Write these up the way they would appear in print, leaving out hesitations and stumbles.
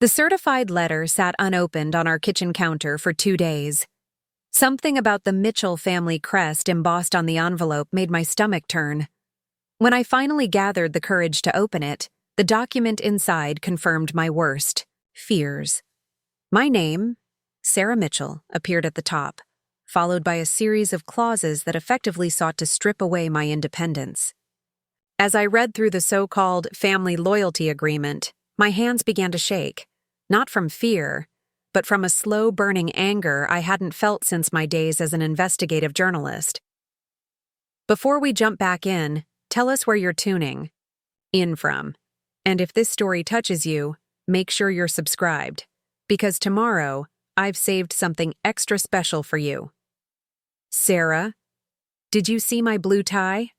The certified letter sat unopened on our kitchen counter for 2 days. Something about the Mitchell family crest embossed on the envelope made my stomach turn. When I finally gathered the courage to open it, the document inside confirmed my worst fears. My name, Sarah Mitchell, appeared at the top, followed by a series of clauses that effectively sought to strip away my independence. As I read through the so-called family loyalty agreement, my hands began to shake, not from fear, but from a slow-burning anger I hadn't felt since my days as an investigative journalist. Before we jump back in, tell us where you're tuning in from. And if this story touches you, make sure you're subscribed, because tomorrow, I've saved something extra special for you. Sarah, did you see my blue tie?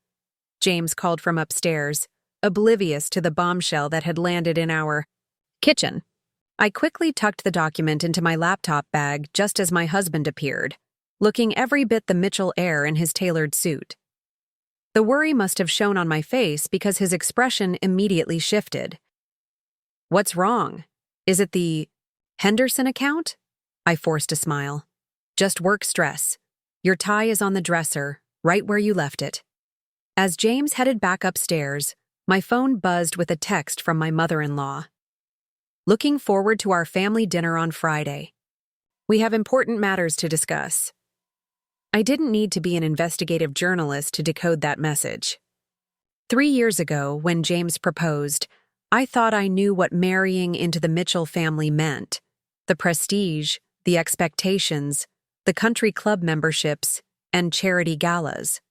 James called from upstairs, oblivious to the bombshell that had landed in our kitchen. I quickly tucked the document into my laptop bag just as my husband appeared, looking every bit the Mitchell heir in his tailored suit. The worry must have shown on my face because his expression immediately shifted. What's wrong? Is it the Henderson account? I forced a smile. Just work stress. Your tie is on the dresser, right where you left it. As James headed back upstairs, my phone buzzed with a text from my mother-in-law. Looking forward to our family dinner on Friday. We have important matters to discuss. I didn't need to be an investigative journalist to decode that message. 3 years ago, when James proposed, I thought I knew what marrying into the Mitchell family meant. The prestige, the expectations, the country club memberships, and charity galas.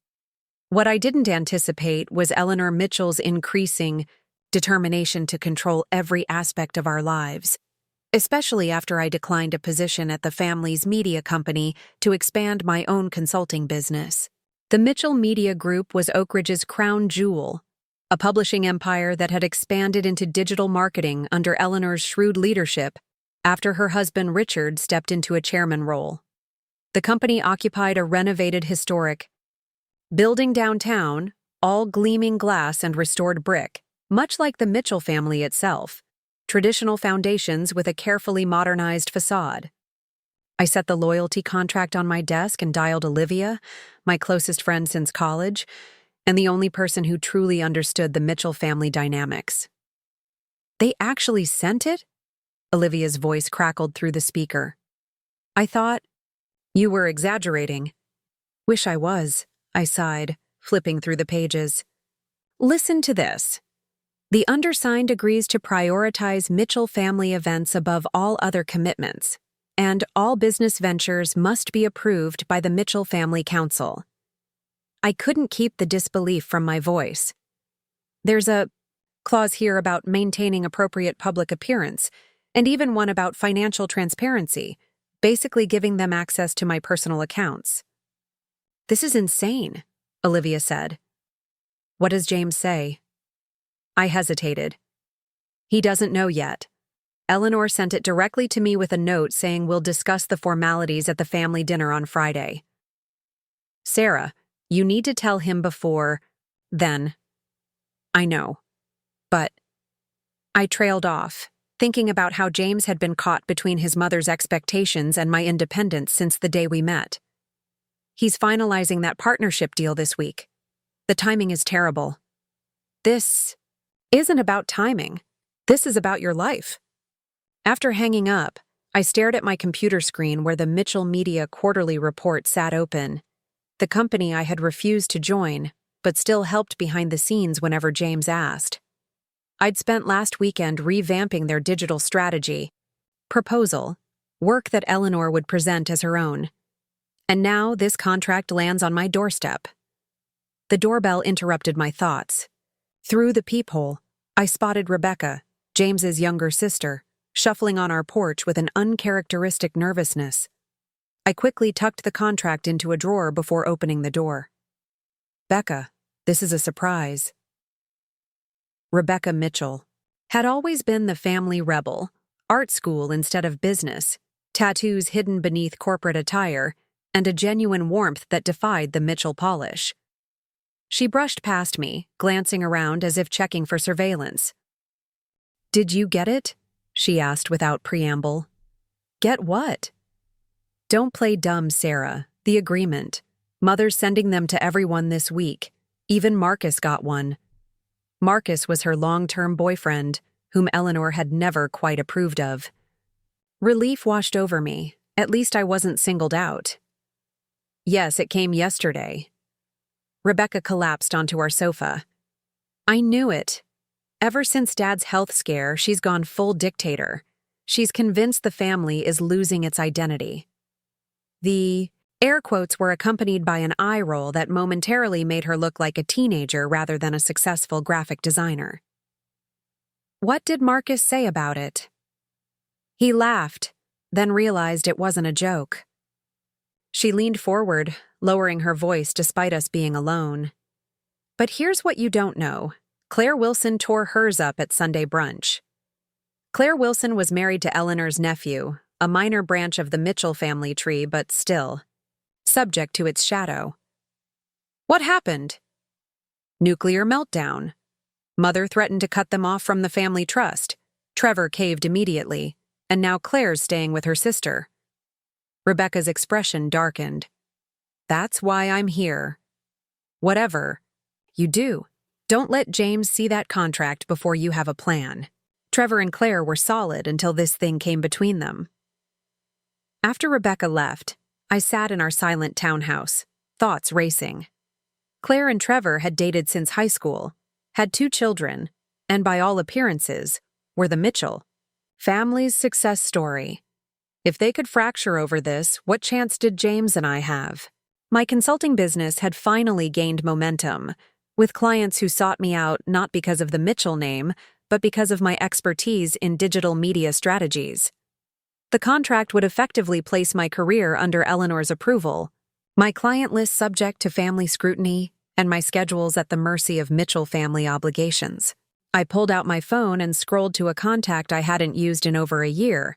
What I didn't anticipate was Eleanor Mitchell's increasing determination to control every aspect of our lives, especially after I declined a position at the family's media company to expand my own consulting business. The Mitchell Media Group was Oak Ridge's crown jewel, a publishing empire that had expanded into digital marketing under Eleanor's shrewd leadership after her husband Richard stepped into a chairman role. The company occupied a renovated historic building downtown, all gleaming glass and restored brick, much like the Mitchell family itself, traditional foundations with a carefully modernized facade. I set the loyalty contract on my desk and dialed Olivia, my closest friend since college, and the only person who truly understood the Mitchell family dynamics. They actually sent it? Olivia's voice crackled through the speaker. I thought, you were exaggerating. Wish I was, I sighed, flipping through the pages. Listen to this. The undersigned agrees to prioritize Mitchell family events above all other commitments, and all business ventures must be approved by the Mitchell Family Council. I couldn't keep the disbelief from my voice. There's a clause here about maintaining appropriate public appearance, and even one about financial transparency, basically giving them access to my personal accounts. This is insane, Olivia said. What does James say? I hesitated. He doesn't know yet. Eleanor sent it directly to me with a note saying we'll discuss the formalities at the family dinner on Friday. Sarah, you need to tell him before then. I know. But I trailed off, thinking about how James had been caught between his mother's expectations and my independence since the day we met. He's finalizing that partnership deal this week. The timing is terrible. This isn't about timing. This is about your life. After hanging up, I stared at my computer screen where the Mitchell Media quarterly report sat open. The company I had refused to join, but still helped behind the scenes whenever James asked. I'd spent last weekend revamping their digital strategy, proposal, work that Eleanor would present as her own. And now this contract lands on my doorstep. The doorbell interrupted my thoughts. Through the peephole, I spotted Rebecca, James's younger sister, shuffling on our porch with an uncharacteristic nervousness. I quickly tucked the contract into a drawer before opening the door. Becca, this is a surprise. Rebecca Mitchell had always been the family rebel, art school instead of business, tattoos hidden beneath corporate attire, and a genuine warmth that defied the Mitchell polish. She brushed past me, glancing around as if checking for surveillance. Did you get it? she asked without preamble. Get what? Don't play dumb, Sarah. The agreement. Mother's sending them to everyone this week. Even Marcus got one. Marcus was her long-term boyfriend, whom Eleanor had never quite approved of. Relief washed over me. At least I wasn't singled out. Yes, it came yesterday. Rebecca collapsed onto our sofa. I knew it. Ever since Dad's health scare, she's gone full dictator. She's convinced the family is losing its identity. The air quotes were accompanied by an eye roll that momentarily made her look like a teenager rather than a successful graphic designer. What did Marcus say about it? He laughed, then realized it wasn't a joke. She leaned forward, lowering her voice despite us being alone. But here's what you don't know. Claire Wilson tore hers up at Sunday brunch. Claire Wilson was married to Eleanor's nephew, a minor branch of the Mitchell family tree, but still subject to its shadow. What happened? Nuclear meltdown. Mother threatened to cut them off from the family trust. Trevor caved immediately, and now Claire's staying with her sister. Rebecca's expression darkened. That's why I'm here. Whatever you do, don't let James see that contract before you have a plan. Trevor and Claire were solid until this thing came between them. After Rebecca left, I sat in our silent townhouse, thoughts racing. Claire and Trevor had dated since high school, had 2 children, and by all appearances, were the Mitchell family's success story. If they could fracture over this, what chance did James and I have? My consulting business had finally gained momentum, with clients who sought me out not because of the Mitchell name, but because of my expertise in digital media strategies. The contract would effectively place my career under Eleanor's approval, my client list subject to family scrutiny, and my schedules at the mercy of Mitchell family obligations. I pulled out my phone and scrolled to a contact I hadn't used in over a year,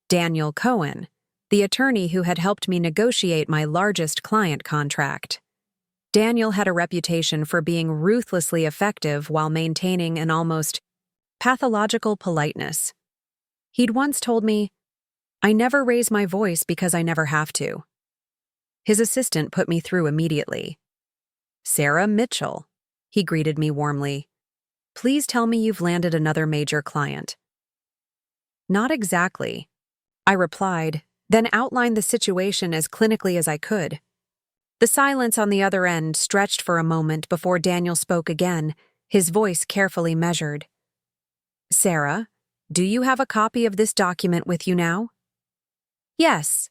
Daniel Cohen, the attorney who had helped me negotiate my largest client contract. Daniel had a reputation for being ruthlessly effective while maintaining an almost pathological politeness. He'd once told me, I never raise my voice because I never have to. His assistant put me through immediately. Sarah Mitchell, he greeted me warmly. Please tell me you've landed another major client. Not exactly, I replied, then outlined the situation as clinically as I could. The silence on the other end stretched for a moment before Daniel spoke again, his voice carefully measured. Sarah, do you have a copy of this document with you now? Yes.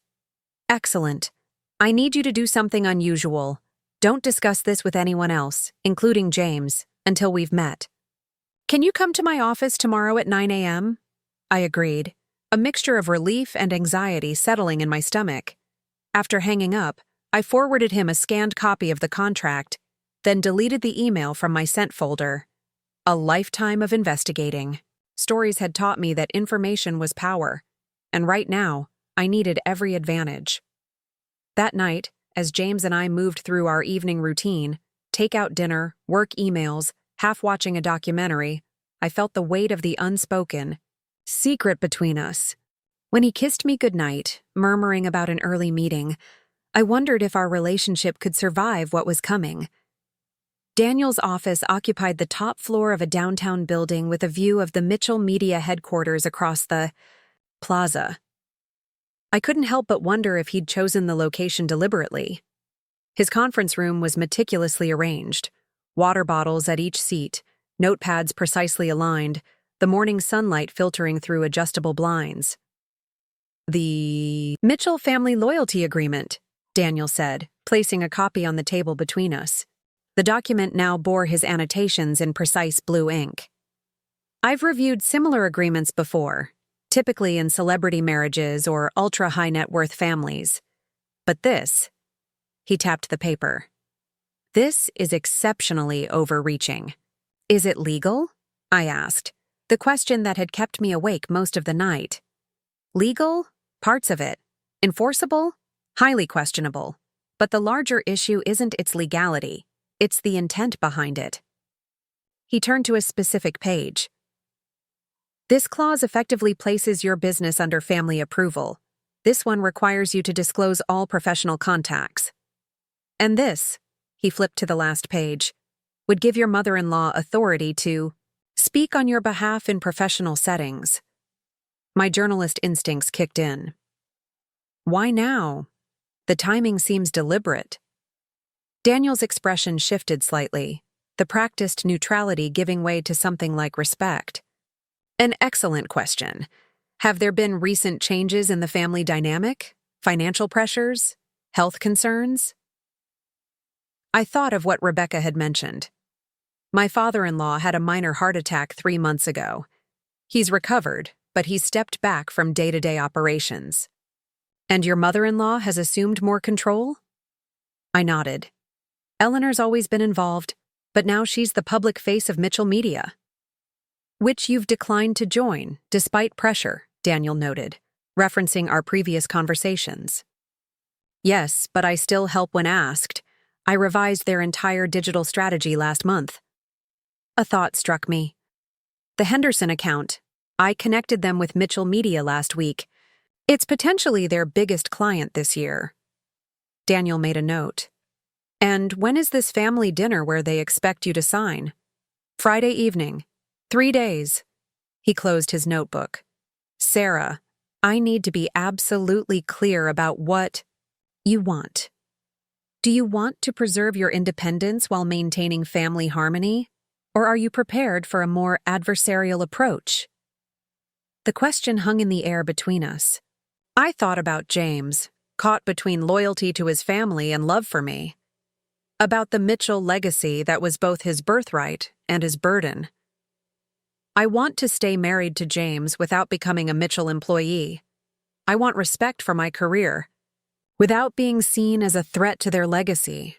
Excellent. I need you to do something unusual. Don't discuss this with anyone else, including James, until we've met. Can you come to my office tomorrow at 9 a.m.? I agreed, a mixture of relief and anxiety settling in my stomach. After hanging up, I forwarded him a scanned copy of the contract, then deleted the email from my sent folder. A lifetime of investigating. Stories had taught me that information was power, and right now, I needed every advantage. That night, as James and I moved through our evening routine, takeout dinner, work emails, half watching a documentary, I felt the weight of the unspoken secret between us. When he kissed me goodnight, murmuring about an early meeting, I wondered if our relationship could survive what was coming. Daniel's office occupied the top floor of a downtown building with a view of the Mitchell Media headquarters across the plaza. I couldn't help but wonder if he'd chosen the location deliberately. His conference room was meticulously arranged, water bottles at each seat, notepads precisely aligned, the morning sunlight filtering through adjustable blinds. The Mitchell Family Loyalty Agreement, Daniel said, placing a copy on the table between us. The document now bore his annotations in precise blue ink. I've reviewed similar agreements before, typically in celebrity marriages or ultra-high net worth families. But this, he tapped the paper. This is exceptionally overreaching. Is it legal? I asked, the question that had kept me awake most of the night. Legal? Parts of it. Enforceable? Highly questionable. But the larger issue isn't its legality, it's the intent behind it. He turned to a specific page. This clause effectively places your business under family approval. This one requires you to disclose all professional contacts. And this, he flipped to the last page, would give your mother-in-law authority to speak on your behalf in professional settings. My journalist instincts kicked in. Why now? The timing seems deliberate. Daniel's expression shifted slightly, the practiced neutrality giving way to something like respect. An excellent question. Have there been recent changes in the family dynamic? Financial pressures? Health concerns? I thought of what Rebecca had mentioned. My father-in-law had a minor heart attack 3 months ago. He's recovered, but he's stepped back from day-to-day operations. And your mother-in-law has assumed more control? I nodded. Eleanor's always been involved, but now she's the public face of Mitchell Media. Which you've declined to join, despite pressure, Daniel noted, referencing our previous conversations. Yes, but I still help when asked. I revised their entire digital strategy last month. A thought struck me. The Henderson account. I connected them with Mitchell Media last week. It's potentially their biggest client this year. Daniel made a note. And when is this family dinner where they expect you to sign? Friday evening. 3 days. He closed his notebook. Sarah, I need to be absolutely clear about what you want. Do you want to preserve your independence while maintaining family harmony? Or are you prepared for a more adversarial approach? The question hung in the air between us. I thought about James, caught between loyalty to his family and love for me. About the Mitchell legacy that was both his birthright and his burden. I want to stay married to James without becoming a Mitchell employee. I want respect for my career, without being seen as a threat to their legacy.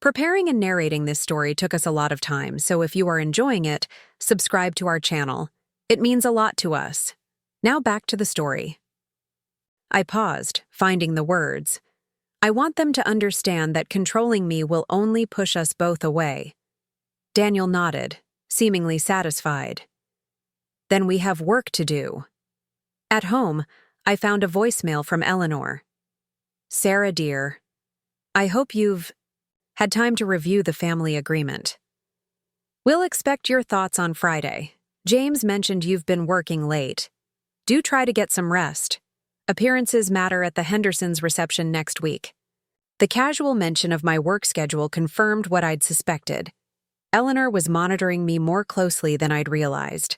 Preparing and narrating this story took us a lot of time, so if you are enjoying it, subscribe to our channel. It means a lot to us. Now back to the story. I paused, finding the words. I want them to understand that controlling me will only push us both away. Daniel nodded, seemingly satisfied. Then we have work to do. At home, I found a voicemail from Eleanor. Sarah, dear, I hope you've had time to review the family agreement. We'll expect your thoughts on Friday. James mentioned you've been working late. Do try to get some rest. Appearances matter at the Hendersons' reception next week. The casual mention of my work schedule confirmed what I'd suspected. Eleanor was monitoring me more closely than I'd realized.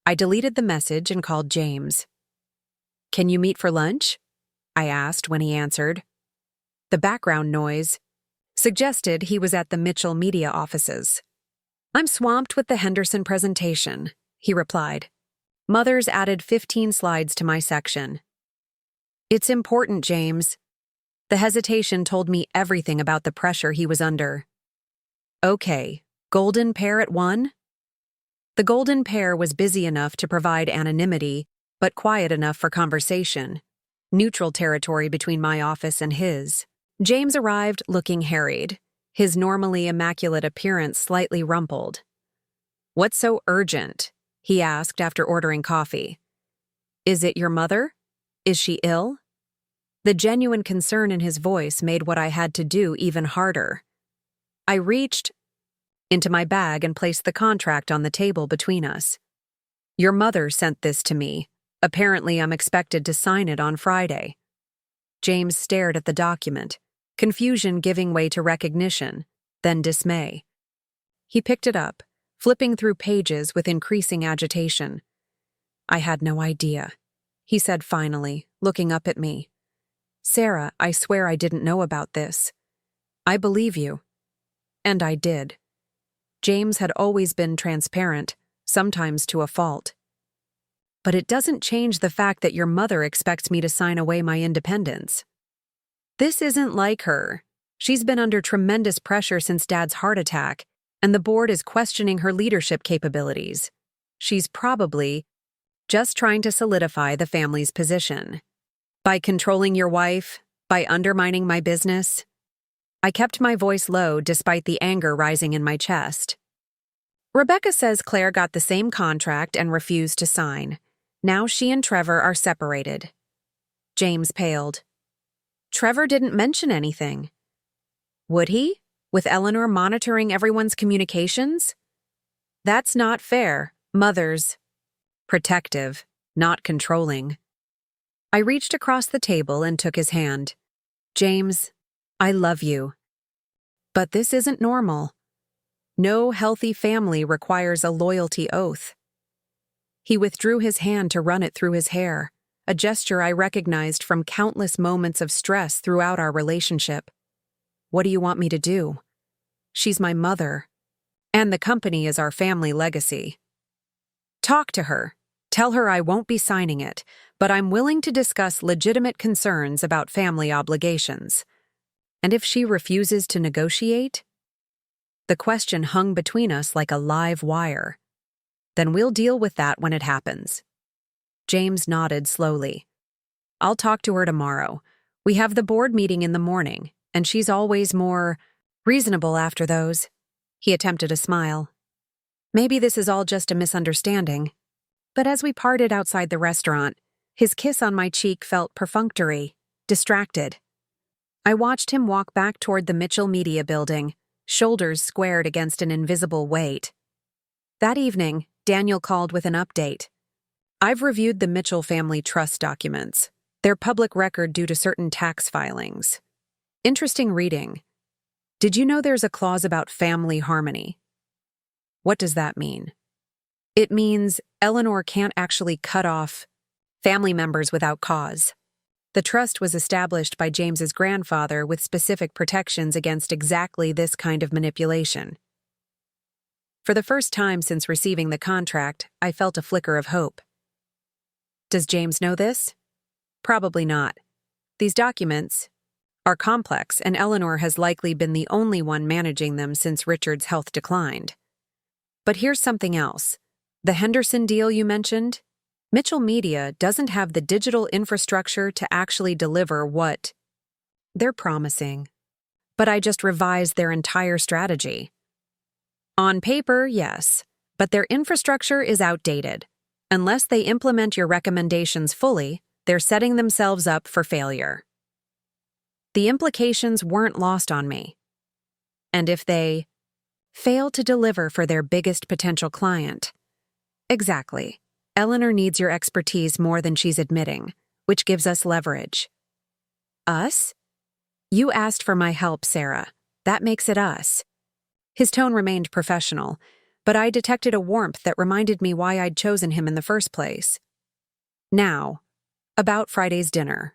I deleted the message and called James. Can you meet for lunch? I asked when he answered. The background noise suggested he was at the Mitchell Media offices. I'm swamped with the Henderson presentation, he replied. Mother's added 15 slides to my section. It's important, James. The hesitation told me everything about the pressure he was under. Okay, golden pair at 1? The golden pair was busy enough to provide anonymity, but quiet enough for conversation. Neutral territory between my office and his. James arrived looking harried, his normally immaculate appearance slightly rumpled. What's so urgent? He asked after ordering coffee. Is it your mother? Is she ill? The genuine concern in his voice made what I had to do even harder. I reached into my bag and placed the contract on the table between us. Your mother sent this to me. Apparently, I'm expected to sign it on Friday. James stared at the document, confusion giving way to recognition, then dismay. He picked it up, flipping through pages with increasing agitation. I had no idea, he said finally, looking up at me. Sarah, I swear I didn't know about this. I believe you. And I did. James had always been transparent, sometimes to a fault. But it doesn't change the fact that your mother expects me to sign away my independence. This isn't like her. She's been under tremendous pressure since Dad's heart attack, and the board is questioning her leadership capabilities. She's probably just trying to solidify the family's position. By controlling your wife, by undermining my business. I kept my voice low despite the anger rising in my chest. Rebecca says Claire got the same contract and refused to sign. Now she and Trevor are separated. James paled. Trevor didn't mention anything. Would he? With Eleanor monitoring everyone's communications? That's not fair. Mothers. Protective, not controlling. I reached across the table and took his hand. James, I love you. But this isn't normal. No healthy family requires a loyalty oath. He withdrew his hand to run it through his hair, a gesture I recognized from countless moments of stress throughout our relationship. What do you want me to do? She's my mother, and the company is our family legacy. Talk to her. Tell her I won't be signing it, but I'm willing to discuss legitimate concerns about family obligations. And if she refuses to negotiate? The question hung between us like a live wire. Then we'll deal with that when it happens. James nodded slowly. I'll talk to her tomorrow. We have the board meeting in the morning, and she's always more reasonable after those. He attempted a smile. Maybe this is all just a misunderstanding. But as we parted outside the restaurant, his kiss on my cheek felt perfunctory, distracted. I watched him walk back toward the Mitchell Media Building, shoulders squared against an invisible weight. That evening, Daniel called with an update. I've reviewed the Mitchell family trust documents. They're public record due to certain tax filings. Interesting reading. Did you know there's a clause about family harmony? What does that mean? It means Eleanor can't actually cut off family members without cause. The trust was established by James's grandfather with specific protections against exactly this kind of manipulation. For the first time since receiving the contract, I felt a flicker of hope. Does James know this? Probably not. These documents are complex, and Eleanor has likely been the only one managing them since Richard's health declined. But here's something else. The Henderson deal you mentioned? Mitchell Media doesn't have the digital infrastructure to actually deliver what they're promising. But I just revised their entire strategy. On paper, yes, but their infrastructure is outdated. Unless they implement your recommendations fully, they're setting themselves up for failure. The implications weren't lost on me. And if they fail to deliver for their biggest potential client? Exactly. Eleanor needs your expertise more than she's admitting, which gives us leverage. Us? You asked for my help, Sarah. That makes it us. His tone remained professional, but I detected a warmth that reminded me why I'd chosen him in the first place. Now, about Friday's dinner.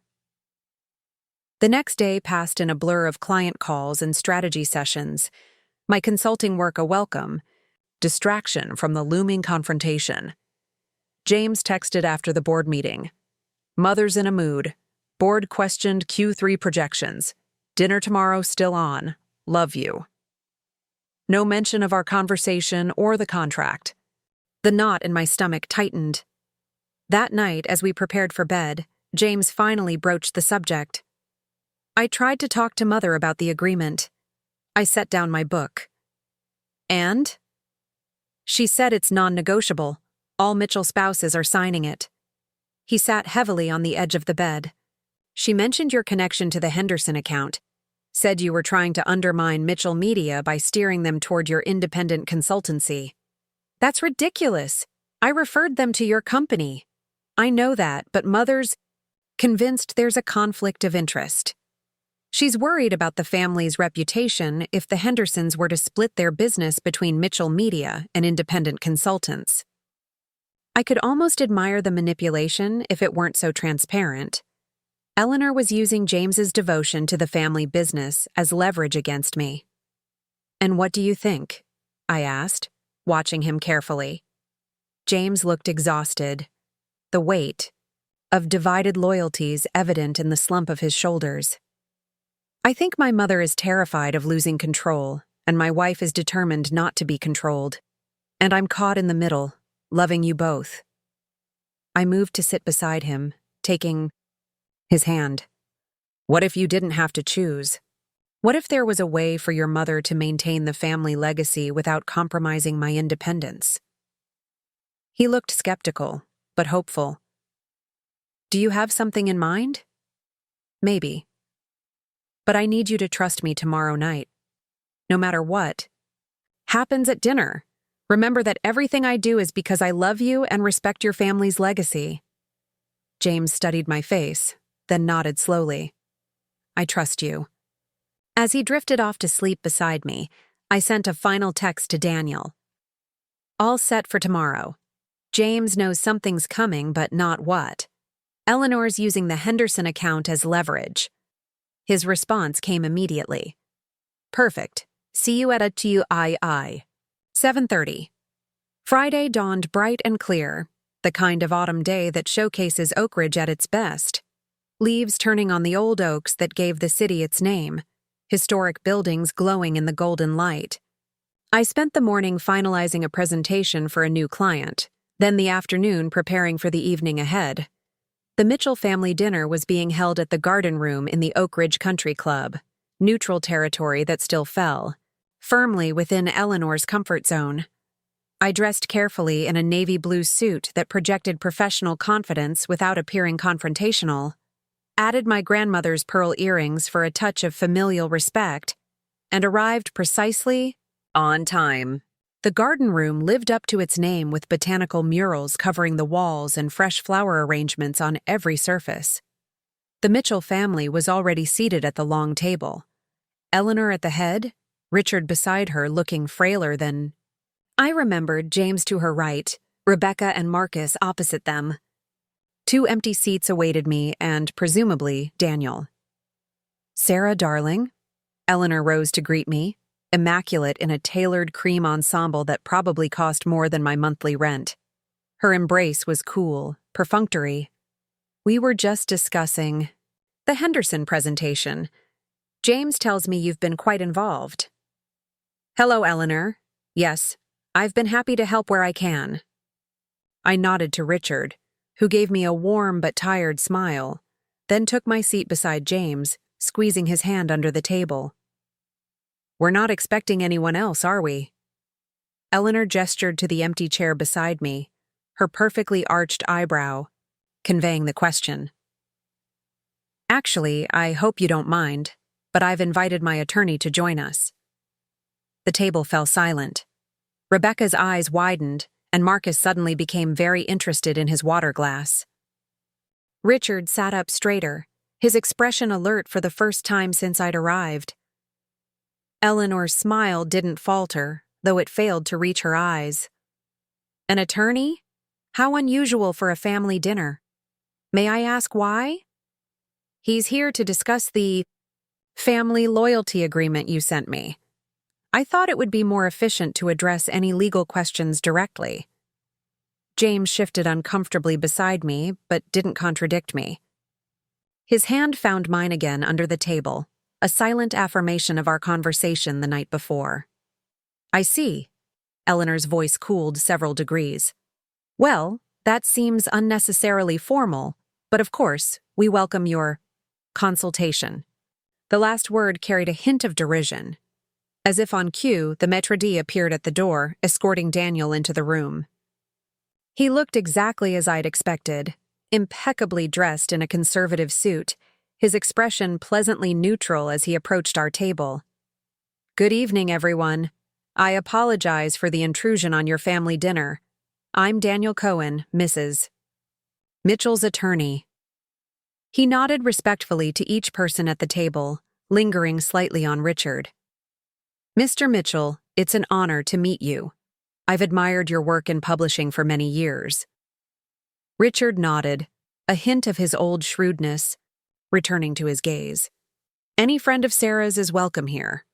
The next day passed in a blur of client calls and strategy sessions, my consulting work a welcome distraction from the looming confrontation. James texted after the board meeting. Mother's in a mood. Board questioned Q3 projections. Dinner tomorrow still on. Love you. No mention of our conversation or the contract. The knot in my stomach tightened. That night, as we prepared for bed, James finally broached the subject. I tried to talk to Mother about the agreement. I set down my book. And? She said it's non-negotiable. All Mitchell spouses are signing it. He sat heavily on the edge of the bed. She mentioned your connection to the Henderson account. Said you were trying to undermine Mitchell Media by steering them toward your independent consultancy. That's ridiculous. I referred them to your company. I know that, but Mother's convinced there's a conflict of interest. She's worried about the family's reputation if the Hendersons were to split their business between Mitchell Media and independent consultants. I could almost admire the manipulation if it weren't so transparent. Eleanor was using James's devotion to the family business as leverage against me. And what do you think? I asked, watching him carefully. James looked exhausted, the weight of divided loyalties evident in the slump of his shoulders. I think my mother is terrified of losing control, and my wife is determined not to be controlled. And I'm caught in the middle, loving you both. I moved to sit beside him, taking his hand. What if you didn't have to choose? What if there was a way for your mother to maintain the family legacy without compromising my independence? He looked skeptical, but hopeful. Do you have something in mind? Maybe. But I need you to trust me tomorrow night. No matter what happens at dinner, remember that everything I do is because I love you and respect your family's legacy. James studied my face, then nodded slowly. I trust you. As he drifted off to sleep beside me, I sent a final text to Daniel. All set for tomorrow. James knows something's coming, but not what. Eleanor's using the Henderson account as leverage. His response came immediately. Perfect. See you at a TUII. 7:30. Friday dawned bright and clear, the kind of autumn day that showcases Oak Ridge at its best. Leaves turning on the old oaks that gave the city its name, historic buildings glowing in the golden light. I spent the morning finalizing a presentation for a new client, then the afternoon preparing for the evening ahead. The Mitchell family dinner was being held at the Garden Room in the Oak Ridge Country Club, neutral territory that still fell, firmly within Eleanor's comfort zone. I dressed carefully in a navy blue suit that projected professional confidence without appearing confrontational, added my grandmother's pearl earrings for a touch of familial respect, and arrived precisely on time. The garden room lived up to its name with botanical murals covering the walls and fresh flower arrangements on every surface. The Mitchell family was already seated at the long table. Eleanor at the head, Richard beside her looking frailer than... I remembered James to her right, Rebecca and Marcus opposite them. 2 empty seats awaited me and, presumably, Daniel. Sarah, darling. Eleanor rose to greet me, immaculate in a tailored cream ensemble that probably cost more than my monthly rent. Her embrace was cool, perfunctory. We were just discussing the Henderson presentation. James tells me you've been quite involved. Hello, Eleanor. Yes, I've been happy to help where I can. I nodded to Richard, who gave me a warm but tired smile, then took my seat beside James, squeezing his hand under the table. We're not expecting anyone else, are we? Eleanor gestured to the empty chair beside me, her perfectly arched eyebrow, conveying the question. Actually, I hope you don't mind, but I've invited my attorney to join us. The table fell silent. Rebecca's eyes widened, and Marcus suddenly became very interested in his water glass. Richard sat up straighter, his expression alert for the first time since I'd arrived. Eleanor's smile didn't falter, though it failed to reach her eyes. An attorney? How unusual for a family dinner. May I ask why? He's here to discuss the family loyalty agreement you sent me. I thought it would be more efficient to address any legal questions directly. James shifted uncomfortably beside me, but didn't contradict me. His hand found mine again under the table, a silent affirmation of our conversation the night before. I see. Eleanor's voice cooled several degrees. Well, that seems unnecessarily formal, but of course, we welcome your consultation. The last word carried a hint of derision. As if on cue, the maître d' appeared at the door, escorting Daniel into the room. He looked exactly as I'd expected, impeccably dressed in a conservative suit, his expression pleasantly neutral as he approached our table. Good evening, everyone. I apologize for the intrusion on your family dinner. I'm Daniel Cohen, Mrs. Mitchell's attorney. He nodded respectfully to each person at the table, lingering slightly on Richard. Mr. Mitchell, it's an honor to meet you. I've admired your work in publishing for many years. Richard nodded, a hint of his old shrewdness, returning to his gaze. Any friend of Sarah's is welcome here.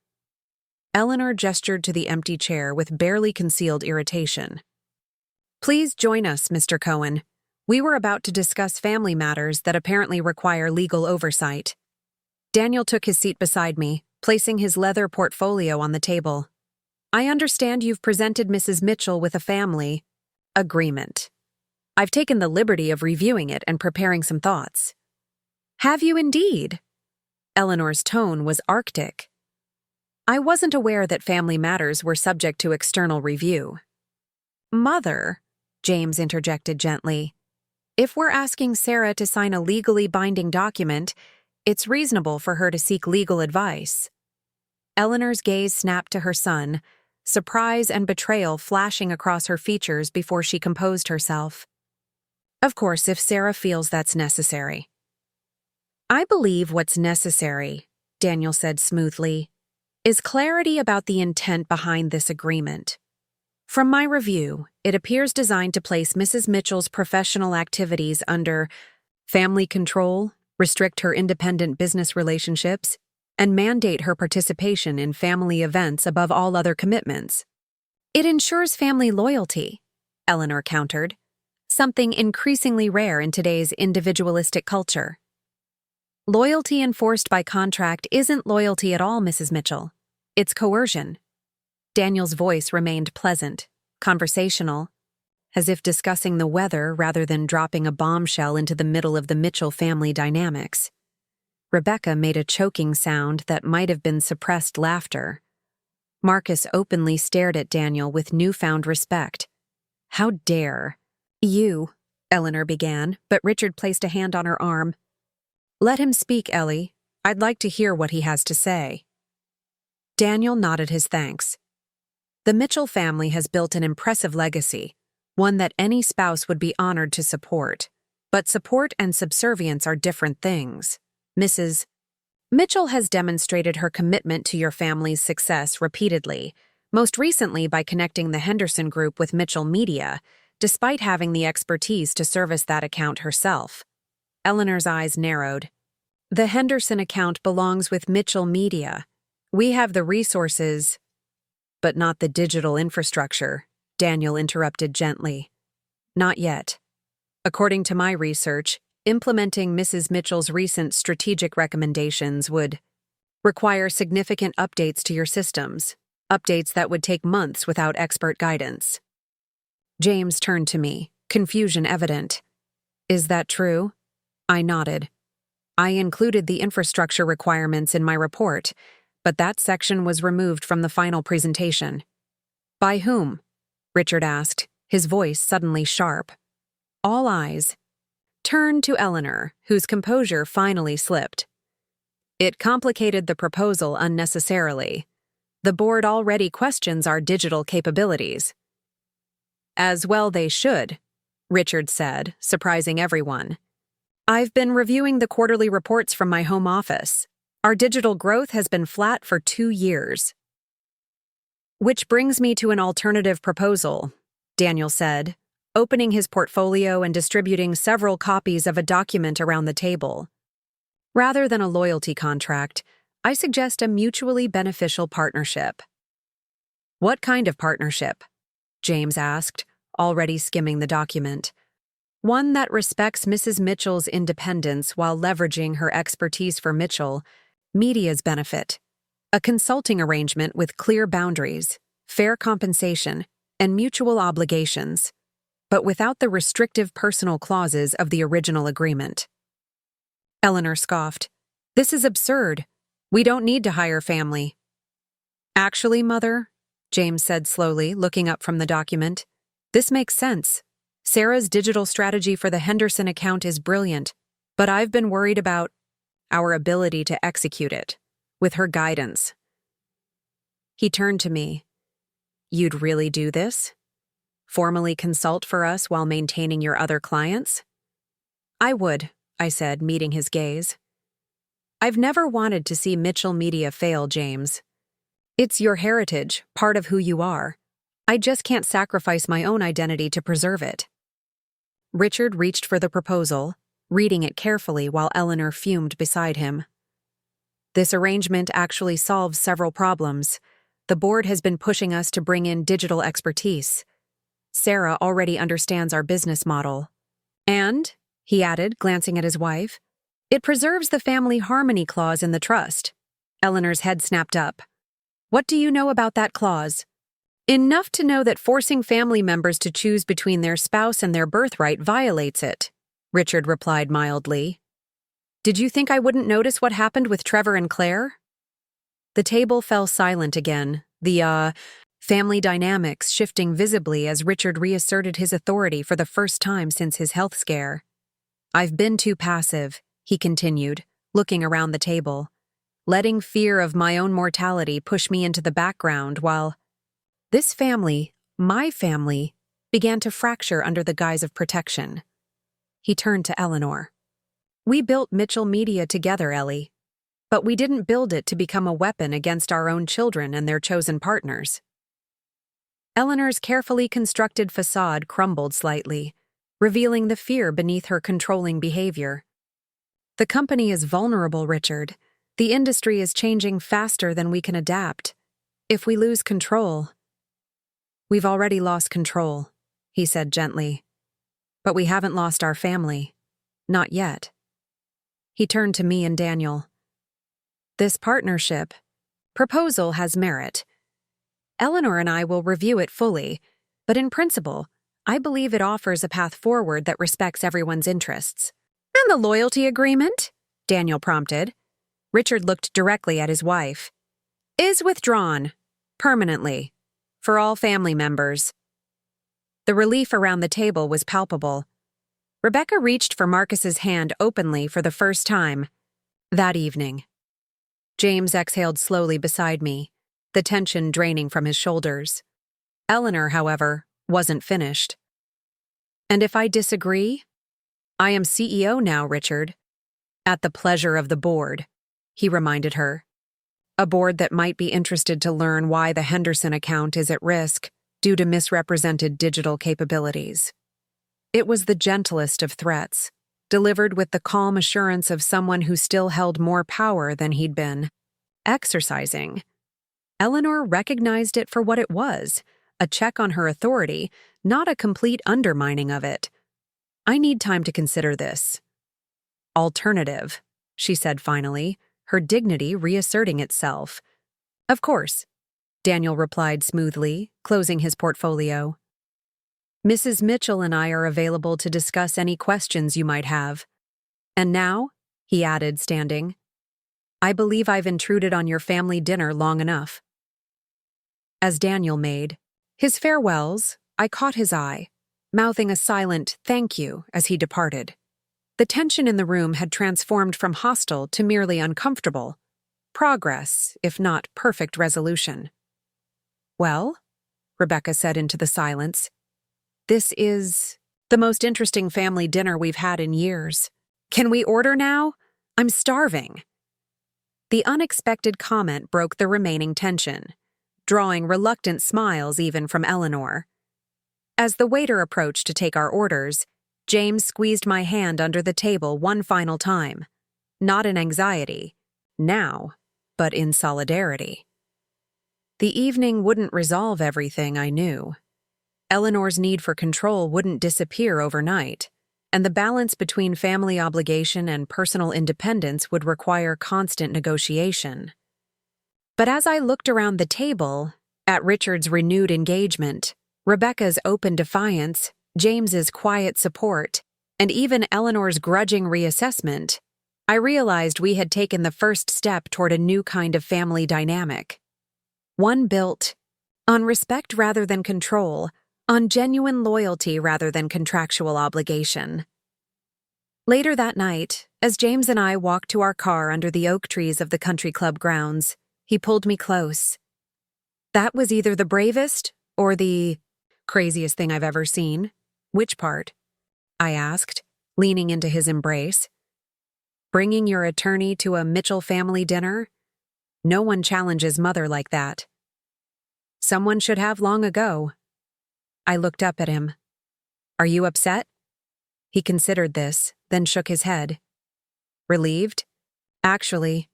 Eleanor gestured to the empty chair with barely concealed irritation. Please join us, Mr. Cohen. We were about to discuss family matters that apparently require legal oversight. Daniel took his seat beside me, placing his leather portfolio on the table. I understand you've presented Mrs. Mitchell with a family agreement. I've taken the liberty of reviewing it and preparing some thoughts. Have you indeed? Eleanor's tone was arctic, I wasn't aware that family matters were subject to external review. Mother, James interjected gently, if we're asking Sarah to sign a legally binding document, it's reasonable for her to seek legal advice. Eleanor's gaze snapped to her son, surprise and betrayal flashing across her features before she composed herself. Of course, if Sarah feels that's necessary. I believe what's necessary, Daniel said smoothly, is clarity about the intent behind this agreement. From my review, it appears designed to place Mrs. Mitchell's professional activities under family control, restrict her independent business relationships, and mandate her participation in family events above all other commitments. It ensures family loyalty, Eleanor countered, something increasingly rare in today's individualistic culture. Loyalty enforced by contract isn't loyalty at all, Mrs. Mitchell. It's coercion. Daniel's voice remained pleasant, conversational, as if discussing the weather rather than dropping a bombshell into the middle of the Mitchell family dynamics. Rebecca made a choking sound that might have been suppressed laughter. Marcus openly stared at Daniel with newfound respect. How dare you, Eleanor began, but Richard placed a hand on her arm. Let him speak, Ellie. I'd like to hear what he has to say. Daniel nodded his thanks. The Mitchell family has built an impressive legacy, one that any spouse would be honored to support. But support and subservience are different things. Mrs. Mitchell has demonstrated her commitment to your family's success repeatedly, most recently by connecting the Henderson group with Mitchell Media, despite having the expertise to service that account herself. Eleanor's eyes narrowed. The Henderson account belongs with Mitchell Media. We have the resources, but not the digital infrastructure, Daniel interrupted gently. Not yet. According to my research, implementing Mrs. Mitchell's recent strategic recommendations would require significant updates to your systems, updates that would take months without expert guidance. James turned to me, confusion evident. Is that true? I nodded. I included the infrastructure requirements in my report, but that section was removed from the final presentation. By whom? Richard asked, his voice suddenly sharp. All eyes turned to Eleanor, whose composure finally slipped. It complicated the proposal unnecessarily. The board already questions our digital capabilities. As well they should, Richard said, surprising everyone. I've been reviewing the quarterly reports from my home office. Our digital growth has been flat for 2 years. Which brings me to an alternative proposal, Daniel said, opening his portfolio and distributing several copies of a document around the table. Rather than a loyalty contract, I suggest a mutually beneficial partnership. What kind of partnership? James asked, already skimming the document. One that respects Mrs. Mitchell's independence while leveraging her expertise for Mitchell Media's benefit. A consulting arrangement with clear boundaries, fair compensation, and mutual obligations, but without the restrictive personal clauses of the original agreement. Eleanor scoffed. This is absurd. We don't need to hire family. Actually, Mother, James said slowly, looking up from the document, this makes sense. Sarah's digital strategy for the Henderson account is brilliant, but I've been worried about our ability to execute it, with her guidance. He turned to me. You'd really do this? Formally consult for us while maintaining your other clients? I would, I said, meeting his gaze. I've never wanted to see Mitchell Media fail, James. It's your heritage, part of who you are. I just can't sacrifice my own identity to preserve it. Richard reached for the proposal, reading it carefully while Eleanor fumed beside him. This arrangement actually solves several problems. The board has been pushing us to bring in digital expertise. Sarah already understands our business model. And, he added, glancing at his wife, it preserves the family harmony clause in the trust. Eleanor's head snapped up. What do you know about that clause? Enough to know that forcing family members to choose between their spouse and their birthright violates it, Richard replied mildly. Did you think I wouldn't notice what happened with Trevor and Claire? The table fell silent again, the family dynamics shifting visibly as Richard reasserted his authority for the first time since his health scare. "I've been too passive," he continued, looking around the table, letting fear of my own mortality push me into the background while this family, my family, began to fracture under the guise of protection. He turned to Eleanor. "We built Mitchell Media together, Ellie. But we didn't build it to become a weapon against our own children and their chosen partners." Eleanor's carefully constructed facade crumbled slightly, revealing the fear beneath her controlling behavior. "The company is vulnerable, Richard. The industry is changing faster than we can adapt. If we lose control—" "We've already lost control," he said gently. "But we haven't lost our family. Not yet." He turned to me and Daniel. "This partnership proposal has merit. Eleanor and I will review it fully, but in principle, I believe it offers a path forward that respects everyone's interests." "And the loyalty agreement?" Daniel prompted. Richard looked directly at his wife. "Is withdrawn. Permanently. For all family members." The relief around the table was palpable. Rebecca reached for Marcus's hand openly for the first time that evening. James exhaled slowly beside me, the tension draining from his shoulders. Eleanor, however, wasn't finished. "And if I disagree? I am CEO now, Richard. At the pleasure of the board," he reminded her. "A board that might be interested to learn why the Henderson account is at risk due to misrepresented digital capabilities." It was the gentlest of threats, delivered with the calm assurance of someone who still held more power than he'd been exercising. Eleanor recognized it for what it was, a check on her authority, not a complete undermining of it. "I need time to consider this." "Alternative," she said finally, her dignity reasserting itself. "Of course," Daniel replied smoothly, closing his portfolio. "Mrs. Mitchell and I are available to discuss any questions you might have. And now," he added, standing, "I believe I've intruded on your family dinner long enough." As Daniel made his farewells, I caught his eye, mouthing a silent thank you as he departed. The tension in the room had transformed from hostile to merely uncomfortable. Progress, if not perfect resolution. "Well," Rebecca said into the silence, "this is the most interesting family dinner we've had in years. Can we order now? I'm starving." The unexpected comment broke the remaining tension, drawing reluctant smiles even from Eleanor. As the waiter approached to take our orders, James squeezed my hand under the table one final time, not in anxiety, now, but in solidarity. The evening wouldn't resolve everything, I knew. Eleanor's need for control wouldn't disappear overnight, and the balance between family obligation and personal independence would require constant negotiation. But as I looked around the table, at Richard's renewed engagement, Rebecca's open defiance, James's quiet support, and even Eleanor's grudging reassessment, I realized we had taken the first step toward a new kind of family dynamic. One built on respect rather than control, on genuine loyalty rather than contractual obligation. Later that night, as James and I walked to our car under the oak trees of the country club grounds, he pulled me close. "That was either the bravest or the craziest thing I've ever seen. Which part?" I asked, leaning into his embrace. "Bringing your attorney to a Mitchell family dinner? No one challenges mother like that. Someone should have long ago." I looked up at him. "Are you upset?" He considered this, then shook his head. "Relieved? Actually,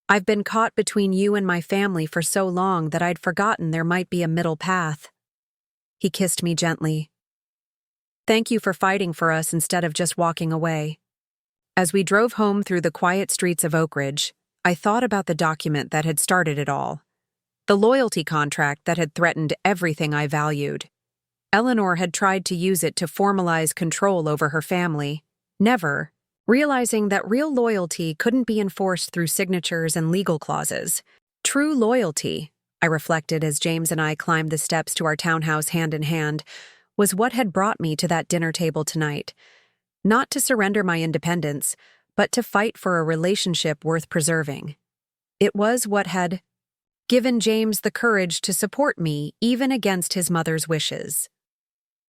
I've been caught between you and my family for so long that I'd forgotten there might be a middle path." He kissed me gently. "Thank you for fighting for us instead of just walking away." As we drove home through the quiet streets of Oak Ridge, I thought about the document that had started it all. The loyalty contract that had threatened everything I valued. Eleanor had tried to use it to formalize control over her family, never realizing that real loyalty couldn't be enforced through signatures and legal clauses. True loyalty, I reflected as James and I climbed the steps to our townhouse hand in hand, was what had brought me to that dinner table tonight. Not to surrender my independence, but to fight for a relationship worth preserving. It was what had given James the courage to support me even against his mother's wishes.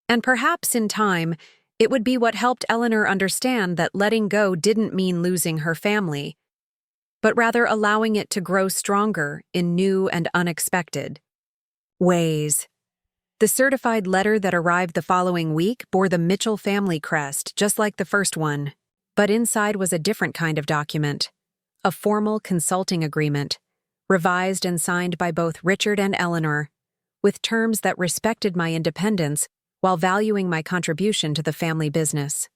And perhaps in time, it would be what helped Eleanor understand that letting go didn't mean losing her family, but rather allowing it to grow stronger in new and unexpected ways. The certified letter that arrived the following week bore the Mitchell family crest, just like the first one, but inside was a different kind of document, a formal consulting agreement, revised and signed by both Richard and Eleanor, with terms that respected my independence while valuing my contribution to the family business.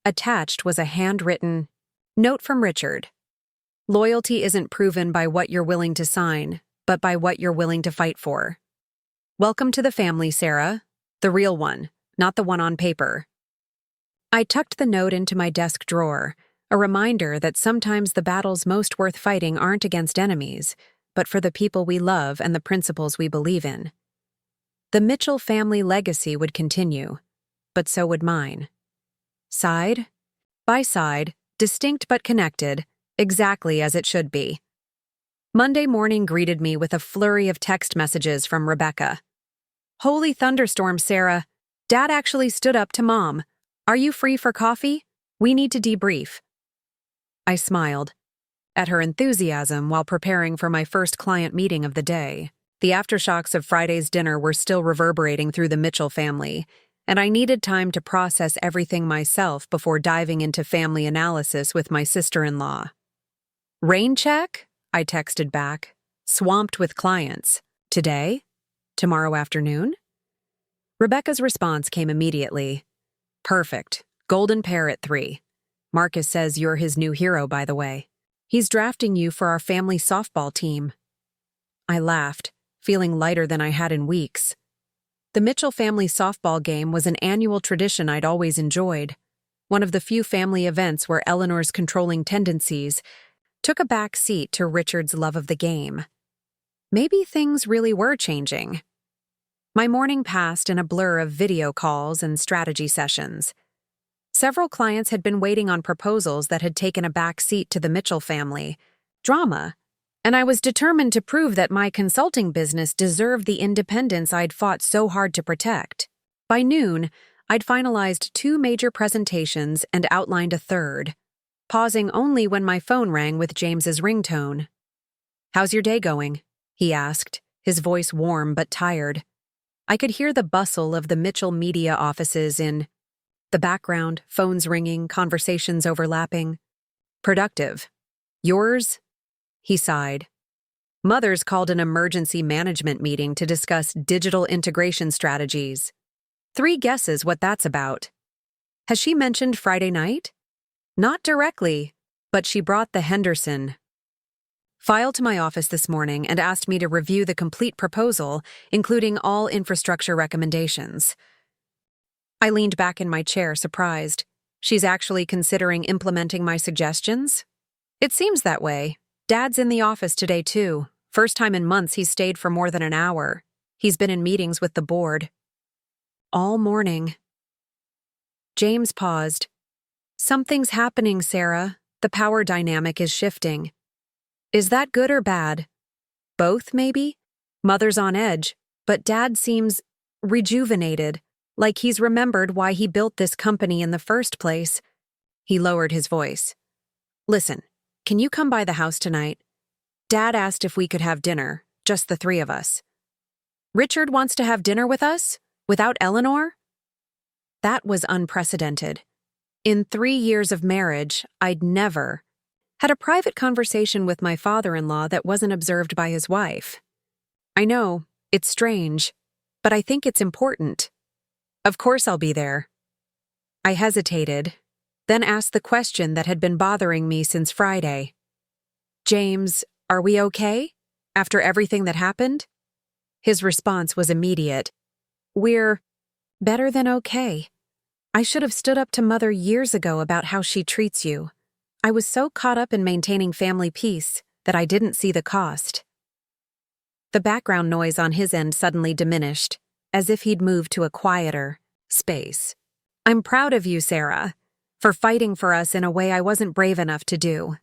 Attached was a handwritten note from Richard. Loyalty isn't proven by what you're willing to sign, but by what you're willing to fight for. Welcome to the family, Sarah. The real one, not the one on paper. I tucked the note into my desk drawer, a reminder that sometimes the battles most worth fighting aren't against enemies, but for the people we love and the principles we believe in. The Mitchell family legacy would continue, but so would mine. Side by side, distinct but connected, exactly as it should be. Monday morning greeted me with a flurry of text messages from Rebecca. Holy thunderstorm, Sarah. Dad actually stood up to Mom. Are you free for coffee? We need to debrief. I smiled at her enthusiasm while preparing for my first client meeting of the day. The aftershocks of Friday's dinner were still reverberating through the Mitchell family, and I needed time to process everything myself before diving into family analysis with my sister-in-law. Rain check? I texted back, swamped with clients. Today? Tomorrow afternoon? Rebecca's response came immediately. Perfect. Golden pair at 3. Marcus says you're his new hero, by the way. He's drafting you for our family softball team. I laughed, feeling lighter than I had in weeks. The Mitchell family softball game was an annual tradition I'd always enjoyed, one of the few family events where Eleanor's controlling tendencies took a back seat to Richard's love of the game. Maybe things really were changing. My morning passed in a blur of video calls and strategy sessions. Several clients had been waiting on proposals that had taken a back seat to the Mitchell family drama, and I was determined to prove that my consulting business deserved the independence I'd fought so hard to protect. By noon, I'd finalized 2 major presentations and outlined a third, pausing only when my phone rang with James's ringtone. How's your day going? He asked, his voice warm but tired. I could hear the bustle of the Mitchell media offices in the background, phones ringing, conversations overlapping. Productive. Yours? He sighed. Mother's called an emergency management meeting to discuss digital integration strategies. 3 guesses what that's about. Has she mentioned Friday night? Not directly, but she brought the Henderson file to my office this morning and asked me to review the complete proposal, including all infrastructure recommendations. I leaned back in my chair, surprised. She's actually considering implementing my suggestions? It seems that way. Dad's in the office today, too. First time in months he's stayed for more than an hour. He's been in meetings with the board. All morning. James paused. Something's happening, Sarah. The power dynamic is shifting. Is that good or bad? Both, maybe? Mother's on edge, but Dad seems rejuvenated, like he's remembered why he built this company in the first place. He lowered his voice. Listen, can you come by the house tonight? Dad asked if we could have dinner, just the 3 of us. Richard wants to have dinner with us? Without Eleanor? That was unprecedented. In 3 years of marriage, I'd never had a private conversation with my father-in-law that wasn't observed by his wife. I know, it's strange, but I think it's important. Of course I'll be there. I hesitated, then asked the question that had been bothering me since Friday. James, are we okay? After everything that happened? His response was immediate. We're better than okay. I should have stood up to Mother years ago about how she treats you. I was so caught up in maintaining family peace that I didn't see the cost. The background noise on his end suddenly diminished, as if he'd moved to a quieter space. I'm proud of you, Sarah, for fighting for us in a way I wasn't brave enough to do.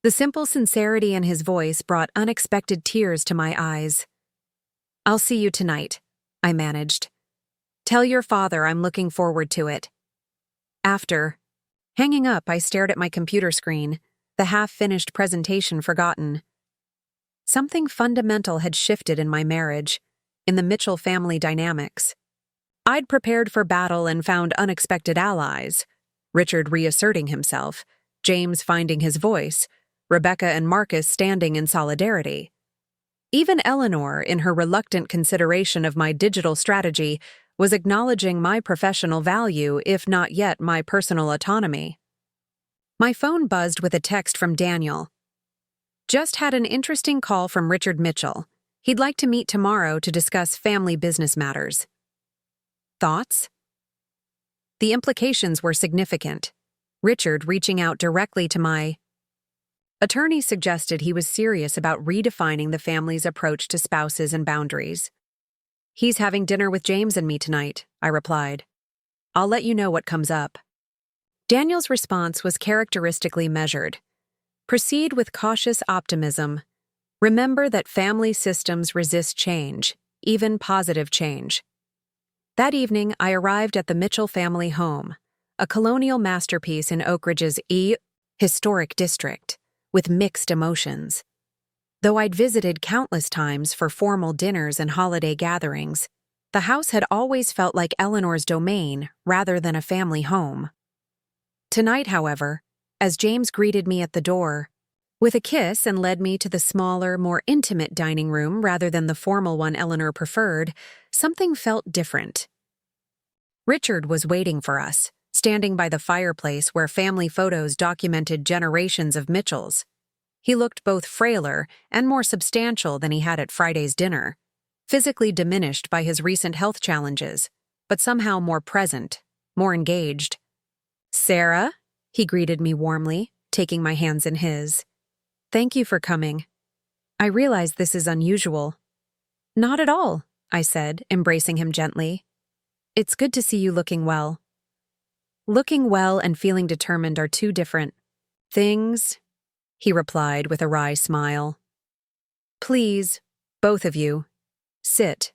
The simple sincerity in his voice brought unexpected tears to my eyes. I'll see you tonight, I managed. Tell your father I'm looking forward to it. After hanging up, I stared at my computer screen, the half-finished presentation forgotten. Something fundamental had shifted in my marriage, in the Mitchell family dynamics. I'd prepared for battle and found unexpected allies, Richard reasserting himself, James finding his voice, Rebecca and Marcus standing in solidarity. Even Eleanor, in her reluctant consideration of my digital strategy, was acknowledging my professional value, if not yet my personal autonomy. My phone buzzed with a text from Daniel. Just had an interesting call from Richard Mitchell. He'd like to meet tomorrow to discuss family business matters. Thoughts? The implications were significant. Richard reaching out directly to my attorney suggested he was serious about redefining the family's approach to spouses and boundaries. He's having dinner with James and me tonight, I replied. I'll let you know what comes up. Daniel's response was characteristically measured. Proceed with cautious optimism. Remember that family systems resist change, even positive change. That evening, I arrived at the Mitchell family home, a colonial masterpiece in Oak Ridge's historic district, with mixed emotions. Though I'd visited countless times for formal dinners and holiday gatherings, the house had always felt like Eleanor's domain rather than a family home. Tonight, however, as James greeted me at the door, with a kiss and led me to the smaller, more intimate dining room rather than the formal one Eleanor preferred, something felt different. Richard was waiting for us, standing by the fireplace where family photos documented generations of Mitchells. He looked both frailer and more substantial than he had at Friday's dinner, physically diminished by his recent health challenges, but somehow more present, more engaged. Sarah, he greeted me warmly, taking my hands in his. Thank you for coming. I realize this is unusual. Not at all, I said, embracing him gently. It's good to see you looking well. Looking well and feeling determined are two different things, he replied with a wry smile. Please, both of you, sit.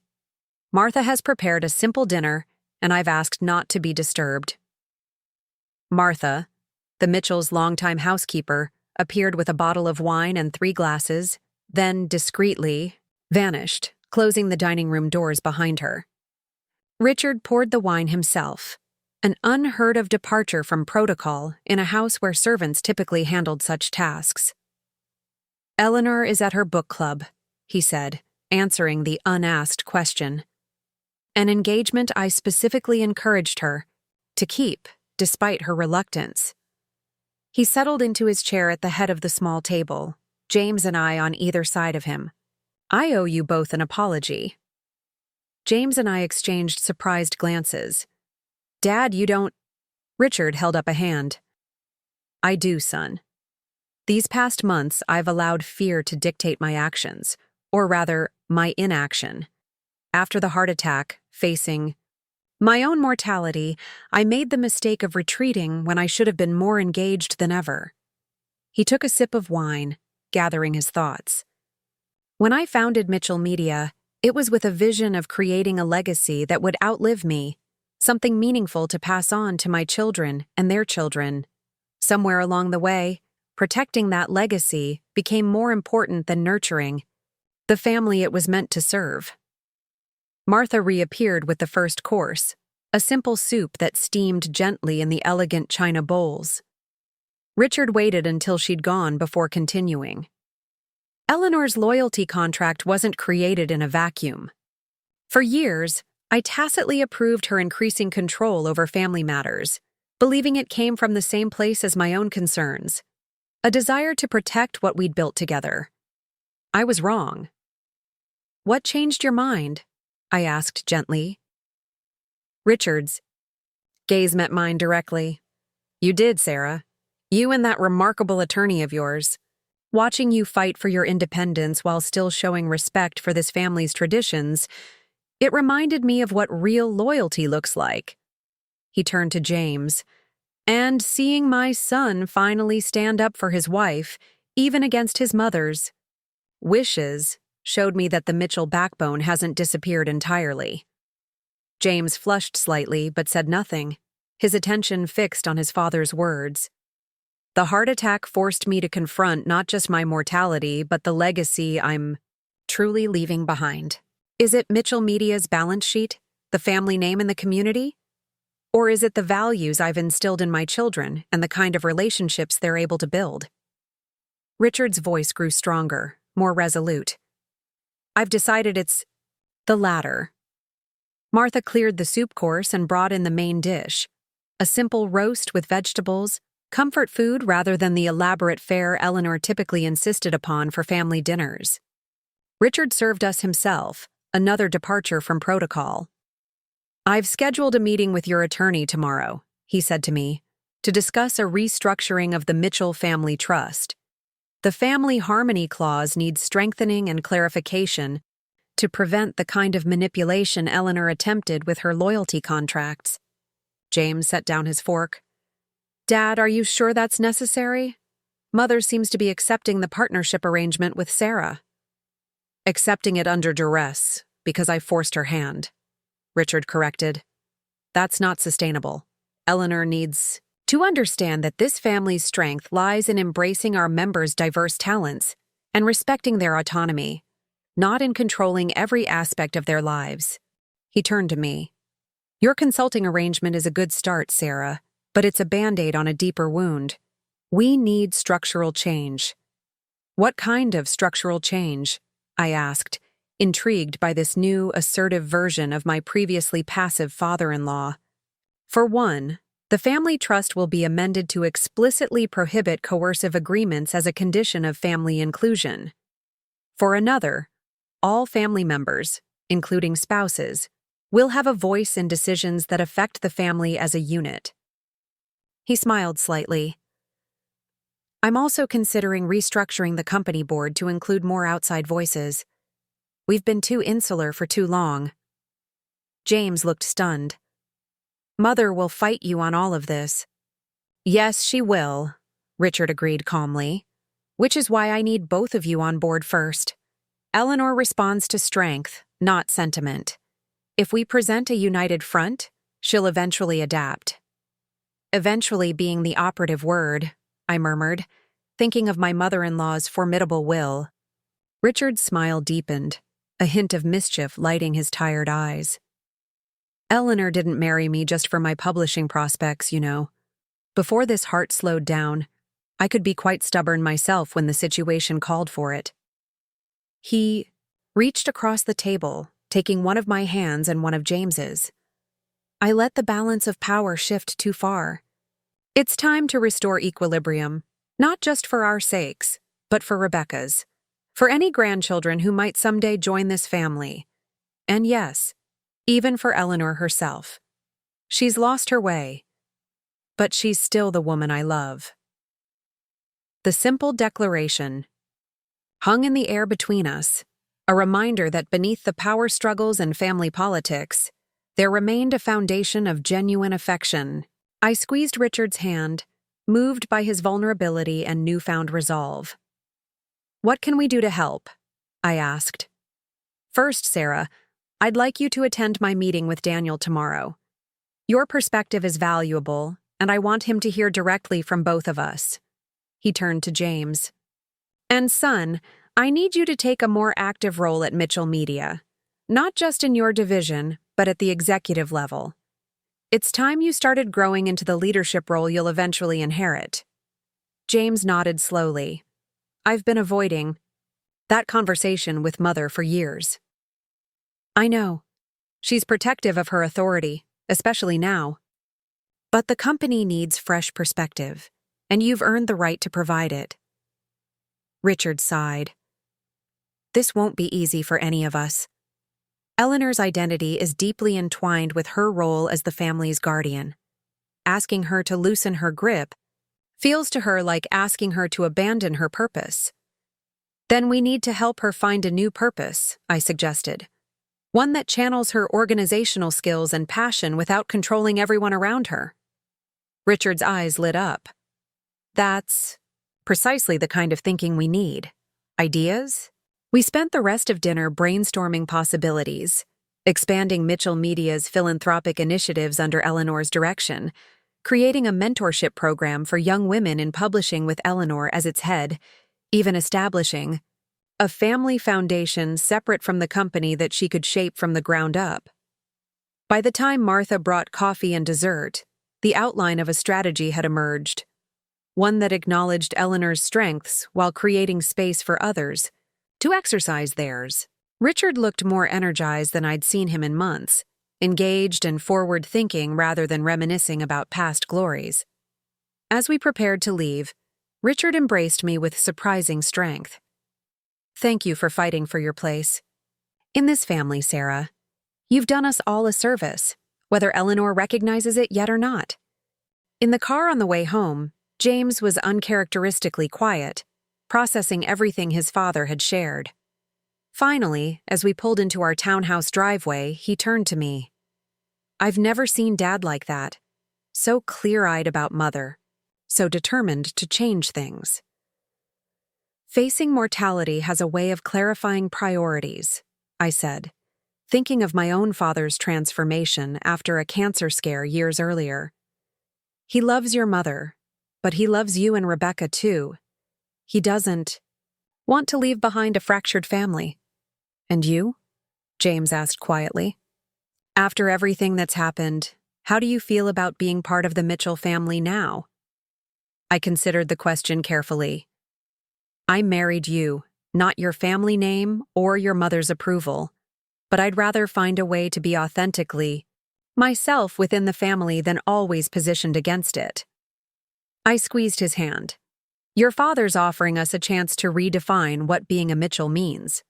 Martha has prepared a simple dinner, and I've asked not to be disturbed. Martha, the Mitchells' longtime housekeeper, appeared with a bottle of wine and 3 glasses, then discreetly vanished, closing the dining room doors behind her. Richard poured the wine himself, an unheard-of departure from protocol in a house where servants typically handled such tasks. Eleanor is at her book club, he said, answering the unasked question. An engagement I specifically encouraged her to keep, despite her reluctance. He settled into his chair at the head of the small table, James and I on either side of him. I owe you both an apology. James and I exchanged surprised glances. Dad, you don't... Richard held up a hand. I do, son. These past months, I've allowed fear to dictate my actions, or rather, my inaction. After the heart attack, facing my own mortality, I made the mistake of retreating when I should have been more engaged than ever. He took a sip of wine, gathering his thoughts. When I founded Mitchell Media, it was with a vision of creating a legacy that would outlive me, something meaningful to pass on to my children and their children. Somewhere along the way, protecting that legacy became more important than nurturing the family it was meant to serve. Martha reappeared with the first course, a simple soup that steamed gently in the elegant china bowls. Richard waited until she'd gone before continuing. Eleanor's loyalty contract wasn't created in a vacuum. For years, I tacitly approved her increasing control over family matters, believing it came from the same place as my own concerns, a desire to protect what we'd built together. I was wrong. What changed your mind? I asked gently. Richard's gaze met mine directly. You did, Sarah. You and that remarkable attorney of yours. Watching you fight for your independence while still showing respect for this family's traditions, it reminded me of what real loyalty looks like." He turned to James. "And seeing my son finally stand up for his wife, even against his mother's wishes, showed me that the Mitchell backbone hasn't disappeared entirely." James flushed slightly but said nothing, his attention fixed on his father's words. "The heart attack forced me to confront not just my mortality but the legacy I'm truly leaving behind. Is it Mitchell Media's balance sheet, the family name in the community? Or is it the values I've instilled in my children and the kind of relationships they're able to build?" Richard's voice grew stronger, more resolute. "I've decided it's the latter." Martha cleared the soup course and brought in the main dish, a simple roast with vegetables, comfort food rather than the elaborate fare Eleanor typically insisted upon for family dinners. Richard served us himself, another departure from protocol. "I've scheduled a meeting with your attorney tomorrow," he said to me, "to discuss a restructuring of the Mitchell Family Trust. The Family Harmony Clause needs strengthening and clarification to prevent the kind of manipulation Eleanor attempted with her loyalty contracts." James set down his fork. "Dad, are you sure that's necessary? Mother seems to be accepting the partnership arrangement with Sarah." "Accepting it under duress, because I forced her hand," Richard corrected. "That's not sustainable. Eleanor needs to understand that this family's strength lies in embracing our members' diverse talents and respecting their autonomy, not in controlling every aspect of their lives." He turned to me. "Your consulting arrangement is a good start, Sarah, but it's a Band-Aid on a deeper wound. We need structural change." "What kind of structural change?" I asked, intrigued by this new, assertive version of my previously passive father-in-law. "For one, the family trust will be amended to explicitly prohibit coercive agreements as a condition of family inclusion. For another, all family members, including spouses, will have a voice in decisions that affect the family as a unit." He smiled slightly. "I'm also considering restructuring the company board to include more outside voices. We've been too insular for too long." James looked stunned. "Mother will fight you on all of this." "Yes, she will," Richard agreed calmly, "which is why I need both of you on board first. Eleanor responds to strength, not sentiment. If we present a united front, she'll eventually adapt." "Eventually" being the operative word, I murmured, thinking of my mother-in-law's formidable will. Richard's smile deepened, a hint of mischief lighting his tired eyes. "Eleanor didn't marry me just for my publishing prospects, you know. Before this heart slowed down, I could be quite stubborn myself when the situation called for it." He reached across the table, taking one of my hands and one of James's. "I let the balance of power shift too far. It's time to restore equilibrium, not just for our sakes, but for Rebecca's, for any grandchildren who might someday join this family. And yes, even for Eleanor herself. She's lost her way, but she's still the woman I love." The simple declaration hung in the air between us, a reminder that beneath the power struggles and family politics, there remained a foundation of genuine affection. I squeezed Richard's hand, moved by his vulnerability and newfound resolve. "What can we do to help?" I asked. "First, Sarah, I'd like you to attend my meeting with Daniel tomorrow. Your perspective is valuable, and I want him to hear directly from both of us." He turned to James. "And son, I need you to take a more active role at Mitchell Media, not just in your division, but at the executive level. It's time you started growing into the leadership role you'll eventually inherit." James nodded slowly. "I've been avoiding that conversation with Mother for years." "I know. She's protective of her authority, especially now. But the company needs fresh perspective, and you've earned the right to provide it." Richard sighed. "This won't be easy for any of us. Eleanor's identity is deeply entwined with her role as the family's guardian. Asking her to loosen her grip feels to her like asking her to abandon her purpose, Then we need to help her find a new purpose, I suggested. One that channels her organizational skills and passion without controlling everyone around her. Richard's eyes lit up. That's precisely the kind of thinking we need. Ideas? We spent the rest of dinner brainstorming possibilities, expanding Mitchell Media's philanthropic initiatives under Eleanor's direction, creating a mentorship program for young women in publishing with Eleanor as its head, even establishing a family foundation separate from the company that she could shape from the ground up. By the time Martha brought coffee and dessert, the outline of a strategy had emerged, one that acknowledged Eleanor's strengths while creating space for others to exercise theirs. Richard looked more energized than I'd seen him in months, engaged and forward-thinking rather than reminiscing about past glories. As we prepared to leave, Richard embraced me with surprising strength. Thank you for fighting for your place. In this family, Sarah, you've done us all a service, whether Eleanor recognizes it yet or not. In the car on the way home, James was uncharacteristically quiet, processing everything his father had shared. Finally, as we pulled into our townhouse driveway, he turned to me. I've never seen Dad like that. So clear-eyed about Mother. So determined to change things. Facing mortality has a way of clarifying priorities, I said, thinking of my own father's transformation after a cancer scare years earlier. He loves your mother, but he loves you and Rebecca too. He doesn't want to leave behind a fractured family. And you? James asked quietly. After everything that's happened, how do you feel about being part of the Mitchell family now? I considered the question carefully. I married you, not your family name or your mother's approval, but I'd rather find a way to be authentically myself within the family than always positioned against it. I squeezed his hand. Your father's offering us a chance to redefine what being a Mitchell means.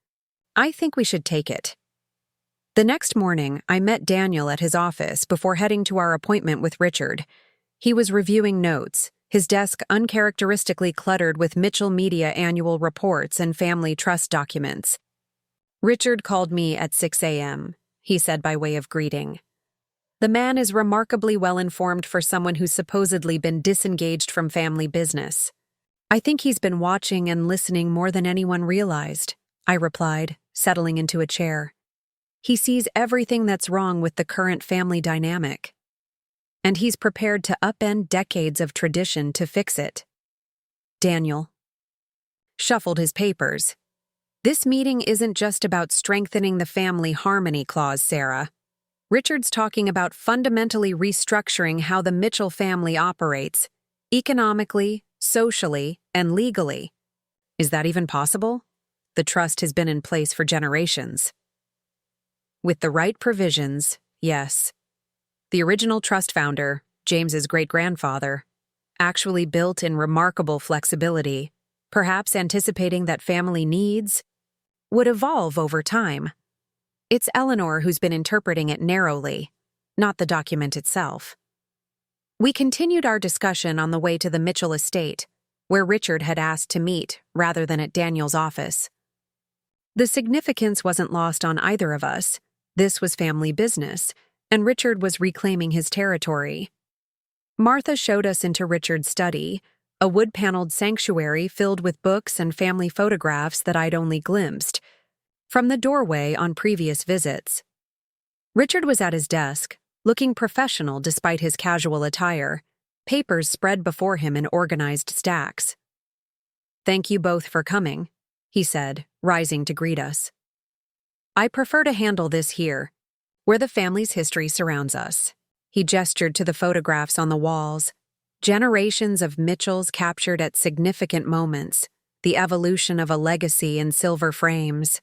I think we should take it. The next morning, I met Daniel at his office before heading to our appointment with Richard. He was reviewing notes, his desk uncharacteristically cluttered with Mitchell Media annual reports and family trust documents. Richard called me at 6 a.m., he said by way of greeting. The man is remarkably well-informed for someone who's supposedly been disengaged from family business. I think he's been watching and listening more than anyone realized, I replied, settling into a chair. He sees everything that's wrong with the current family dynamic. And he's prepared to upend decades of tradition to fix it. Daniel shuffled his papers. This meeting isn't just about strengthening the family harmony clause, Sarah. Richard's talking about fundamentally restructuring how the Mitchell family operates, economically, socially, and legally. Is that even possible? The trust has been in place for generations. With the right provisions, yes. The original trust founder, James's great-grandfather, actually built in remarkable flexibility, perhaps anticipating that family needs would evolve over time. It's Eleanor who's been interpreting it narrowly, not the document itself. We continued our discussion on the way to the Mitchell estate, where Richard had asked to meet rather than at Daniel's office. The significance wasn't lost on either of us. This was family business, and Richard was reclaiming his territory. Martha showed us into Richard's study, a wood-paneled sanctuary filled with books and family photographs that I'd only glimpsed from the doorway on previous visits. Richard was at his desk, looking professional despite his casual attire, papers spread before him in organized stacks. "Thank you both for coming," he said, rising to greet us. "I prefer to handle this here, where the family's history surrounds us." He gestured to the photographs on the walls, generations of Mitchells captured at significant moments, the evolution of a legacy in silver frames.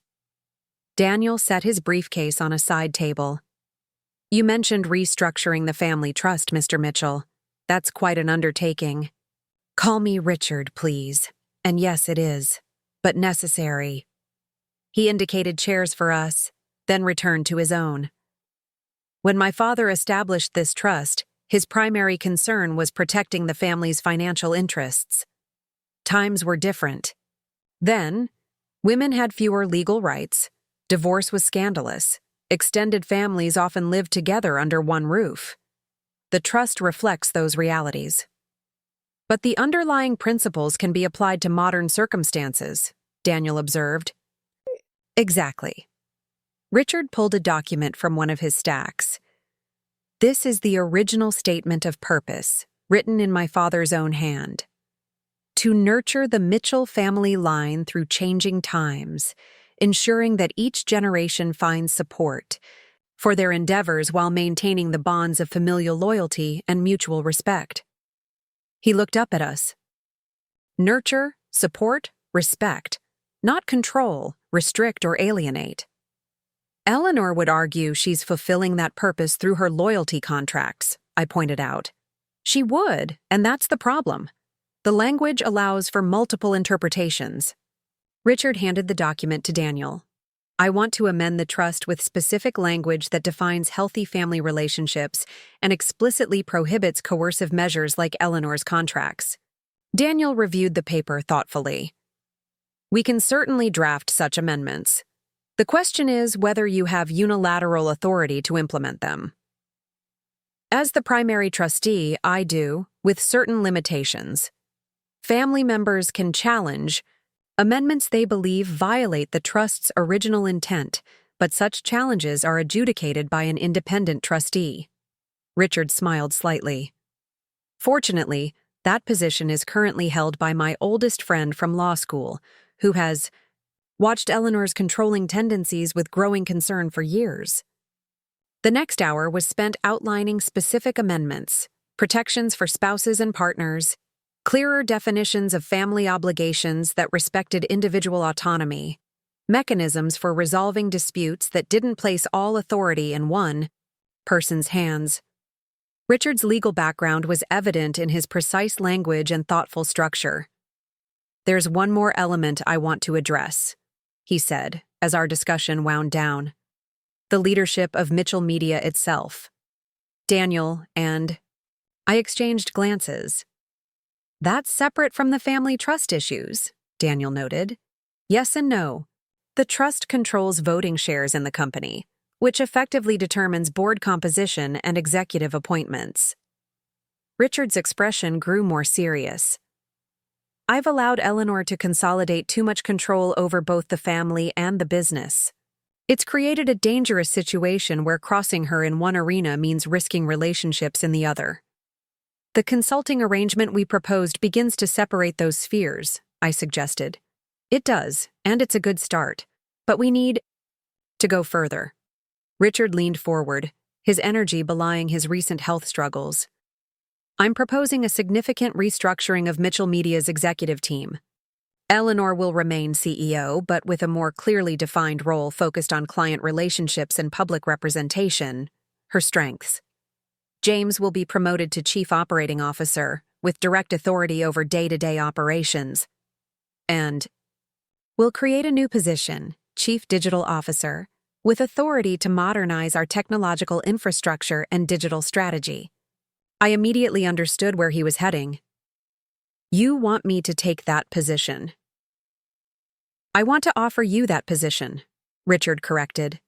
Daniel set his briefcase on a side table. "You mentioned restructuring the family trust, Mr. Mitchell. That's quite an undertaking. Call me Richard, please. And yes, it is, but necessary." He indicated chairs for us, then returned to his own. "When my father established this trust, his primary concern was protecting the family's financial interests. Times were different. Then, Women had fewer legal rights. Divorce was scandalous. Extended families often lived together under one roof. The trust reflects those realities. But the underlying principles can be applied to modern circumstances, Daniel observed. Exactly. Richard pulled a document from one of his stacks. This is the original statement of purpose, written in my father's own hand. To nurture the Mitchell family line through changing times, ensuring that each generation finds support for their endeavors while maintaining the bonds of familial loyalty and mutual respect. He looked up at us. Nurture, support, respect, not control, restrict, or alienate. Eleanor would argue she's fulfilling that purpose through her loyalty contracts, I pointed out. She would, and that's the problem. The language allows for multiple interpretations. Richard handed the document to Daniel. I want to amend the trust with specific language that defines healthy family relationships and explicitly prohibits coercive measures like Eleanor's contracts. Daniel reviewed the paper thoughtfully. We can certainly draft such amendments. The question is whether you have unilateral authority to implement them. As the primary trustee, I do, with certain limitations. Family members can challenge amendments they believe violate the trust's original intent, but such challenges are adjudicated by an independent trustee. Richard smiled slightly. Fortunately, that position is currently held by my oldest friend from law school, who has watched Eleanor's controlling tendencies with growing concern for years. The next hour was spent outlining specific amendments, protections for spouses and partners, clearer definitions of family obligations that respected individual autonomy, mechanisms for resolving disputes that didn't place all authority in one person's hands. Richard's legal background was evident in his precise language and thoughtful structure. There's one more element I want to address, he said, as our discussion wound down. The leadership of Mitchell Media itself. Daniel and I exchanged glances. That's separate from the family trust issues, Daniel noted. Yes and no. The trust controls voting shares in the company, which effectively determines board composition and executive appointments. Richard's expression grew more serious. I've allowed Eleanor to consolidate too much control over both the family and the business. It's created a dangerous situation where crossing her in one arena means risking relationships in the other. The consulting arrangement we proposed begins to separate those spheres, I suggested. It does, and it's a good start. But we need to go further. Richard leaned forward, his energy belying his recent health struggles. I'm proposing a significant restructuring of Mitchell Media's executive team. Eleanor will remain CEO, but with a more clearly defined role focused on client relationships and public representation, her strengths. James will be promoted to Chief Operating Officer, with direct authority over day-to-day operations. And we'll create a new position, Chief Digital Officer, with authority to modernize our technological infrastructure and digital strategy. I immediately understood where he was heading. You want me to take that position. I want to offer you that position, Richard corrected.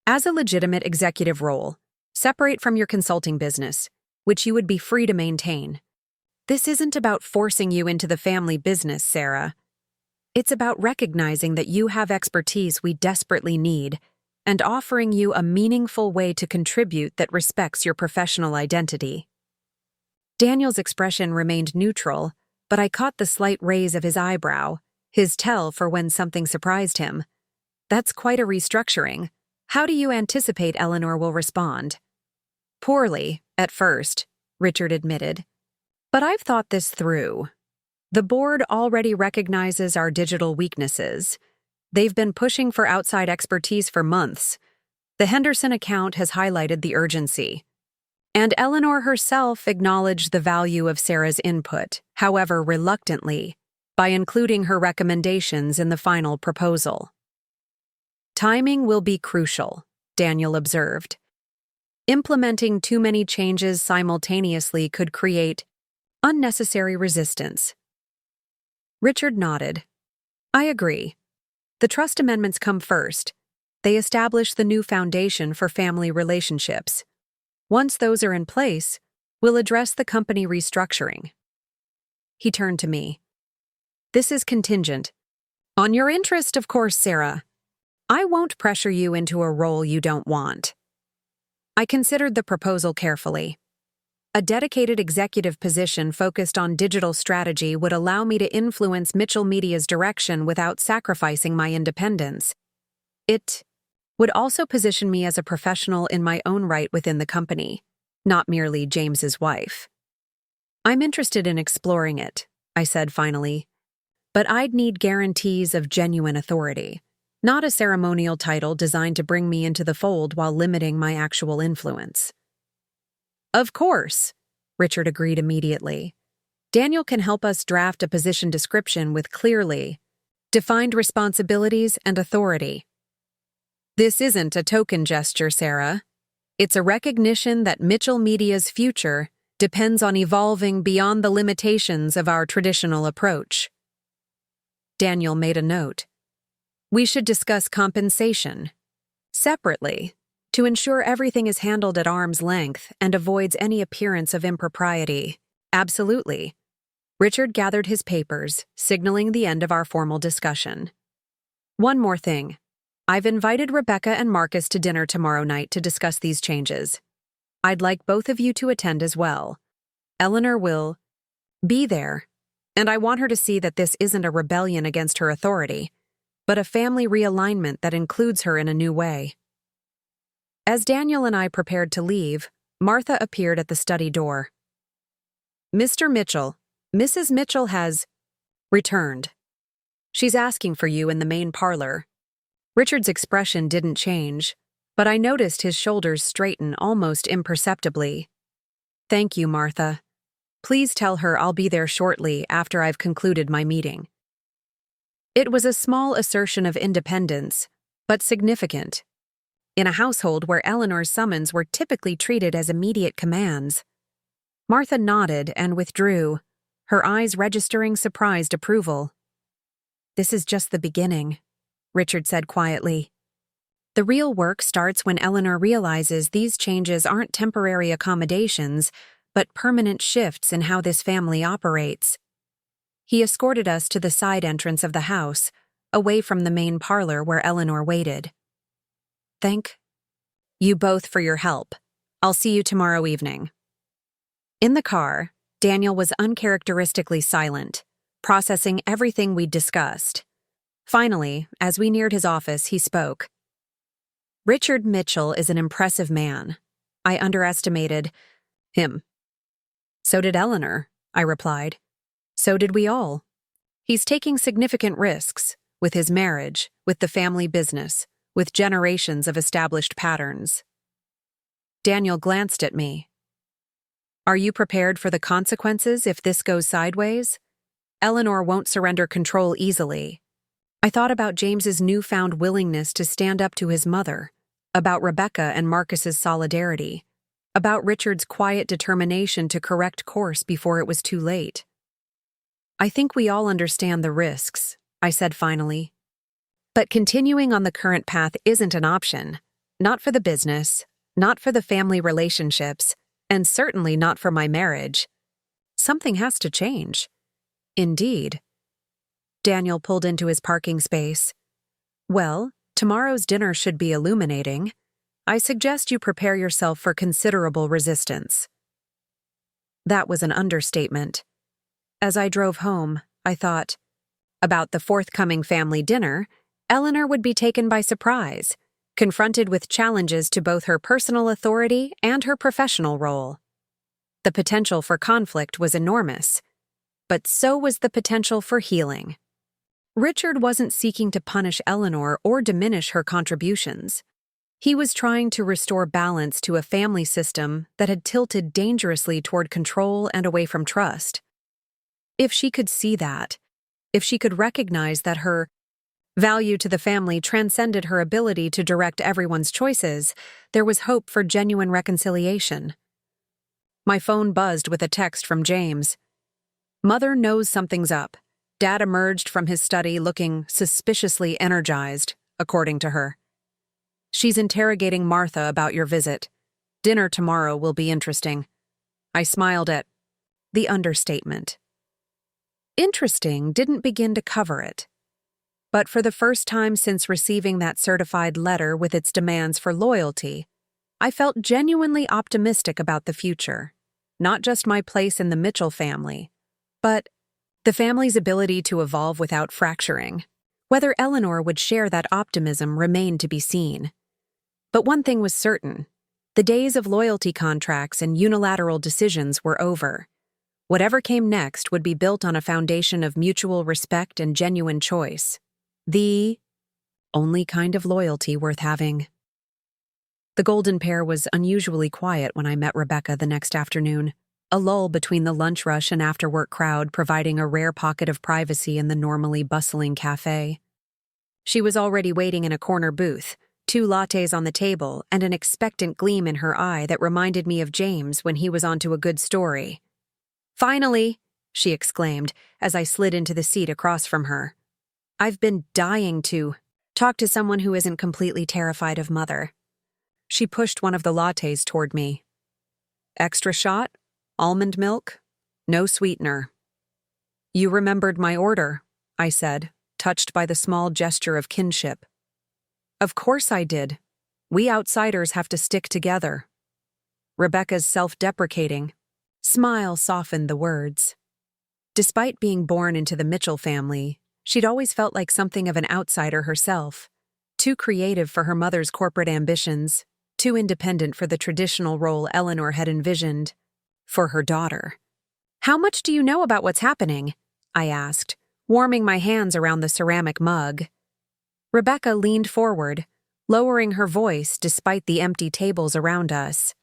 As a legitimate executive role, separate from your consulting business, which you would be free to maintain. This isn't about forcing you into the family business, Sarah. It's about recognizing that you have expertise we desperately need and offering you a meaningful way to contribute that respects your professional identity. Daniel's expression remained neutral, but I caught the slight raise of his eyebrow, his tell for when something surprised him. That's quite a restructuring. How do you anticipate Eleanor will respond? Poorly, at first, Richard admitted. But I've thought this through. The board already recognizes our digital weaknesses. They've been pushing for outside expertise for months. The Henderson account has highlighted the urgency. And Eleanor herself acknowledged the value of Sarah's input, however reluctantly, by including her recommendations in the final proposal. Timing will be crucial, Daniel observed. Implementing too many changes simultaneously could create unnecessary resistance. Richard nodded. I agree. The trust amendments come first. They establish the new foundation for family relationships. Once those are in place, we'll address the company restructuring. He turned to me. This is contingent. On your interest, of course, Sarah. I won't pressure you into a role you don't want. I considered the proposal carefully. A dedicated executive position focused on digital strategy would allow me to influence Mitchell Media's direction without sacrificing my independence. It would also position me as a professional in my own right within the company, not merely James's wife. I'm interested in exploring it, I said finally, but I'd need guarantees of genuine authority, not a ceremonial title designed to bring me into the fold while limiting my actual influence. Of course, Richard agreed immediately. Daniel can help us draft a position description with clearly defined responsibilities and authority. This isn't a token gesture, Sarah. It's a recognition that Mitchell Media's future depends on evolving beyond the limitations of our traditional approach. Daniel made a note. We should discuss compensation separately to ensure everything is handled at arm's length and avoids any appearance of impropriety. Absolutely. Richard gathered his papers, signaling the end of our formal discussion. One more thing. I've invited Rebecca and Marcus to dinner tomorrow night to discuss these changes. I'd like both of you to attend as well. Eleanor will be there, and I want her to see that this isn't a rebellion against her authority, but a family realignment that includes her in a new way. As Daniel and I prepared to leave, Martha appeared at the study door. Mr. Mitchell, Mrs. Mitchell has returned. She's asking for you in the main parlor. Richard's expression didn't change, but I noticed his shoulders straighten almost imperceptibly. Thank you, Martha. Please tell her I'll be there shortly after I've concluded my meeting. It was a small assertion of independence, but significant. In a household where Eleanor's summons were typically treated as immediate commands. Martha nodded and withdrew, her eyes registering surprised approval. This is just the beginning, Richard said quietly. The real work starts when Eleanor realizes these changes aren't temporary accommodations, but permanent shifts in how this family operates. He escorted us to the side entrance of the house, away from the main parlor where Eleanor waited. Thank you both for your help. I'll see you tomorrow evening. In the car, Daniel was uncharacteristically silent, processing everything we'd discussed. Finally, as we neared his office, he spoke. Richard Mitchell is an impressive man. I underestimated him. So did Eleanor, I replied. So did we all. He's taking significant risks, with his marriage, with the family business, with generations of established patterns. Daniel glanced at me. Are you prepared for the consequences if this goes sideways? Eleanor won't surrender control easily. I thought about James's newfound willingness to stand up to his mother, about Rebecca and Marcus's solidarity, about Richard's quiet determination to correct course before it was too late. I think we all understand the risks, I said finally. But continuing on the current path isn't an option, not for the business, not for the family relationships, and certainly not for my marriage. Something has to change. Indeed. Daniel pulled into his parking space. Well, tomorrow's dinner should be illuminating. I suggest you prepare yourself for considerable resistance. That was an understatement. As I drove home, I thought, about the forthcoming family dinner, Eleanor would be taken by surprise, confronted with challenges to both her personal authority and her professional role. The potential for conflict was enormous, but so was the potential for healing. Richard wasn't seeking to punish Eleanor or diminish her contributions. He was trying to restore balance to a family system that had tilted dangerously toward control and away from trust. If she could see that, if she could recognize that her value to the family transcended her ability to direct everyone's choices, there was hope for genuine reconciliation. My phone buzzed with a text from James. Mother knows something's up. Dad emerged from his study looking suspiciously energized, according to her. "She's interrogating Martha about your visit. Dinner tomorrow will be interesting." I smiled at the understatement. Interesting didn't begin to cover it. But for the first time since receiving that certified letter with its demands for loyalty, I felt genuinely optimistic about the future. Not just my place in the Mitchell family, but the family's ability to evolve without fracturing. Whether Eleanor would share that optimism remained to be seen. But one thing was certain: the days of loyalty contracts and unilateral decisions were over. Whatever came next would be built on a foundation of mutual respect and genuine choice. The only kind of loyalty worth having. The golden pair was unusually quiet when I met Rebecca the next afternoon, a lull between the lunch rush and after-work crowd providing a rare pocket of privacy in the normally bustling cafe. She was already waiting in a corner booth, 2 lattes on the table, and an expectant gleam in her eye that reminded me of James when he was onto a good story. "Finally!" she exclaimed as I slid into the seat across from her. "I've been dying to talk to someone who isn't completely terrified of Mother." She pushed one of the lattes toward me. "Extra shot? Almond milk? No sweetener." "You remembered my order," I said, touched by the small gesture of kinship. "Of course I did. We outsiders have to stick together." Rebecca's self-deprecating smile softened the words. Despite being born into the Mitchell family, she'd always felt like something of an outsider herself, too creative for her mother's corporate ambitions, too independent for the traditional role Eleanor had envisioned for her daughter. "How much do you know about what's happening?" I asked, warming my hands around the ceramic mug. Rebecca leaned forward, lowering her voice despite the empty tables around us.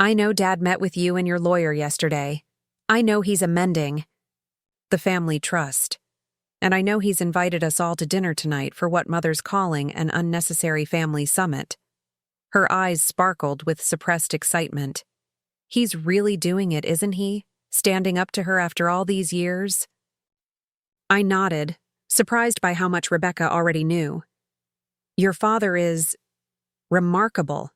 "I know Dad met with you and your lawyer yesterday. I know he's amending the family trust. And I know he's invited us all to dinner tonight for what Mother's calling an unnecessary family summit." Her eyes sparkled with suppressed excitement. "He's really doing it, isn't he? Standing up to her after all these years?" I nodded, surprised by how much Rebecca already knew. "Your father is remarkable.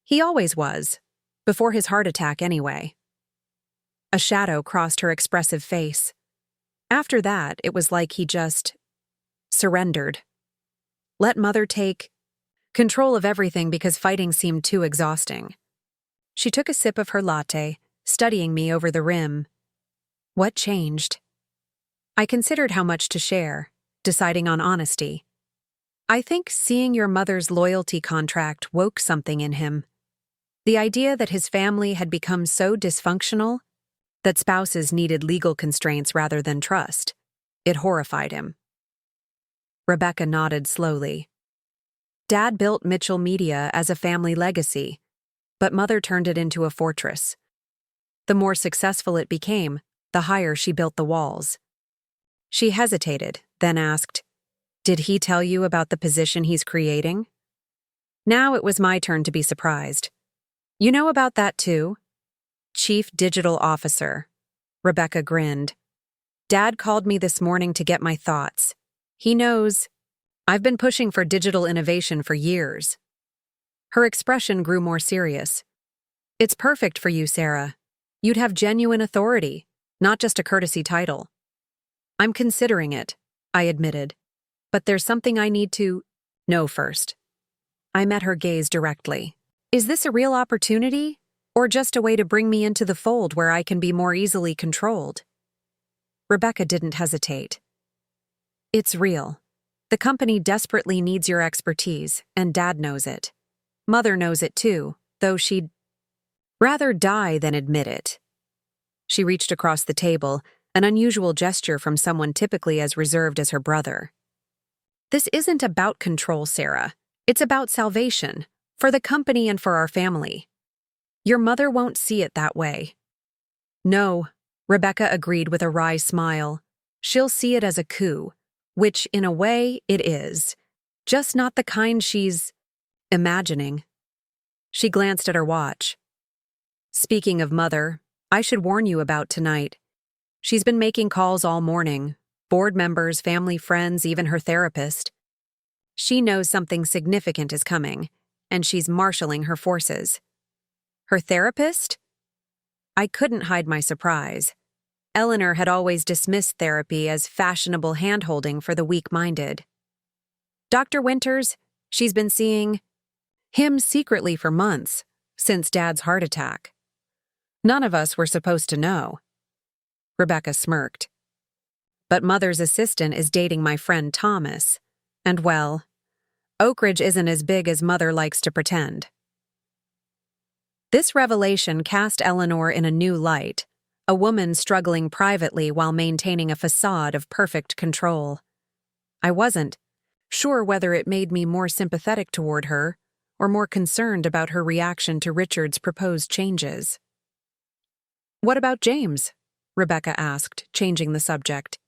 He always was, before his heart attack anyway." A shadow crossed her expressive face. After that, it was like he just surrendered. Let Mother take control of everything because fighting seemed too exhausting. She took a sip of her latte, studying me over the rim. What changed? I considered how much to share, deciding on honesty. "I think seeing your mother's loyalty contract woke something in him. The idea that his family had become so dysfunctional that spouses needed legal constraints rather than trust. It horrified him." Rebecca nodded slowly. "Dad built Mitchell Media as a family legacy, but Mother turned it into a fortress. The more successful it became, the higher she built the walls." She hesitated, then asked, "Did he tell you about the position he's creating?" Now it was my turn to be surprised. "You know about that too?" "Chief Digital Officer." Rebecca grinned. "Dad called me this morning to get my thoughts. He knows I've been pushing for digital innovation for years." Her expression grew more serious. "It's perfect for you, Sarah. You'd have genuine authority, not just a courtesy title." "I'm considering it," I admitted. "But there's something I need to know first." I met her gaze directly. "Is this a real opportunity, or just a way to bring me into the fold where I can be more easily controlled?" Rebecca didn't hesitate. "It's real. The company desperately needs your expertise, and Dad knows it. Mother knows it too, though she'd rather die than admit it." She reached across the table, an unusual gesture from someone typically as reserved as her brother. "This isn't about control, Sarah. It's about salvation, for the company and for our family. Your mother won't see it that way." "No," Rebecca agreed with a wry smile. "She'll see it as a coup, which, in a way, it is. Just not the kind she's imagining." She glanced at her watch. "Speaking of Mother, I should warn you about tonight. She's been making calls all morning. Board members, family, friends, even her therapist. She knows something significant is coming, and she's marshaling her forces. Her therapist? I couldn't hide my surprise. Eleanor had always dismissed therapy as fashionable hand-holding for the weak-minded. Dr. Winters, she's been seeing him secretly for months, since Dad's heart attack. None of us were supposed to know. Rebecca smirked. But Mother's assistant is dating my friend Thomas, and well, Oak Ridge isn't as big as Mother likes to pretend. This revelation cast Eleanor in a new light, a woman struggling privately while maintaining a facade of perfect control. I wasn't sure whether it made me more sympathetic toward her or more concerned about her reaction to Richard's proposed changes. "What about James?" Rebecca asked, changing the subject.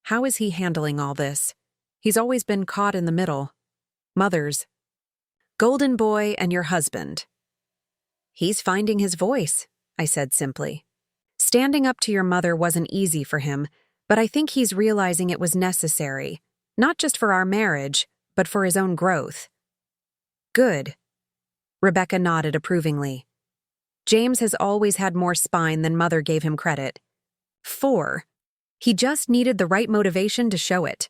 "How is he handling all this? He's always been caught in the middle. Mother's golden boy and your husband." "He's finding his voice," I said simply. "Standing up to your mother wasn't easy for him, but I think he's realizing it was necessary, not just for our marriage, but for his own growth." "Good." Rebecca nodded approvingly. "James has always had more spine than Mother gave him credit for. He just needed the right motivation to show it."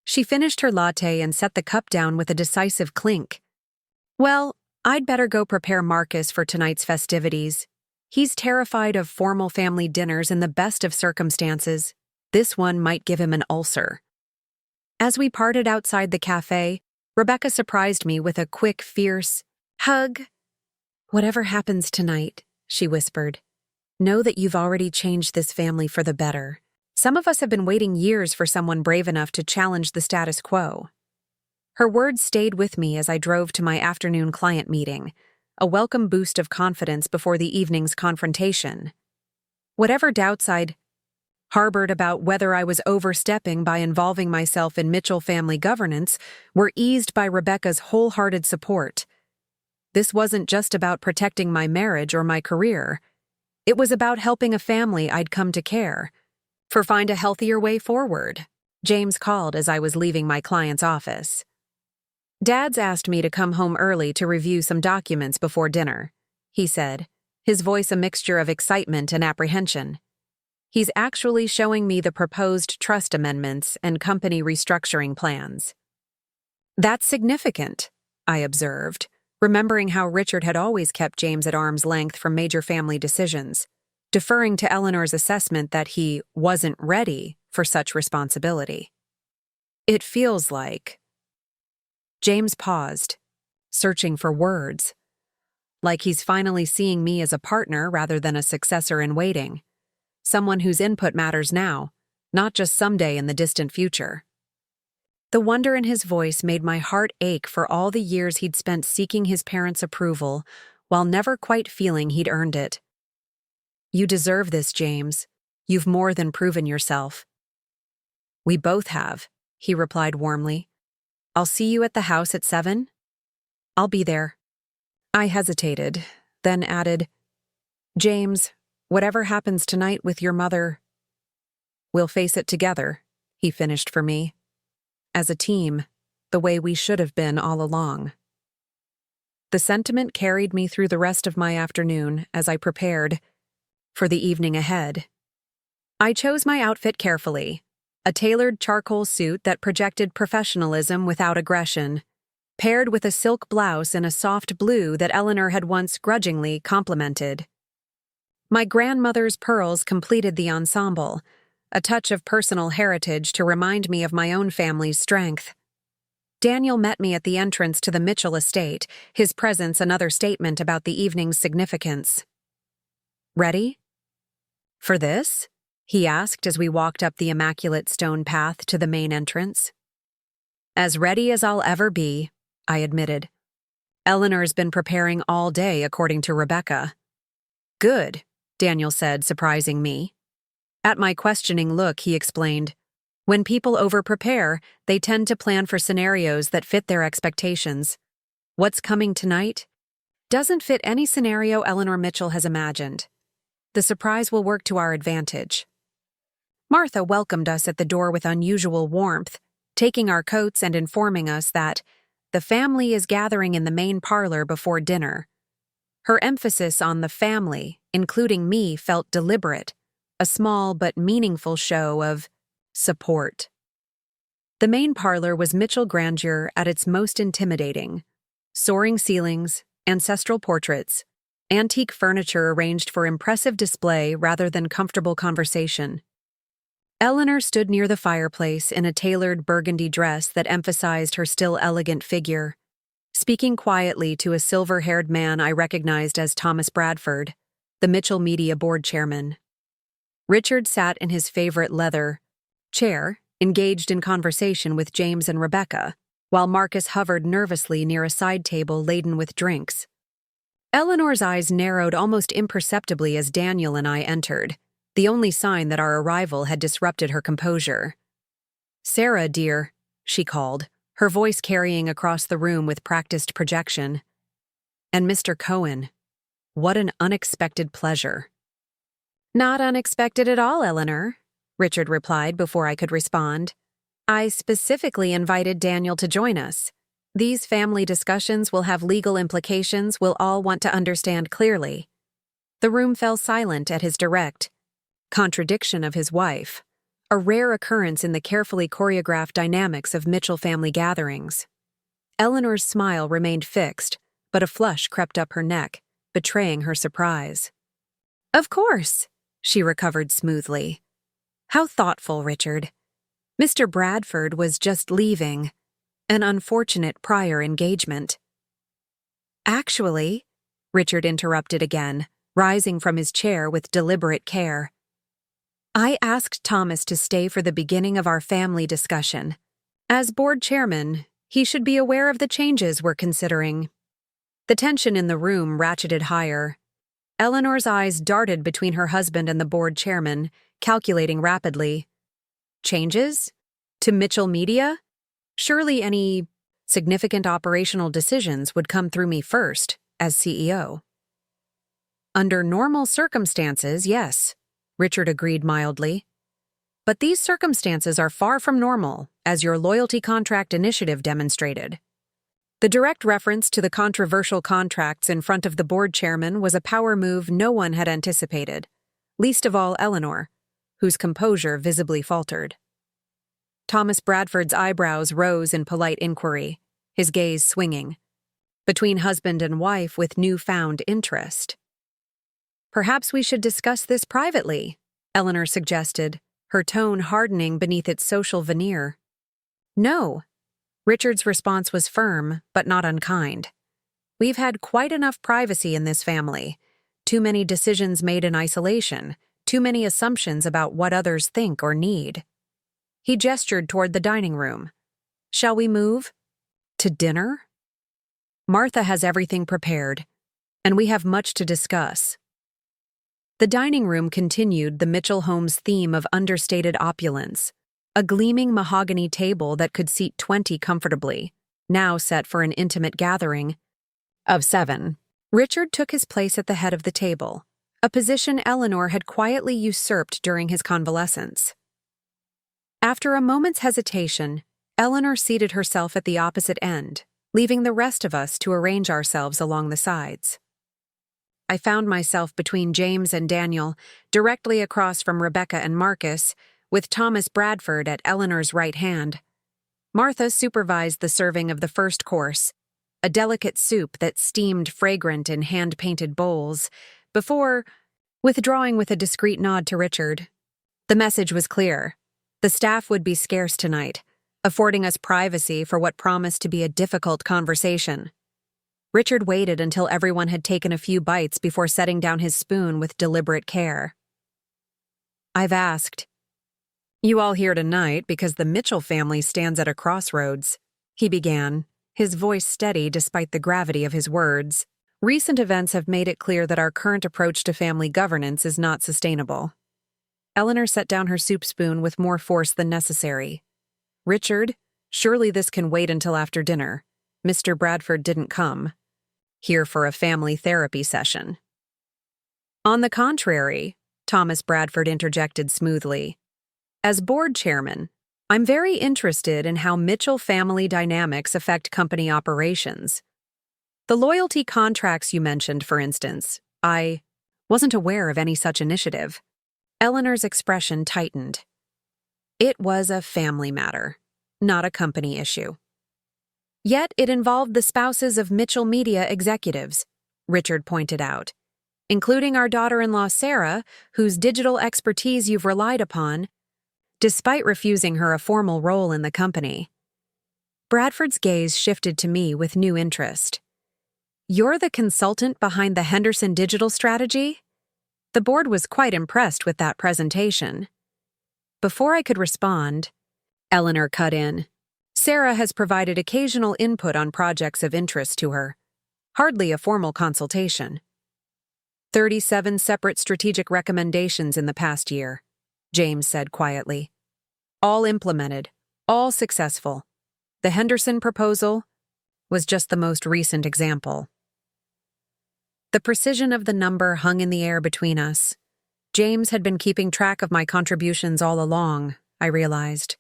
She finished her latte and set the cup down with a decisive clink. "Well, I'd better go prepare Marcus for tonight's festivities. He's terrified of formal family dinners in the best of circumstances. This one might give him an ulcer." As we parted outside the cafe, Rebecca surprised me with a quick, fierce hug. "Whatever happens tonight," she whispered, "know that you've already changed this family for the better. Some of us have been waiting years for someone brave enough to challenge the status quo." Her words stayed with me as I drove to my afternoon client meeting, a welcome boost of confidence before the evening's confrontation. Whatever doubts I'd harbored about whether I was overstepping by involving myself in Mitchell family governance were eased by Rebecca's wholehearted support. This wasn't just about protecting my marriage or my career. It was about helping a family I'd come to care for find a healthier way forward. James called as I was leaving my client's office. "Dad's asked me to come home early to review some documents before dinner," he said, his voice a mixture of excitement and apprehension. "He's actually showing me the proposed trust amendments and company restructuring plans." "That's significant," I observed, remembering how Richard had always kept James at arm's length from major family decisions, deferring to Eleanor's assessment that he wasn't ready for such responsibility. "It feels like—" James paused, searching for words. "Like he's finally seeing me as a partner rather than a successor in waiting. Someone whose input matters now, not just someday in the distant future." The wonder in his voice made my heart ache for all the years he'd spent seeking his parents' approval while never quite feeling he'd earned it. "You deserve this, James. You've more than proven yourself." "We both have," he replied warmly. "I'll see you at the house at 7? "I'll be there." I hesitated, then added, "James, whatever happens tonight with your mother, we'll face it together," he finished for me. "As a team, the way we should have been all along." The sentiment carried me through the rest of my afternoon as I prepared for the evening ahead. I chose my outfit carefully, a tailored charcoal suit that projected professionalism without aggression, paired with a silk blouse in a soft blue that Eleanor had once grudgingly complimented. My grandmother's pearls completed the ensemble, a touch of personal heritage to remind me of my own family's strength. Daniel met me at the entrance to the Mitchell estate, his presence another statement about the evening's significance. "Ready for this?" he asked as we walked up the immaculate stone path to the main entrance. "As ready as I'll ever be," I admitted. "Eleanor's been preparing all day, according to Rebecca." "Good," Daniel said, surprising me. At my questioning look, he explained, "When people over-prepare, they tend to plan for scenarios that fit their expectations. What's coming tonight doesn't fit any scenario Eleanor Mitchell has imagined. The surprise will work to our advantage. Martha welcomed us at the door with unusual warmth, taking our coats and informing us that the family is gathering in the main parlor before dinner. Her emphasis on the family, including me, felt deliberate, a small but meaningful show of support. The main parlor was Mitchell grandeur at its most intimidating. Soaring ceilings, ancestral portraits, antique furniture arranged for impressive display rather than comfortable conversation. Eleanor stood near the fireplace in a tailored burgundy dress that emphasized her still elegant figure, speaking quietly to a silver-haired man I recognized as Thomas Bradford, the Mitchell Media Board chairman. Richard sat in his favorite leather chair, engaged in conversation with James and Rebecca, while Marcus hovered nervously near a side table laden with drinks. Eleanor's eyes narrowed almost imperceptibly as Daniel and I entered, the only sign that our arrival had disrupted her composure. "Sarah, dear," she called, her voice carrying across the room with practiced projection. "And Mr. Cohen. What an unexpected pleasure." "Not unexpected at all, Eleanor," Richard replied before I could respond. "I specifically invited Daniel to join us. These family discussions will have legal implications we'll all want to understand clearly." The room fell silent at his direct contradiction of his wife, a rare occurrence in the carefully choreographed dynamics of Mitchell family gatherings. Eleanor's smile remained fixed, but a flush crept up her neck, betraying her surprise. "Of course," she recovered smoothly. "How thoughtful, Richard. Mr. Bradford was just leaving. An unfortunate prior engagement." "Actually," Richard interrupted again, rising from his chair with deliberate care, "I asked Thomas to stay for the beginning of our family discussion. As board chairman, he should be aware of the changes we're considering." The tension in the room ratcheted higher. Eleanor's eyes darted between her husband and the board chairman, calculating rapidly. "Changes? To Mitchell Media? Surely any significant operational decisions would come through me first, as CEO." "Under normal circumstances, yes," Richard agreed mildly. "But these circumstances are far from normal, as your loyalty contract initiative demonstrated." The direct reference to the controversial contracts in front of the board chairman was a power move no one had anticipated, least of all Eleanor, whose composure visibly faltered. Thomas Bradford's eyebrows rose in polite inquiry, his gaze swinging between husband and wife with newfound interest. "Perhaps we should discuss this privately," Eleanor suggested, her tone hardening beneath its social veneer. "No." Richard's response was firm, but not unkind. "We've had quite enough privacy in this family. Too many decisions made in isolation, too many assumptions about what others think or need." He gestured toward the dining room. "Shall we move to dinner? Martha has everything prepared, and we have much to discuss." The dining room continued the Mitchell home's theme of understated opulence, a gleaming mahogany table that could seat 20 comfortably, now set for an intimate gathering of 7. Richard took his place at the head of the table, a position Eleanor had quietly usurped during his convalescence. After a moment's hesitation, Eleanor seated herself at the opposite end, leaving the rest of us to arrange ourselves along the sides. I found myself between James and Daniel, directly across from Rebecca and Marcus, with Thomas Bradford at Eleanor's right hand. Martha supervised the serving of the first course, a delicate soup that steamed fragrant in hand-painted bowls, before withdrawing with a discreet nod to Richard. The message was clear. The staff would be scarce tonight, affording us privacy for what promised to be a difficult conversation. Richard waited until everyone had taken a few bites before setting down his spoon with deliberate care. "I've asked you all here tonight because the Mitchell family stands at a crossroads," he began, his voice steady despite the gravity of his words. "Recent events have made it clear that our current approach to family governance is not sustainable." Eleanor set down her soup spoon with more force than necessary. "Richard, surely this can wait until after dinner. Mr. Bradford didn't come here for a family therapy session." On the contrary, Thomas Bradford interjected smoothly. As board chairman, I'm very interested in how Mitchell family dynamics affect company operations. The loyalty contracts you mentioned, for instance, I wasn't aware of any such initiative. Eleanor's expression tightened. It was a family matter, not a company issue. Yet it involved the spouses of Mitchell media executives, Richard pointed out, including our daughter-in-law Sarah, whose digital expertise you've relied upon, despite refusing her a formal role in the company. Bradford's gaze shifted to me with new interest. You're the consultant behind the Henderson digital strategy? The board was quite impressed with that presentation. Before I could respond, Eleanor cut in. Sarah has provided occasional input on projects of interest to her. Hardly a formal consultation. 37 separate strategic recommendations in the past year, James said quietly. All implemented, all successful. The Henderson proposal was just the most recent example. The precision of the number hung in the air between us. James had been keeping track of my contributions all along, I realized,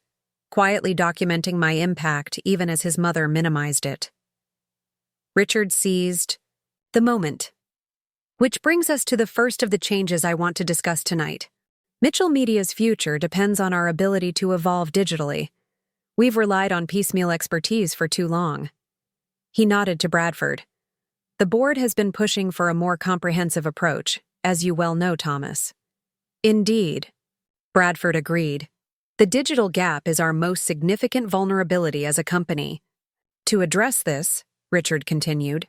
quietly documenting my impact even as his mother minimized it. Richard seized the moment. Which brings us to the first of the changes I want to discuss tonight. Mitchell Media's future depends on our ability to evolve digitally. We've relied on piecemeal expertise for too long. He nodded to Bradford. The board has been pushing for a more comprehensive approach, as you well know, Thomas. Indeed, Bradford agreed. The digital gap is our most significant vulnerability as a company. To address this, Richard continued,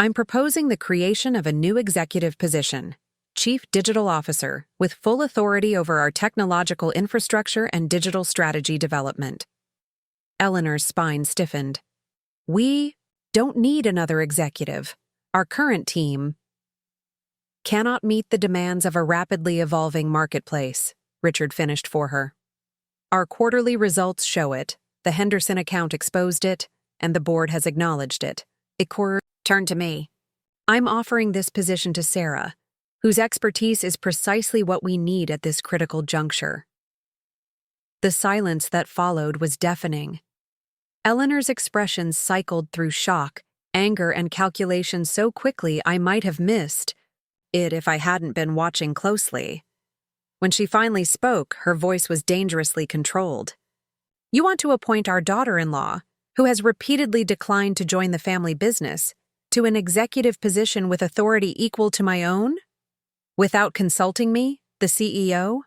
I'm proposing the creation of a new executive position, Chief Digital Officer, with full authority over our technological infrastructure and digital strategy development. Eleanor's spine stiffened. We don't need another executive. Our current team cannot meet the demands of a rapidly evolving marketplace, Richard finished for her. Our quarterly results show it, the Henderson account exposed it, and the board has acknowledged it. Turned to me. I'm offering this position to Sarah, whose expertise is precisely what we need at this critical juncture. The silence that followed was deafening. Eleanor's expressions cycled through shock, anger, and calculation so quickly I might have missed it if I hadn't been watching closely. When she finally spoke, her voice was dangerously controlled. You want to appoint our daughter-in-law, who has repeatedly declined to join the family business, to an executive position with authority equal to my own? Without consulting me, the CEO?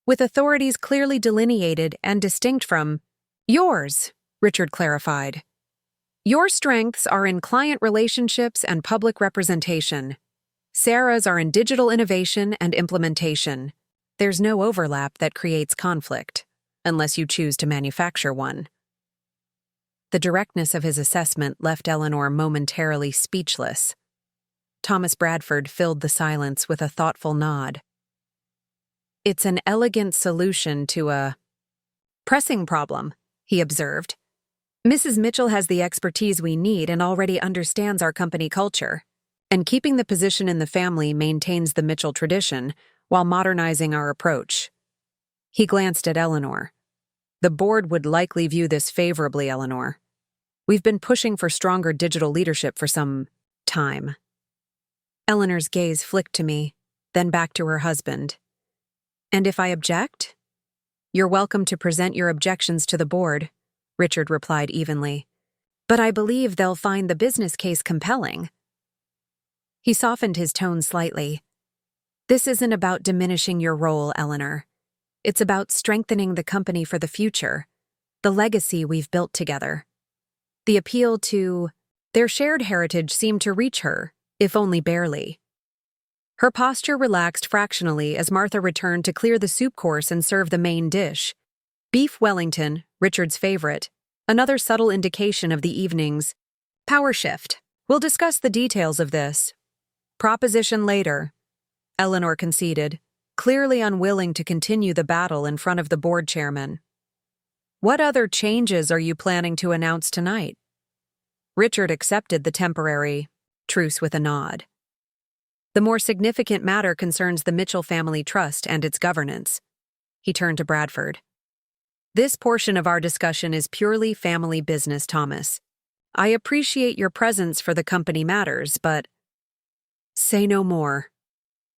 With authorities clearly delineated and distinct from yours, Richard clarified. Your strengths are in client relationships and public representation. Sarah's are in digital innovation and implementation. There's no overlap that creates conflict, unless you choose to manufacture one. The directness of his assessment left Eleanor momentarily speechless. Thomas Bradford filled the silence with a thoughtful nod. It's an elegant solution to a pressing problem, he observed. Mrs. Mitchell has the expertise we need and already understands our company culture, and keeping the position in the family maintains the Mitchell tradition while modernizing our approach. He glanced at Eleanor. The board would likely view this favorably, Eleanor. We've been pushing for stronger digital leadership for some time. Eleanor's gaze flicked to me, then back to her husband. And if I object? You're welcome to present your objections to the board, Richard replied evenly. But I believe they'll find the business case compelling. He softened his tone slightly. This isn't about diminishing your role, Eleanor. It's about strengthening the company for the future, the legacy we've built together. The appeal to their shared heritage seemed to reach her, if only barely. Her posture relaxed fractionally as Martha returned to clear the soup course and serve the main dish. Beef Wellington, Richard's favorite, another subtle indication of the evening's power shift. We'll discuss the details of this proposition later, Eleanor conceded, clearly unwilling to continue the battle in front of the board chairman. What other changes are you planning to announce tonight? Richard accepted the temporary truce with a nod. The more significant matter concerns the Mitchell family trust and its governance. He turned to Bradford. This portion of our discussion is purely family business, Thomas. I appreciate your presence for the company matters, but— Say no more.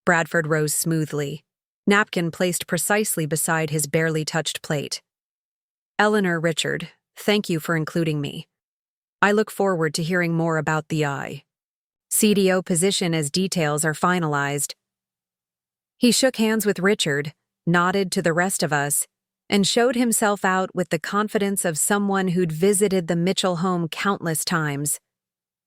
Bradford rose smoothly, napkin placed precisely beside his barely touched plate. Eleanor, Richard, thank you for including me. I look forward to hearing more about the CDO position as details are finalized. He shook hands with Richard, nodded to the rest of us, and showed himself out with the confidence of someone who'd visited the Mitchell home countless times.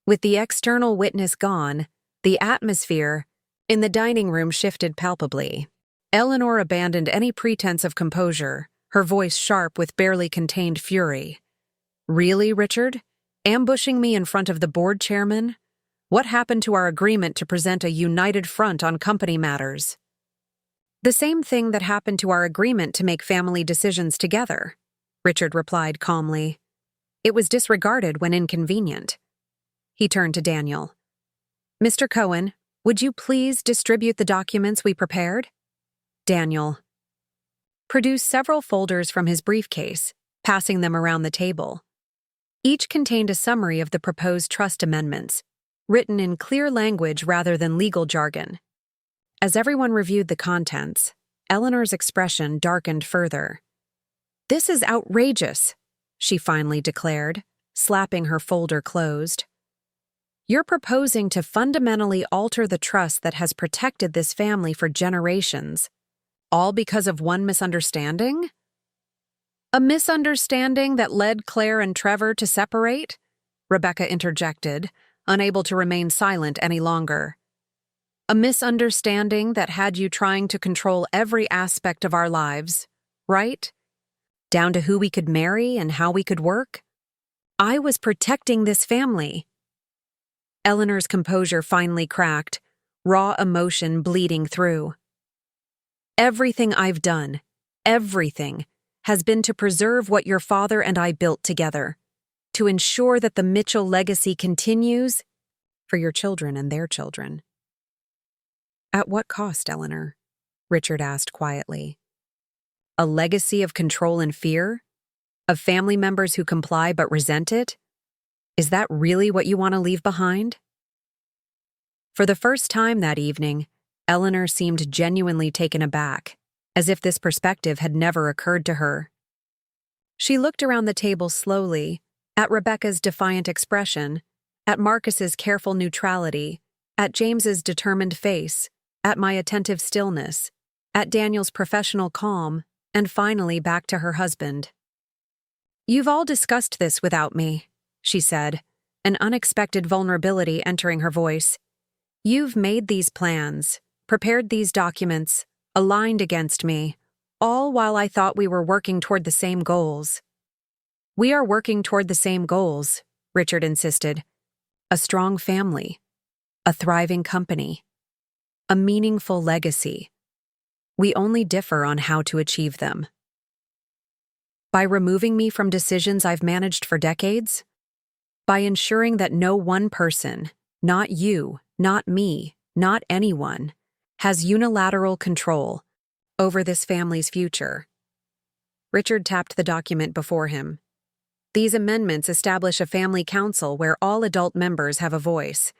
With the external witness gone, the atmosphere in the dining room shifted palpably. Eleanor abandoned any pretense of composure, her voice sharp with barely contained fury. Really, Richard? Ambushing me in front of the board chairman? What happened to our agreement to present a united front on company matters? The same thing that happened to our agreement to make family decisions together, Richard replied calmly. It was disregarded when inconvenient. He turned to Daniel. Mr. Cohen, would you please distribute the documents we prepared? Daniel produced several folders from his briefcase, passing them around the table. Each contained a summary of the proposed trust amendments, written in clear language rather than legal jargon. As everyone reviewed the contents, Eleanor's expression darkened further. This is outrageous, she finally declared, slapping her folder closed. You're proposing to fundamentally alter the trust that has protected this family for generations, all because of one misunderstanding? A misunderstanding that led Claire and Trevor to separate? Rebecca interjected, unable to remain silent any longer. A misunderstanding that had you trying to control every aspect of our lives, right? Down to who we could marry and how we could work? I was protecting this family. Eleanor's composure finally cracked, raw emotion bleeding through. Everything I've done, everything, has been to preserve what your father and I built together, to ensure that the Mitchell legacy continues for your children and their children. At what cost, Eleanor? Richard asked quietly. A legacy of control and fear? Of family members who comply but resent it? Is that really what you want to leave behind? For the first time that evening, Eleanor seemed genuinely taken aback, as if this perspective had never occurred to her. She looked around the table slowly, at Rebecca's defiant expression, at Marcus's careful neutrality, at James's determined face, at my attentive stillness, at Daniel's professional calm, and finally back to her husband. You've all discussed this without me, she said, an unexpected vulnerability entering her voice. You've made these plans, prepared these documents, aligned against me, all while I thought we were working toward the same goals. We are working toward the same goals, Richard insisted. A strong family, a thriving company, a meaningful legacy. We only differ on how to achieve them. By removing me from decisions I've managed for decades? By ensuring that no one person, not you, not me, not anyone, has unilateral control over this family's future. Richard tapped the document before him. These amendments establish a family council where all adult members have a voice.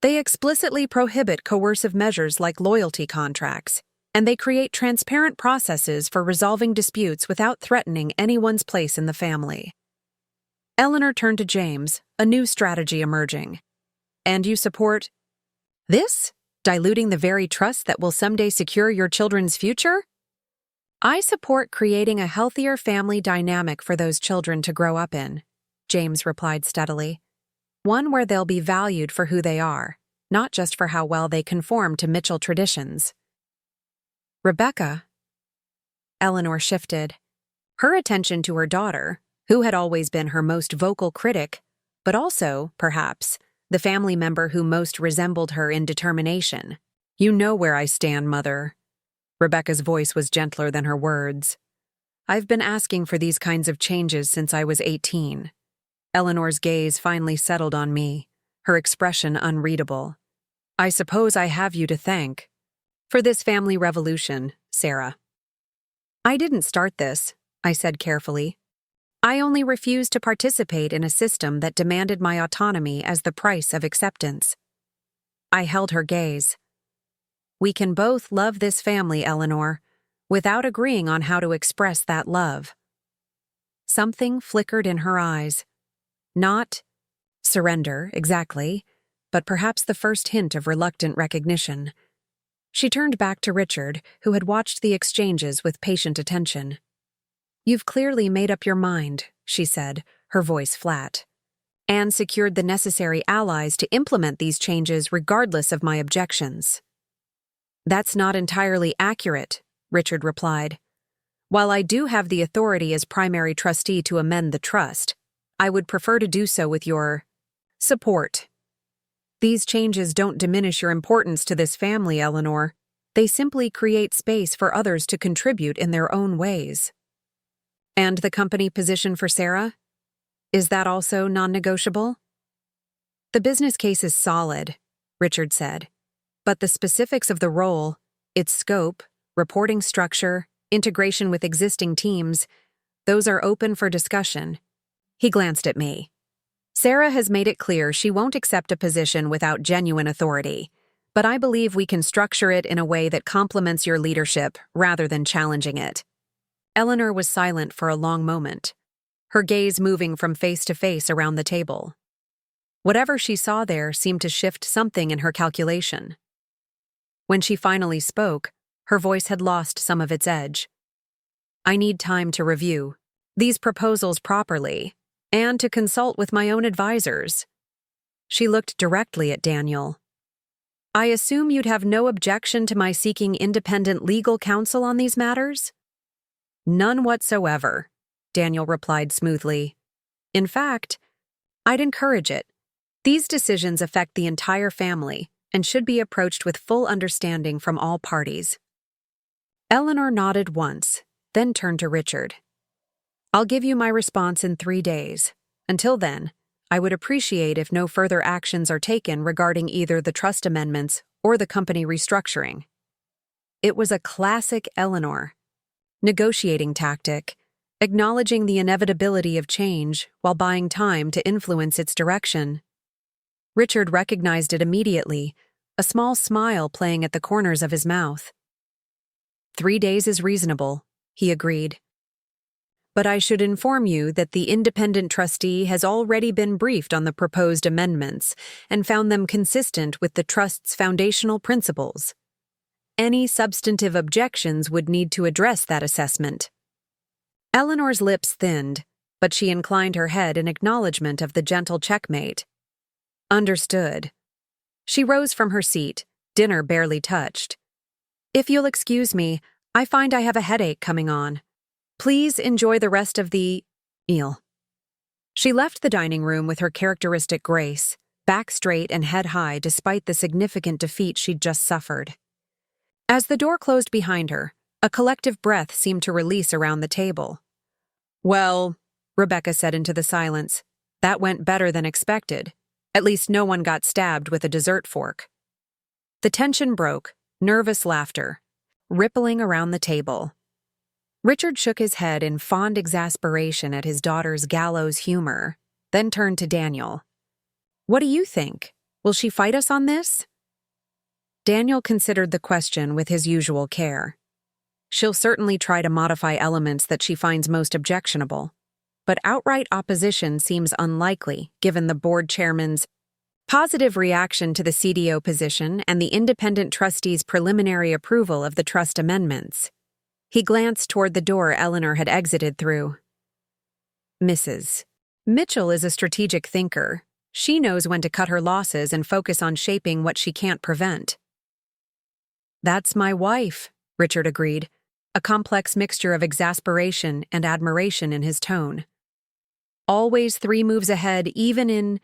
They explicitly prohibit coercive measures like loyalty contracts, and they create transparent processes for resolving disputes without threatening anyone's place in the family. Eleanor turned to James, a new strategy emerging. And you support this? Diluting the very trust that will someday secure your children's future? I support creating a healthier family dynamic for those children to grow up in, James replied steadily. One where they'll be valued for who they are, not just for how well they conform to Mitchell traditions. Rebecca. Eleanor shifted, her attention to her daughter, who had always been her most vocal critic, but also, perhaps, the family member who most resembled her in determination. You know where I stand, Mother. Rebecca's voice was gentler than her words. I've been asking for these kinds of changes since I was 18. Eleanor's gaze finally settled on me, her expression unreadable. I suppose I have you to thank for this family revolution, Sarah. I didn't start this, I said carefully. I only refused to participate in a system that demanded my autonomy as the price of acceptance. I held her gaze. We can both love this family, Eleanor, without agreeing on how to express that love. Something flickered in her eyes. Not surrender, exactly, but perhaps the first hint of reluctant recognition. She turned back to Richard, who had watched the exchanges with patient attention. You've clearly made up your mind, she said, her voice flat, and secured the necessary allies to implement these changes regardless of my objections. That's not entirely accurate, Richard replied. While I do have the authority as primary trustee to amend the trust, I would prefer to do so with your support. These changes don't diminish your importance to this family, Eleanor. They simply create space for others to contribute in their own ways. And the company position for Sarah? Is that also non-negotiable? The business case is solid, Richard said, but the specifics of the role, its scope, reporting structure, integration with existing teams, those are open for discussion. He glanced at me. Sarah has made it clear she won't accept a position without genuine authority, but I believe we can structure it in a way that complements your leadership rather than challenging it. Eleanor was silent for a long moment, her gaze moving from face to face around the table. Whatever she saw there seemed to shift something in her calculation. When she finally spoke, her voice had lost some of its edge. I need time to review these proposals properly and to consult with my own advisors. She looked directly at Daniel. I assume you'd have no objection to my seeking independent legal counsel on these matters? None whatsoever, Daniel replied smoothly. In fact, I'd encourage it. These decisions affect the entire family and should be approached with full understanding from all parties. Eleanor nodded once, then turned to Richard. I'll give you my response in 3 days. Until then, I would appreciate if no further actions are taken regarding either the trust amendments or the company restructuring. It was a classic Eleanor negotiating tactic, acknowledging the inevitability of change while buying time to influence its direction. Richard recognized it immediately, a small smile playing at the corners of his mouth. 3 days is reasonable, he agreed. But I should inform you that the independent trustee has already been briefed on the proposed amendments and found them consistent with the trust's foundational principles. Any substantive objections would need to address that assessment. Eleanor's lips thinned, but she inclined her head in acknowledgement of the gentle checkmate. Understood. She rose from her seat, dinner barely touched. If you'll excuse me, I find I have a headache coming on. Please enjoy the rest of the meal. She left the dining room with her characteristic grace, back straight and head high despite the significant defeat she'd just suffered. As the door closed behind her, a collective breath seemed to release around the table. Well, Rebecca said into the silence, that went better than expected. At least no one got stabbed with a dessert fork. The tension broke, nervous laughter, rippling around the table. Richard shook his head in fond exasperation at his daughter's gallows humor, then turned to Daniel. What do you think? Will she fight us on this? Daniel considered the question with his usual care. She'll certainly try to modify elements that she finds most objectionable, but outright opposition seems unlikely given the board chairman's positive reaction to the CDO position and the independent trustee's preliminary approval of the trust amendments. He glanced toward the door Eleanor had exited through. Mrs. Mitchell is a strategic thinker. She knows when to cut her losses and focus on shaping what she can't prevent. That's my wife, Richard agreed, a complex mixture of exasperation and admiration in his tone. Always 3 moves ahead, even in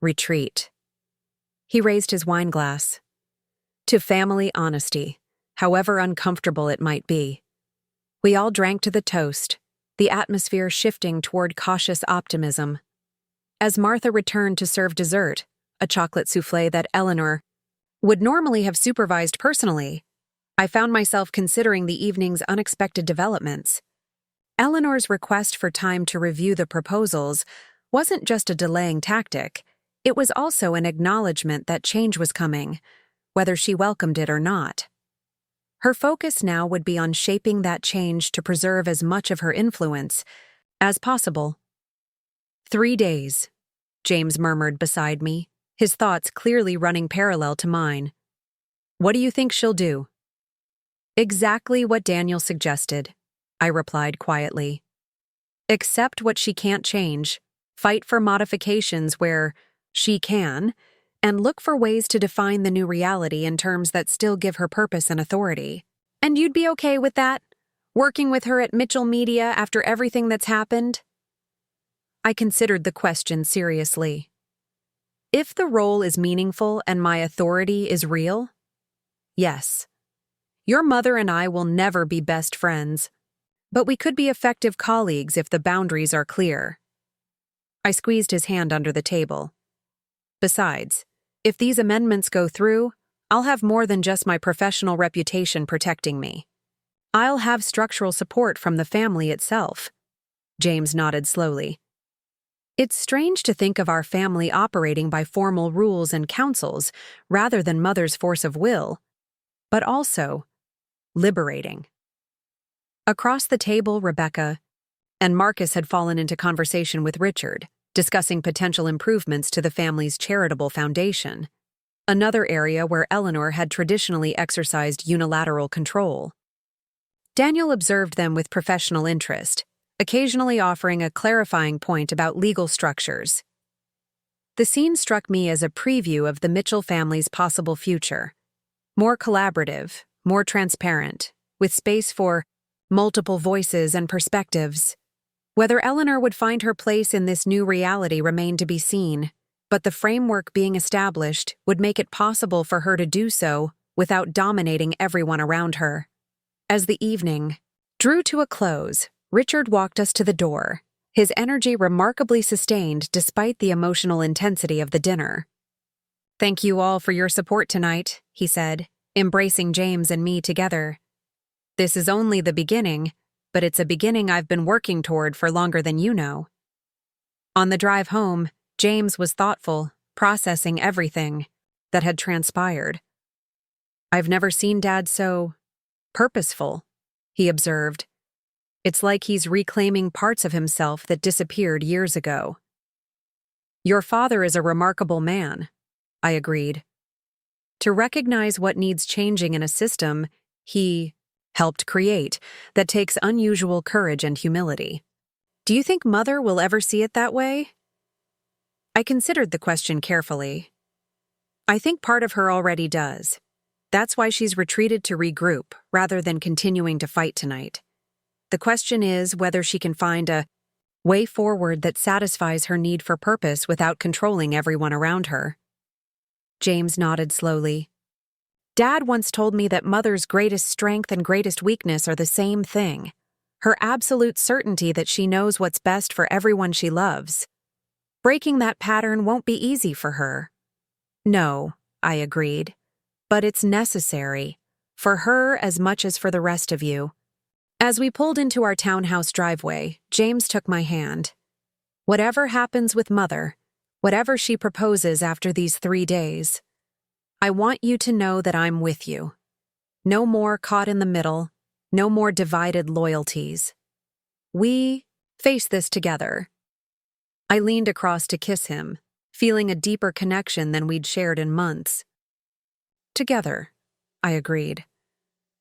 retreat. He raised his wine glass. To family honesty, however uncomfortable it might be. We all drank to the toast, the atmosphere shifting toward cautious optimism. As Martha returned to serve dessert, a chocolate soufflé that Eleanor would normally have supervised personally, I found myself considering the evening's unexpected developments. Eleanor's request for time to review the proposals wasn't just a delaying tactic, it was also an acknowledgement that change was coming, whether she welcomed it or not. Her focus now would be on shaping that change to preserve as much of her influence as possible. 3 days, James murmured beside me, his thoughts clearly running parallel to mine. What do you think she'll do? Exactly what Daniel suggested, I replied quietly. Accept what she can't change, fight for modifications where she can, and look for ways to define the new reality in terms that still give her purpose and authority. And you'd be okay with that? Working with her at Mitchell Media after everything that's happened? I considered the question seriously. If the role is meaningful and my authority is real? Yes. Your mother and I will never be best friends, but we could be effective colleagues if the boundaries are clear. I squeezed his hand under the table. Besides, if these amendments go through, I'll have more than just my professional reputation protecting me. I'll have structural support from the family itself. James nodded slowly. It's strange to think of our family operating by formal rules and counsels rather than Mother's force of will, but also liberating. Across the table, Rebecca and Marcus had fallen into conversation with Richard, discussing potential improvements to the family's charitable foundation, another area where Eleanor had traditionally exercised unilateral control. Daniel observed them with professional interest, occasionally offering a clarifying point about legal structures. The scene struck me as a preview of the Mitchell family's possible future. More collaborative, more transparent, with space for multiple voices and perspectives. Whether Eleanor would find her place in this new reality remained to be seen, but the framework being established would make it possible for her to do so without dominating everyone around her. As the evening drew to a close, Richard walked us to the door, his energy remarkably sustained despite the emotional intensity of the dinner. Thank you all for your support tonight, he said, embracing James and me together. This is only the beginning, but it's a beginning I've been working toward for longer than you know. On the drive home, James was thoughtful, processing everything that had transpired. I've never seen Dad so purposeful, he observed. It's like he's reclaiming parts of himself that disappeared years ago. Your father is a remarkable man, I agreed. To recognize what needs changing in a system he helped create that takes unusual courage and humility. Do you think Mother will ever see it that way? I considered the question carefully. I think part of her already does. That's why she's retreated to regroup rather than continuing to fight tonight. The question is whether she can find a way forward that satisfies her need for purpose without controlling everyone around her. James nodded slowly. Dad once told me that Mother's greatest strength and greatest weakness are the same thing. Her absolute certainty that she knows what's best for everyone she loves. Breaking that pattern won't be easy for her. No, I agreed. But it's necessary, for her as much as for the rest of you. As we pulled into our townhouse driveway, James took my hand. Whatever happens with Mother, whatever she proposes after these 3 days, I want you to know that I'm with you. No more caught in the middle, no more divided loyalties. We face this together. I leaned across to kiss him, feeling a deeper connection than we'd shared in months. Together, I agreed.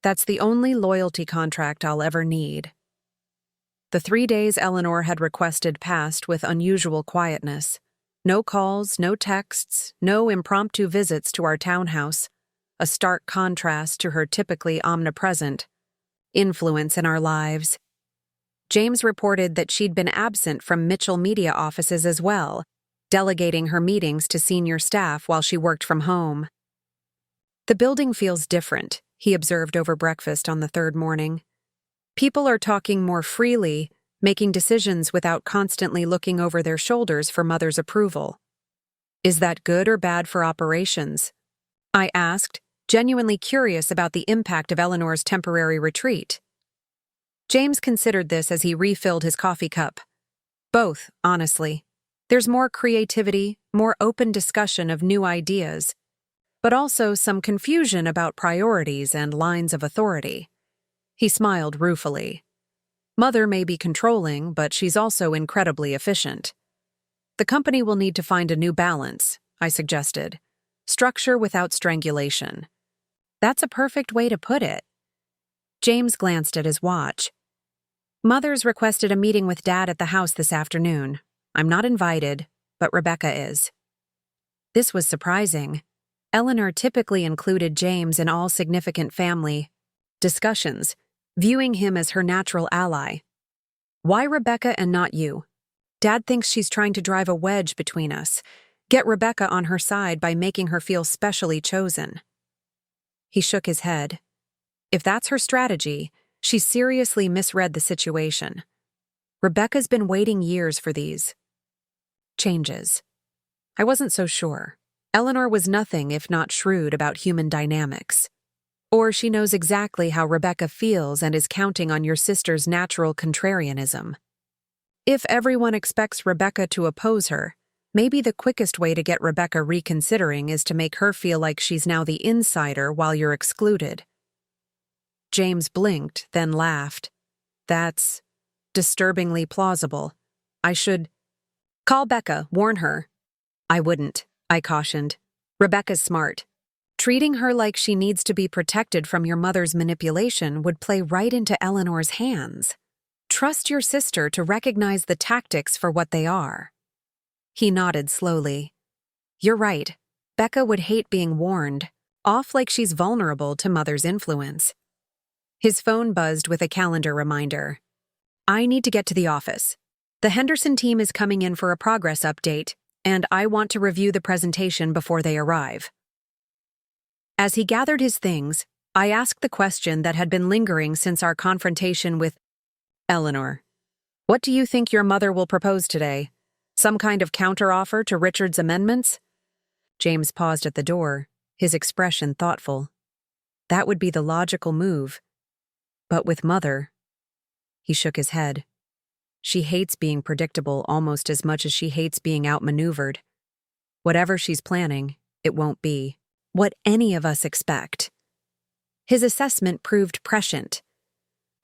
That's the only loyalty contract I'll ever need. The 3 days Eleanor had requested passed with unusual quietness. No calls, no texts, no impromptu visits to our townhouse, a stark contrast to her typically omnipresent influence in our lives. James reported that she'd been absent from Mitchell Media offices as well, delegating her meetings to senior staff while she worked from home. The building feels different, he observed over breakfast on the 3rd morning. People are talking more freely, making decisions without constantly looking over their shoulders for Mother's approval. Is that good or bad for operations? I asked, genuinely curious about the impact of Eleanor's temporary retreat. James considered this as he refilled his coffee cup. Both, honestly. There's more creativity, more open discussion of new ideas, but also some confusion about priorities and lines of authority. He smiled ruefully. Mother may be controlling, but she's also incredibly efficient. The company will need to find a new balance, I suggested. Structure without strangulation. That's a perfect way to put it. James glanced at his watch. Mother's requested a meeting with Dad at the house this afternoon. I'm not invited, but Rebecca is. This was surprising. Eleanor typically included James in all significant family discussions, viewing him as her natural ally. Why Rebecca and not you? Dad thinks she's trying to drive a wedge between us, get Rebecca on her side by making her feel specially chosen. He shook his head. If that's her strategy, she seriously misread the situation. Rebecca's been waiting years for these changes. I wasn't so sure. Eleanor was nothing if not shrewd about human dynamics. Or she knows exactly how Rebecca feels and is counting on your sister's natural contrarianism. If everyone expects Rebecca to oppose her, maybe the quickest way to get Rebecca reconsidering is to make her feel like she's now the insider while you're excluded. James blinked, then laughed. That's disturbingly plausible. I should call Becca, warn her. I wouldn't, I cautioned. Rebecca's smart. Treating her like she needs to be protected from your mother's manipulation would play right into Eleanor's hands. Trust your sister to recognize the tactics for what they are. He nodded slowly. You're right. Becca would hate being warned, off like she's vulnerable to mother's influence. His phone buzzed with a calendar reminder. I need to get to the office. The Henderson team is coming in for a progress update, and I want to review the presentation before they arrive. As he gathered his things, I asked the question that had been lingering since our confrontation with Eleanor. What do you think your mother will propose today? Some kind of counteroffer to Richard's amendments? James paused at the door, his expression thoughtful. That would be the logical move. But with Mother, he shook his head. She hates being predictable almost as much as she hates being outmaneuvered. Whatever she's planning, it won't be what any of us expect. His assessment proved prescient.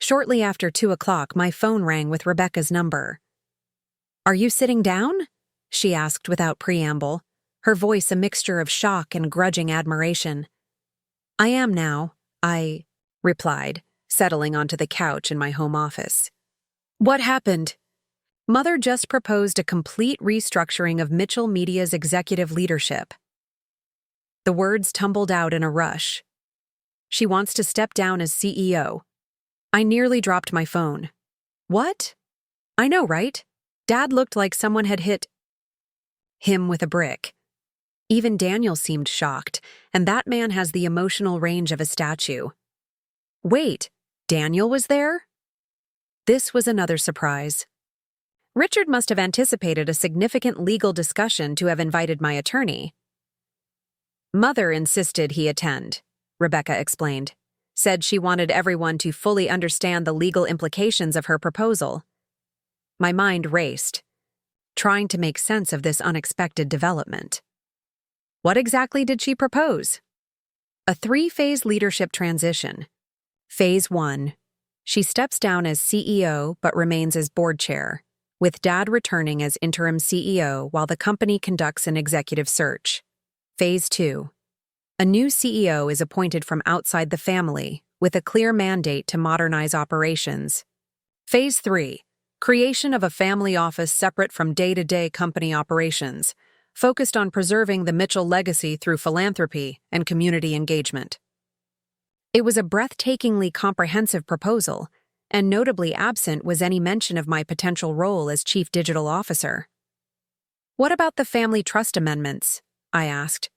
Shortly after 2 o'clock, my phone rang with Rebecca's number. Are you sitting down? She asked without preamble, her voice a mixture of shock and grudging admiration. I am now, I replied, settling onto the couch in my home office. What happened? Mother just proposed a complete restructuring of Mitchell Media's executive leadership. The words tumbled out in a rush. She wants to step down as CEO. I nearly dropped my phone. What? I know, right? Dad looked like someone had hit him with a brick. Even Daniel seemed shocked, and that man has the emotional range of a statue. Wait, Daniel was there? This was another surprise. Richard must have anticipated a significant legal discussion to have invited my attorney. Mother insisted he attend, Rebecca explained. Said she wanted everyone to fully understand the legal implications of her proposal. My mind raced, trying to make sense of this unexpected development. What exactly did she propose? A 3-phase leadership transition. Phase 1. She steps down as CEO but remains as board chair, with Dad returning as interim CEO while the company conducts an executive search. Phase 2. A new CEO is appointed from outside the family, with a clear mandate to modernize operations. Phase 3. Creation of a family office separate from day-to-day company operations, focused on preserving the Mitchell legacy through philanthropy and community engagement. It was a breathtakingly comprehensive proposal, and notably absent was any mention of my potential role as Chief Digital Officer. What about the family trust amendments? I asked.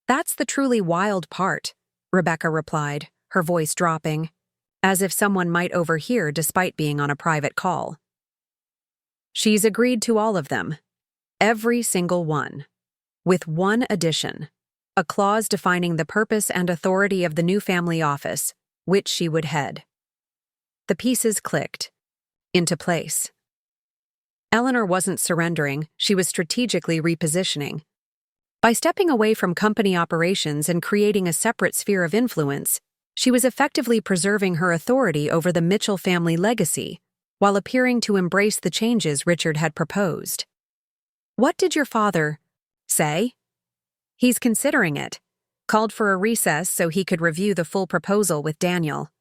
That's the truly wild part, Rebecca replied, her voice dropping, as if someone might overhear despite being on a private call. She's agreed to all of them. Every single one. With one addition. a clause defining the purpose and authority of the new family office, which she would head. The pieces clicked into place. Eleanor wasn't surrendering, she was strategically repositioning. By stepping away from company operations and creating a separate sphere of influence, she was effectively preserving her authority over the Mitchell family legacy, while appearing to embrace the changes Richard had proposed. "What did your father say?" "He's considering it. Called for a recess so he could review the full proposal with Daniel."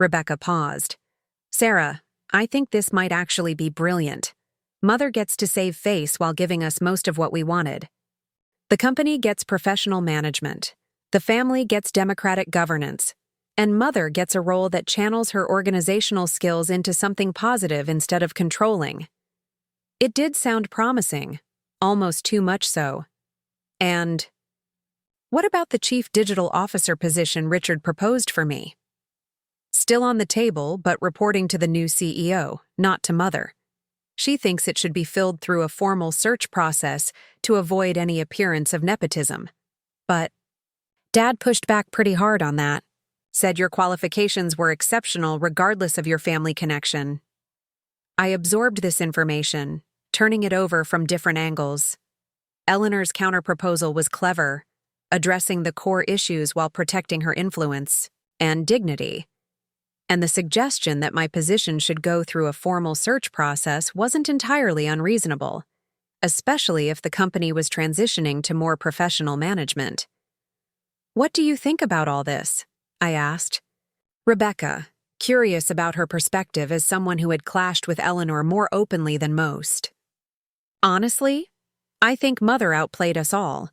Rebecca paused. "Sarah, I think this might actually be brilliant. Mother gets to save face while giving us most of what we wanted. The company gets professional management. The family gets democratic governance. And Mother gets a role that channels her organizational skills into something positive instead of controlling." It did sound promising, almost too much so. "And what about the chief digital officer position Richard proposed for me?" "Still on the table, but reporting to the new CEO, not to Mother. She thinks it should be filled through a formal search process to avoid any appearance of nepotism. But Dad pushed back pretty hard on that. Said your qualifications were exceptional regardless of your family connection." I absorbed this information, turning it over from different angles. Eleanor's counterproposal was clever, addressing the core issues while protecting her influence and dignity. And the suggestion that my position should go through a formal search process wasn't entirely unreasonable, especially if the company was transitioning to more professional management. "What do you think about all this?" I asked. Rebecca, curious about her perspective as someone who had clashed with Eleanor more openly than most. "Honestly, I think Mother outplayed us all."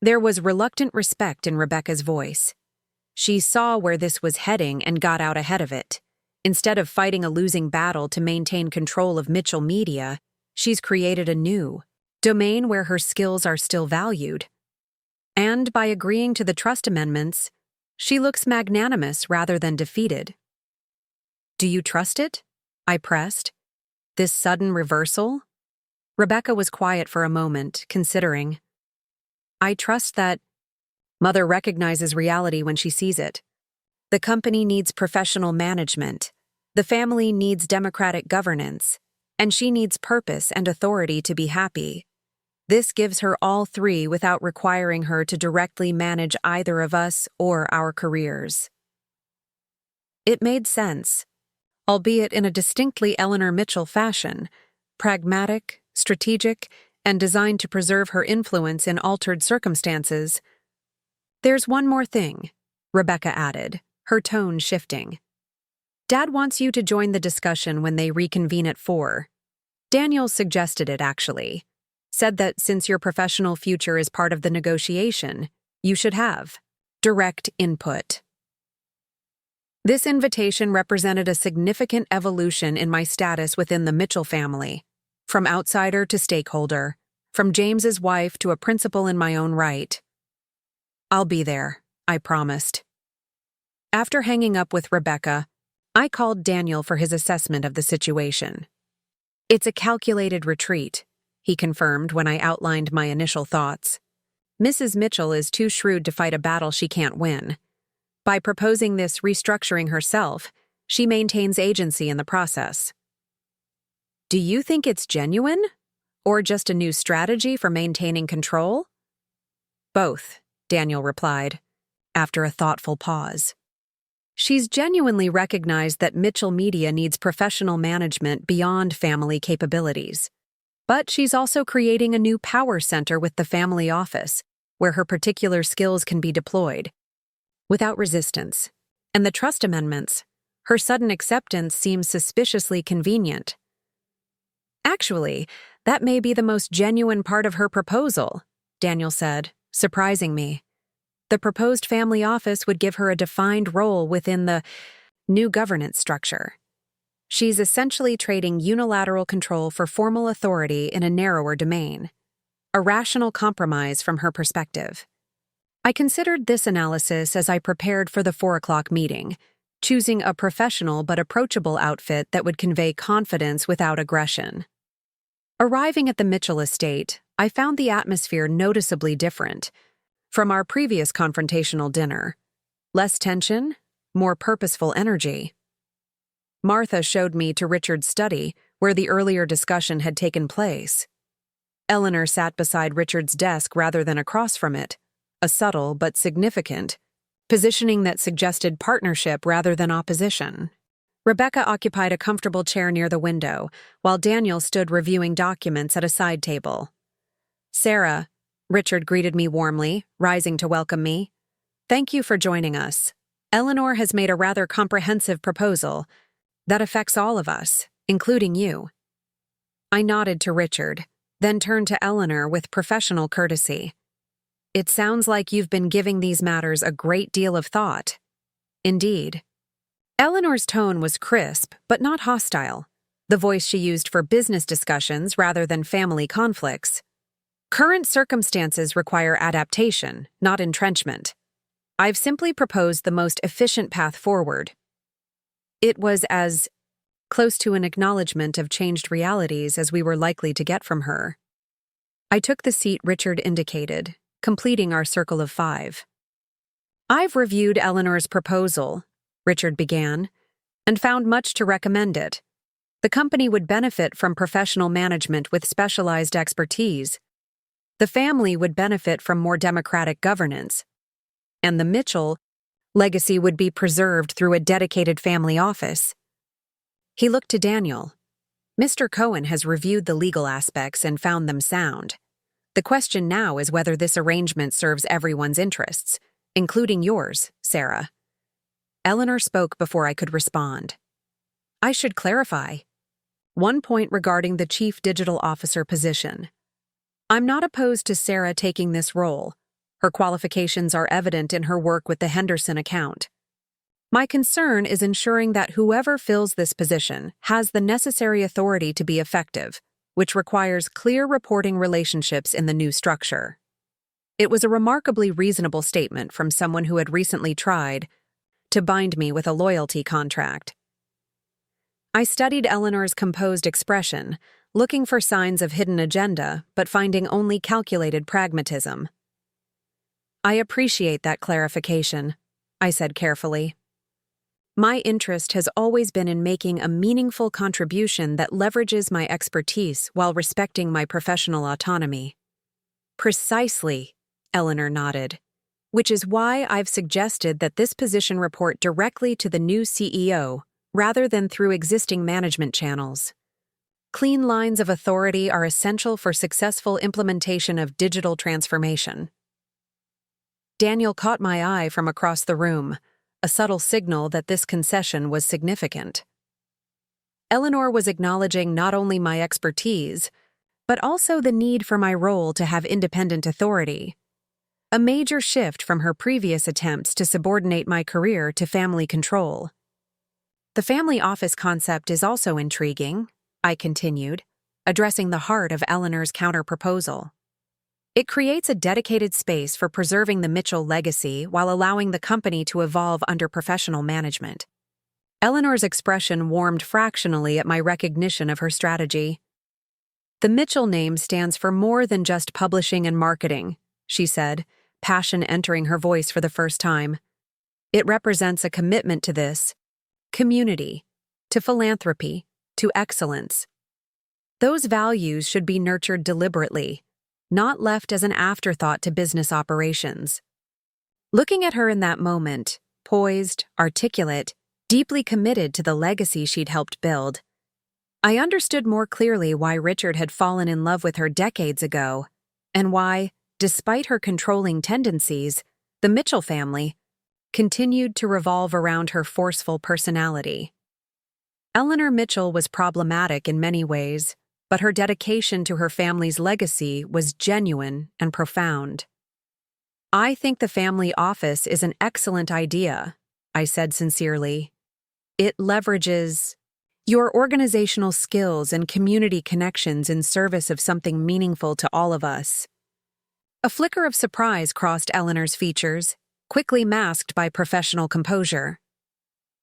There was reluctant respect in Rebecca's voice. She saw where this was heading and got out ahead of it. Instead of fighting a losing battle to maintain control of Mitchell Media, she's created a new domain where her skills are still valued. And by agreeing to the trust amendments, she looks magnanimous rather than defeated. "Do you trust it?" I pressed. "This sudden reversal?" Rebecca was quiet for a moment, considering. "I trust that Mother recognizes reality when she sees it. The company needs professional management. The family needs democratic governance. And she needs purpose and authority to be happy. This gives her all three without requiring her to directly manage either of us or our careers." It made sense, albeit in a distinctly Eleanor Mitchell fashion, pragmatic, strategic, and designed to preserve her influence in altered circumstances. "There's one more thing," Rebecca added, her tone shifting. "Dad wants you to join the discussion when they reconvene at 4. Daniel suggested it, actually. Said that since your professional future is part of the negotiation, you should have direct input." This invitation represented a significant evolution in my status within the Mitchell family, from outsider to stakeholder, from James's wife to a principal in my own right. "I'll be there," I promised. After hanging up with Rebecca, I called Daniel for his assessment of the situation. "It's a calculated retreat," he confirmed when I outlined my initial thoughts. "Mrs. Mitchell is too shrewd to fight a battle she can't win. By proposing this restructuring herself, she maintains agency in the process." "Do you think it's genuine? Or just a new strategy for maintaining control?" "Both," Daniel replied, after a thoughtful pause. "She's genuinely recognized that Mitchell Media needs professional management beyond family capabilities. But she's also creating a new power center with the family office, where her particular skills can be deployed, without resistance. And the trust amendments, her sudden acceptance seems suspiciously convenient. Actually, that may be the most genuine part of her proposal," Daniel said, surprising me. The proposed family office would give her a defined role within the new governance structure. She's essentially trading unilateral control for formal authority in a narrower domain. A rational compromise from her perspective. I considered this analysis as I prepared for the 4 o'clock meeting, choosing a professional but approachable outfit that would convey confidence without aggression. Arriving at the Mitchell estate, I found the atmosphere noticeably different. from our previous confrontational dinner. Less tension, more purposeful energy. Martha showed me to Richard's study, where the earlier discussion had taken place. Eleanor sat beside Richard's desk rather than across from it, a subtle but significant positioning that suggested partnership rather than opposition. Rebecca occupied a comfortable chair near the window, while Daniel stood reviewing documents at a side table. "Sarah," Richard greeted me warmly, rising to welcome me. "Thank you for joining us. Eleanor has made a rather comprehensive proposal that affects all of us, including you." I nodded to Richard, then turned to Eleanor with professional courtesy. "It sounds like you've been giving these matters a great deal of thought." "Indeed." Eleanor's tone was crisp, but not hostile, the voice she used for business discussions rather than family conflicts. "Current circumstances require adaptation, not entrenchment. I've simply proposed the most efficient path forward." It was as close to an acknowledgement of changed realities as we were likely to get from her. I took the seat Richard indicated, completing our circle of 5. "I've reviewed Eleanor's proposal," Richard began, "and found much to recommend it. The company would benefit from professional management with specialized expertise. The family would benefit from more democratic governance. And the Mitchell legacy would be preserved through a dedicated family office." He looked to Daniel. "Mr. Cohen has reviewed the legal aspects and found them sound. The question now is whether this arrangement serves everyone's interests, including yours, Sarah." Eleanor spoke before I could respond. "I should clarify. One point regarding the Chief Digital Officer position. I'm not opposed to Sarah taking this role. Her qualifications are evident in her work with the Henderson account. My concern is ensuring that whoever fills this position has the necessary authority to be effective, which requires clear reporting relationships in the new structure." It was a remarkably reasonable statement from someone who had recently tried to bind me with a loyalty contract. I studied Eleanor's composed expression, looking for signs of hidden agenda, but finding only calculated pragmatism. "I appreciate that clarification," I said carefully. "My interest has always been in making a meaningful contribution that leverages my expertise while respecting my professional autonomy." "Precisely," Eleanor nodded, "which is why I've suggested that this position report directly to the new CEO rather than through existing management channels. Clean lines of authority are essential for successful implementation of digital transformation." Daniel caught my eye from across the room, a subtle signal that this concession was significant. Eleanor was acknowledging not only my expertise, but also the need for my role to have independent authority, a major shift from her previous attempts to subordinate my career to family control. "The family office concept is also intriguing," I continued, addressing the heart of Eleanor's counter-proposal. "It creates a dedicated space for preserving the Mitchell legacy while allowing the company to evolve under professional management." Eleanor's expression warmed fractionally at my recognition of her strategy. "The Mitchell name stands for more than just publishing and marketing," she said, passion entering her voice for the first time. "It represents a commitment to this community, to philanthropy, to excellence. Those values should be nurtured deliberately, not left as an afterthought to business operations." Looking at her in that moment, poised, articulate, deeply committed to the legacy she'd helped build, I understood more clearly why Richard had fallen in love with her decades ago, and why, despite her controlling tendencies, the Mitchell family continued to revolve around her forceful personality. Eleanor Mitchell was problematic in many ways, but her dedication to her family's legacy was genuine and profound. "I think the family office is an excellent idea," I said sincerely. "It leverages your organizational skills and community connections in service of something meaningful to all of us." A flicker of surprise crossed Eleanor's features, quickly masked by professional composure.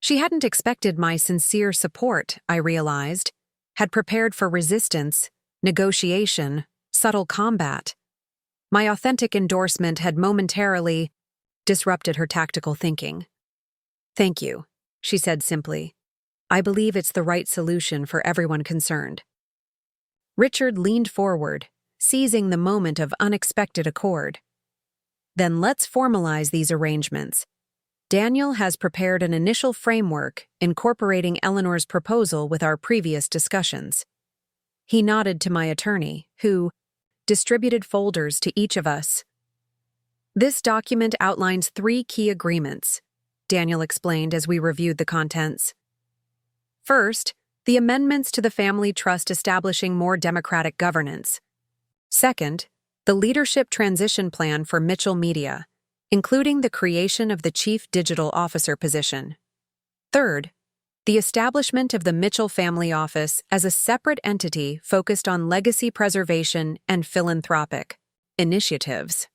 She hadn't expected my sincere support, I realized, had prepared for resistance, negotiation, subtle combat. My authentic endorsement had momentarily disrupted her tactical thinking. "Thank you," she said simply. "I believe it's the right solution for everyone concerned." Richard leaned forward, seizing the moment of unexpected accord. "Then let's formalize these arrangements. Daniel has prepared an initial framework incorporating Eleanor's proposal with our previous discussions." He nodded to my attorney, who distributed folders to each of us. "This document outlines 3 key agreements," Daniel explained as we reviewed the contents. "First, the amendments to the family trust establishing more democratic governance. Second, the leadership transition plan for Mitchell Media, including the creation of the Chief Digital Officer position. Third, the establishment of the Mitchell Family Office as a separate entity focused on legacy preservation and philanthropic initiatives."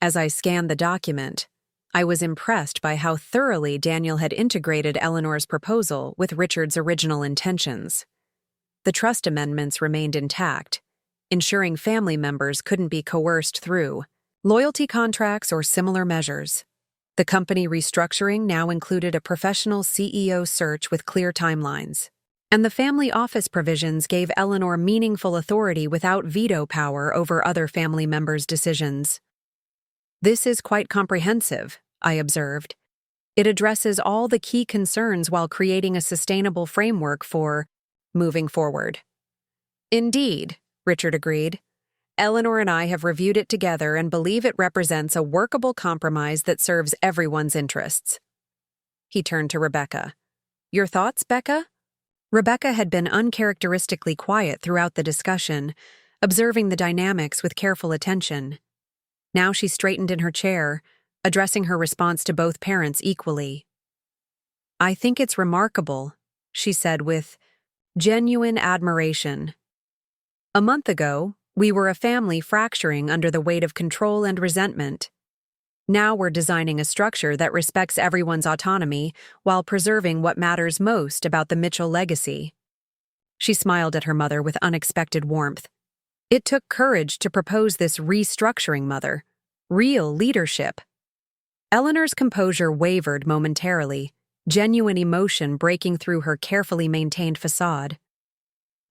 As I scanned the document, I was impressed by how thoroughly Daniel had integrated Eleanor's proposal with Richard's original intentions. The trust amendments remained intact, ensuring family members couldn't be coerced through loyalty contracts or similar measures. The company restructuring now included a professional CEO search with clear timelines, and the family office provisions gave Eleanor meaningful authority without veto power over other family members' decisions. "This is quite comprehensive," I observed. "It addresses all the key concerns while creating a sustainable framework for moving forward." "Indeed," Richard agreed. "Eleanor and I have reviewed it together and believe it represents a workable compromise that serves everyone's interests." He turned to Rebecca. "Your thoughts, Becca?" Rebecca had been uncharacteristically quiet throughout the discussion, observing the dynamics with careful attention. Now she straightened in her chair, addressing her response to both parents equally. "I think it's remarkable," she said with genuine admiration. "A month ago, we were a family fracturing under the weight of control and resentment. Now we're designing a structure that respects everyone's autonomy while preserving what matters most about the Mitchell legacy." She smiled at her mother with unexpected warmth. "It took courage to propose this restructuring, Mother. Real leadership." Eleanor's composure wavered momentarily, genuine emotion breaking through her carefully maintained facade.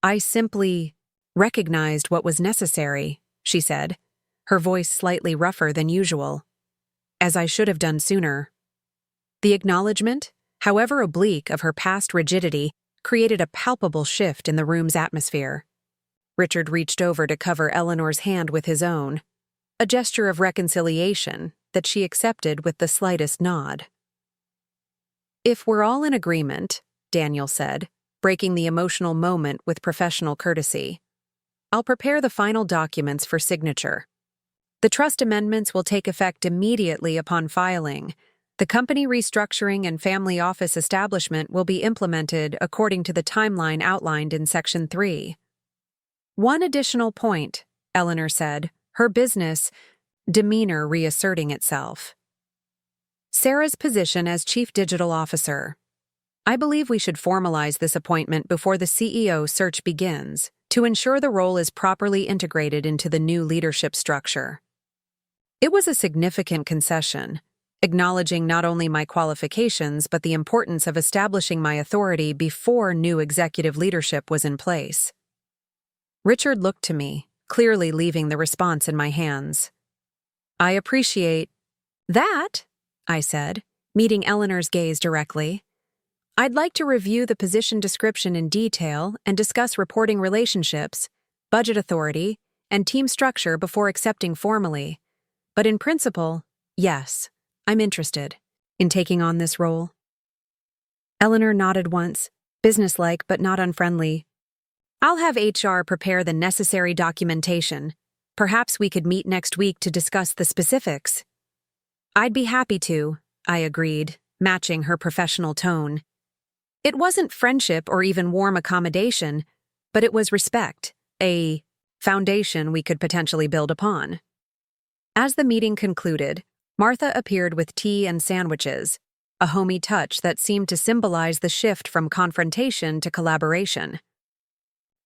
"I simply recognized what was necessary," she said, her voice slightly rougher than usual. "As I should have done sooner." The acknowledgement, however oblique, of her past rigidity created a palpable shift in the room's atmosphere. Richard reached over to cover Eleanor's hand with his own, a gesture of reconciliation that she accepted with the slightest nod. "If we're all in agreement," Daniel said, breaking the emotional moment with professional courtesy, "I'll prepare the final documents for signature. The trust amendments will take effect immediately upon filing. The company restructuring and family office establishment will be implemented according to the timeline outlined in Section 3. "One additional point," Eleanor said, her business demeanor reasserting itself. "Sarah's position as Chief Digital Officer. I believe we should formalize this appointment before the CEO search begins, to ensure the role is properly integrated into the new leadership structure." It was a significant concession, acknowledging not only my qualifications but the importance of establishing my authority before new executive leadership was in place. Richard looked to me, clearly leaving the response in my hands. "I appreciate that," I said, meeting Eleanor's gaze directly. "I'd like to review the position description in detail and discuss reporting relationships, budget authority, and team structure before accepting formally. But in principle, yes, I'm interested in taking on this role." Eleanor nodded once, businesslike but not unfriendly. "I'll have HR prepare the necessary documentation. Perhaps we could meet next week to discuss the specifics." "I'd be happy to," I agreed, matching her professional tone. It wasn't friendship or even warm accommodation, but it was respect, a foundation we could potentially build upon. As the meeting concluded, Martha appeared with tea and sandwiches, a homey touch that seemed to symbolize the shift from confrontation to collaboration.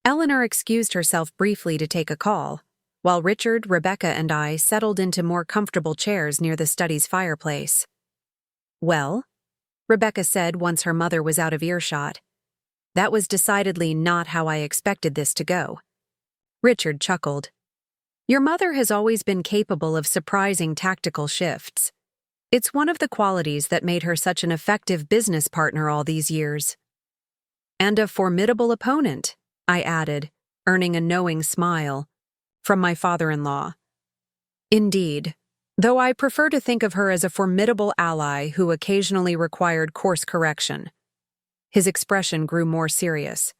Eleanor excused herself briefly to take a call, while Richard, Rebecca, and I settled into more comfortable chairs near the study's fireplace. "Well?" Rebecca said once her mother was out of earshot. "That was decidedly not how I expected this to go." Richard chuckled. "Your mother has always been capable of surprising tactical shifts. It's one of the qualities that made her such an effective business partner all these years." "And a formidable opponent," I added, earning a knowing smile from my father-in-law. "Indeed, though I prefer to think of her as a formidable ally who occasionally required course correction." His expression grew more serious.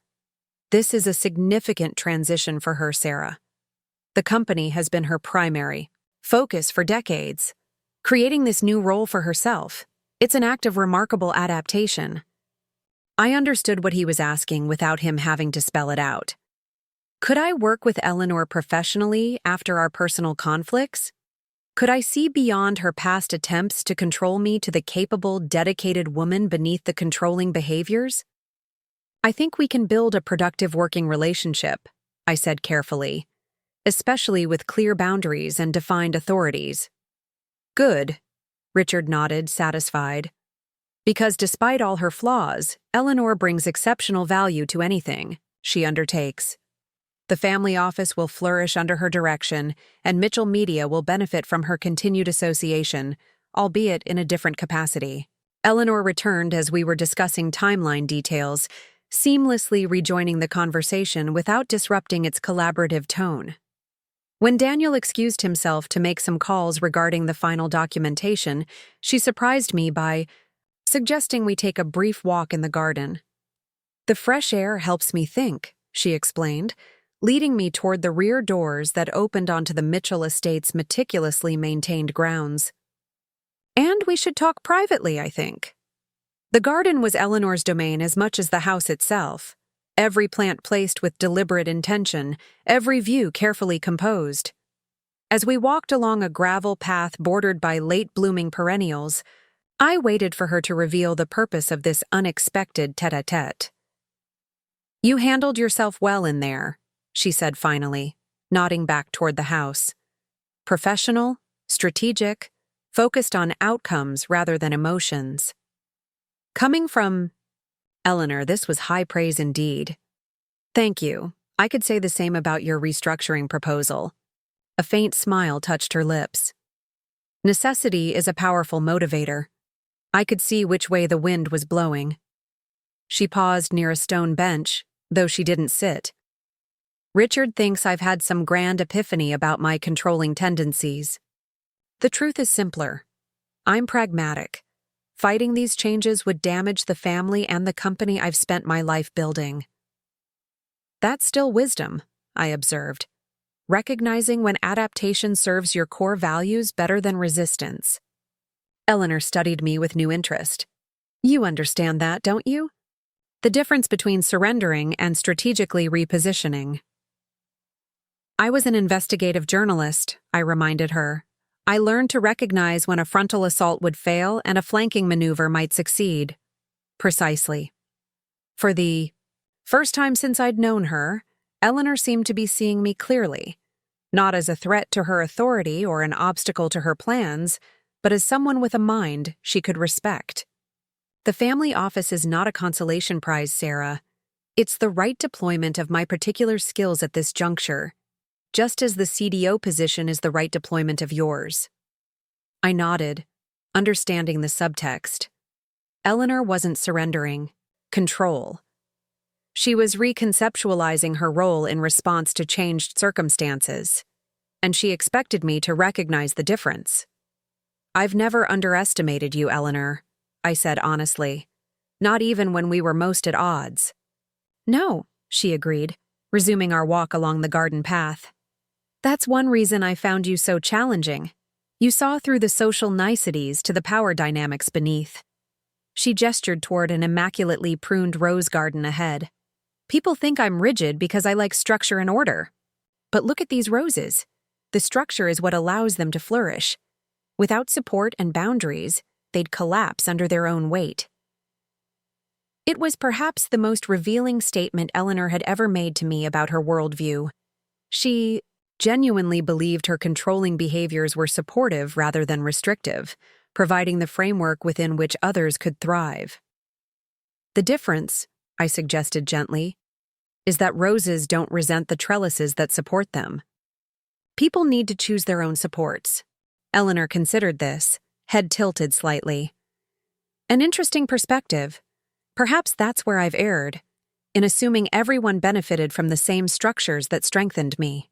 "This is a significant transition for her, Sarah. The company has been her primary focus for decades. Creating this new role for herself, it's an act of remarkable adaptation." I understood what he was asking without him having to spell it out. Could I work with Eleanor professionally after our personal conflicts? Could I see beyond her past attempts to control me to the capable, dedicated woman beneath the controlling behaviors? "I think we can build a productive working relationship," I said carefully, "especially with clear boundaries and defined authorities." "Good," Richard nodded, satisfied. "Because despite all her flaws, Eleanor brings exceptional value to anything she undertakes. The family office will flourish under her direction, and Mitchell Media will benefit from her continued association, albeit in a different capacity." Eleanor returned as we were discussing timeline details, seamlessly rejoining the conversation without disrupting its collaborative tone. When Daniel excused himself to make some calls regarding the final documentation, she surprised me by suggesting we take a brief walk in the garden. "The fresh air helps me think," she explained, leading me toward the rear doors that opened onto the Mitchell estate's meticulously maintained grounds. "And we should talk privately, I think." The garden was Eleanor's domain as much as the house itself. Every plant placed with deliberate intention, every view carefully composed. As we walked along a gravel path bordered by late-blooming perennials, I waited for her to reveal the purpose of this unexpected tête-à-tête. "You handled yourself well in there," she said finally, nodding back toward the house. "Professional, strategic, focused on outcomes rather than emotions." Coming from Eleanor, this was high praise indeed. "Thank you. I could say the same about your restructuring proposal." A faint smile touched her lips. "Necessity is a powerful motivator." I could see which way the wind was blowing. She paused near a stone bench, though she didn't sit. "Richard thinks I've had some grand epiphany about my controlling tendencies. The truth is simpler. I'm pragmatic. Fighting these changes would damage the family and the company I've spent my life building." "That's still wisdom," I observed, "recognizing when adaptation serves your core values better than resistance." Eleanor studied me with new interest. "You understand that, don't you? The difference between surrendering and strategically repositioning." "I was an investigative journalist," I reminded her. "I learned to recognize when a frontal assault would fail and a flanking maneuver might succeed." "Precisely." For the first time since I'd known her, Eleanor seemed to be seeing me clearly, not as a threat to her authority or an obstacle to her plans, but as someone with a mind she could respect. "The family office is not a consolation prize, Sarah. It's the right deployment of my particular skills at this juncture, just as the CDO position is the right deployment of yours." I nodded, understanding the subtext. Eleanor wasn't surrendering control. She was reconceptualizing her role in response to changed circumstances, and she expected me to recognize the difference. "I've never underestimated you, Eleanor," I said honestly, "not even when we were most at odds." "No," she agreed, resuming our walk along the garden path. "That's one reason I found you so challenging. You saw through the social niceties to the power dynamics beneath." She gestured toward an immaculately pruned rose garden ahead. "People think I'm rigid because I like structure and order. But look at these roses. The structure is what allows them to flourish. Without support and boundaries, they'd collapse under their own weight." It was perhaps the most revealing statement Eleanor had ever made to me about her worldview. She genuinely believed her controlling behaviors were supportive rather than restrictive, providing the framework within which others could thrive. The difference, I suggested gently, is that roses don't resent the trellises that support them. People need to choose their own supports. Eleanor considered this, head tilted slightly. An interesting perspective. Perhaps that's where I've erred, in assuming everyone benefited from the same structures that strengthened me.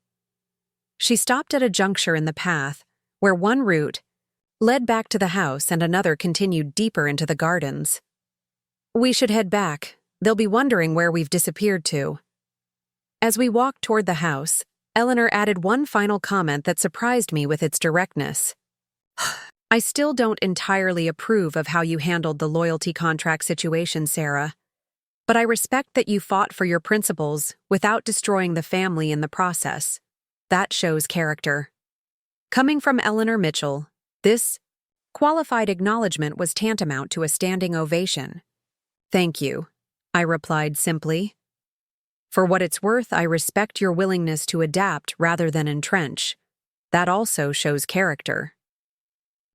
She stopped at a juncture in the path, where one route led back to the house and another continued deeper into the gardens. We should head back. They'll be wondering where we've disappeared to. As we walked toward the house, Eleanor added one final comment that surprised me with its directness. I still don't entirely approve of how you handled the loyalty contract situation, Sarah. But I respect that you fought for your principles without destroying the family in the process. That shows character. Coming from Eleanor Mitchell, this qualified acknowledgement was tantamount to a standing ovation. Thank you, I replied simply. For what it's worth, I respect your willingness to adapt rather than entrench. That also shows character.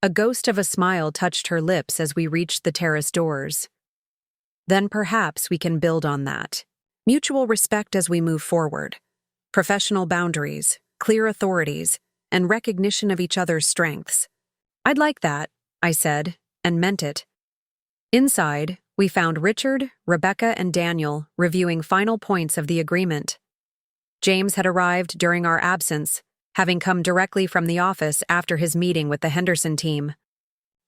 A ghost of a smile touched her lips as we reached the terrace doors. Then perhaps we can build on that. Mutual respect as we move forward. Professional boundaries, clear authorities, and recognition of each other's strengths. I'd like that, I said, and meant it. Inside, we found Richard, Rebecca, and Daniel reviewing final points of the agreement. James had arrived during our absence, having come directly from the office after his meeting with the Henderson team.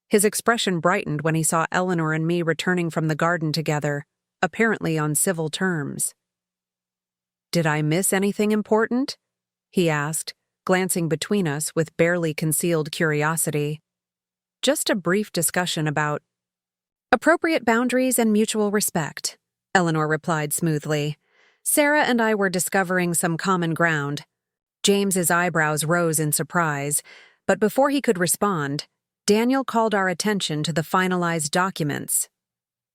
His expression brightened when he saw Eleanor and me returning from the garden together, apparently on civil terms. "Did I miss anything important?" he asked, glancing between us with barely concealed curiosity. "Just a brief discussion about appropriate boundaries and mutual respect," Eleanor replied smoothly. Sarah and I were discovering some common ground. James's eyebrows rose in surprise, but before he could respond, Daniel called our attention to the finalized documents.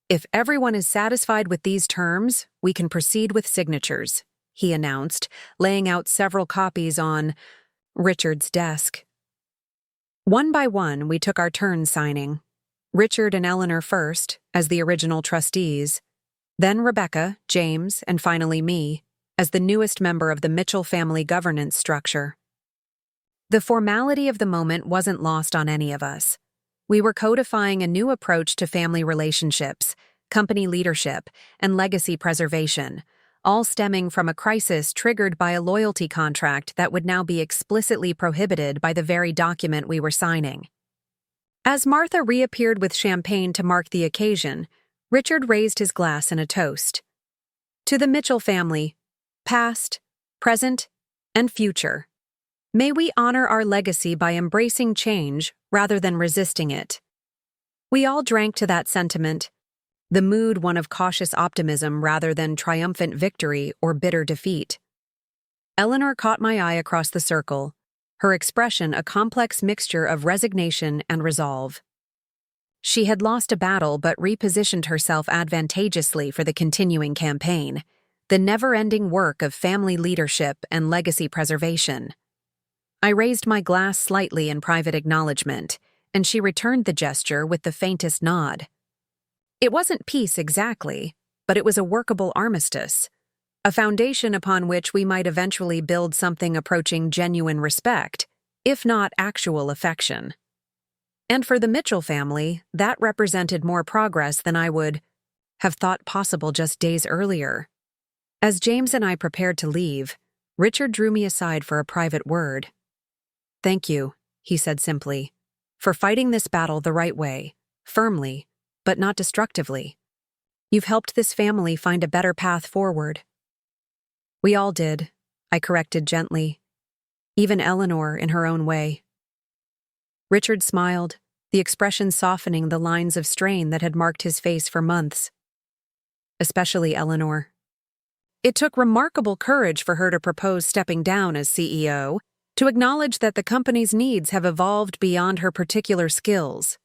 "If everyone is satisfied with these terms, we can proceed with signatures," he announced, laying out several copies on Richard's desk. One by one, we took our turns signing. Richard and Eleanor first, as the original trustees, then Rebecca, James, and finally me, as the newest member of the Mitchell family governance structure. The formality of the moment wasn't lost on any of us. We were codifying a new approach to family relationships, company leadership, and legacy preservation, all stemming from a crisis triggered by a loyalty contract that would now be explicitly prohibited by the very document we were signing. As Martha reappeared with champagne to mark the occasion, Richard raised his glass in a toast. "To the Mitchell family, past, present, and future. May we honor our legacy by embracing change rather than resisting it." We all drank to that sentiment, the mood one of cautious optimism rather than triumphant victory or bitter defeat. Eleanor caught my eye across the circle, her expression a complex mixture of resignation and resolve. She had lost a battle but repositioned herself advantageously for the continuing campaign, the never-ending work of family leadership and legacy preservation. I raised my glass slightly in private acknowledgement, and she returned the gesture with the faintest nod. It wasn't peace exactly, but it was a workable armistice, a foundation upon which we might eventually build something approaching genuine respect, if not actual affection. And for the Mitchell family, that represented more progress than I would have thought possible just days earlier. As James and I prepared to leave, Richard drew me aside for a private word. "Thank you," he said simply, "for fighting this battle the right way, firmly, but not destructively. You've helped this family find a better path forward." "We all did," I corrected gently, "even Eleanor in her own way." Richard smiled, the expression softening the lines of strain that had marked his face for months. "Especially Eleanor. It took remarkable courage for her to propose stepping down as CEO, to acknowledge that the company's needs have evolved beyond her particular skills."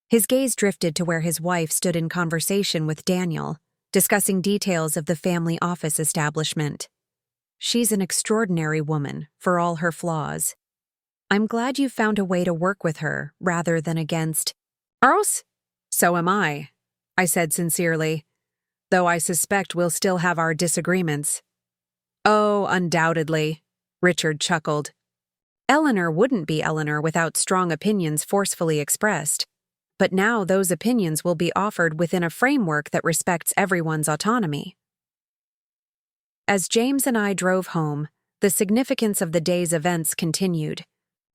His gaze drifted to where his wife stood in conversation with Daniel, discussing details of the family office establishment. She's an extraordinary woman, for all her flaws. I'm glad you found a way to work with her, rather than against. Ours? So am I said sincerely, though I suspect we'll still have our disagreements. Oh, undoubtedly, Richard chuckled. Eleanor wouldn't be Eleanor without strong opinions forcefully expressed, but now those opinions will be offered within a framework that respects everyone's autonomy. As James and I drove home, the significance of the day's events continued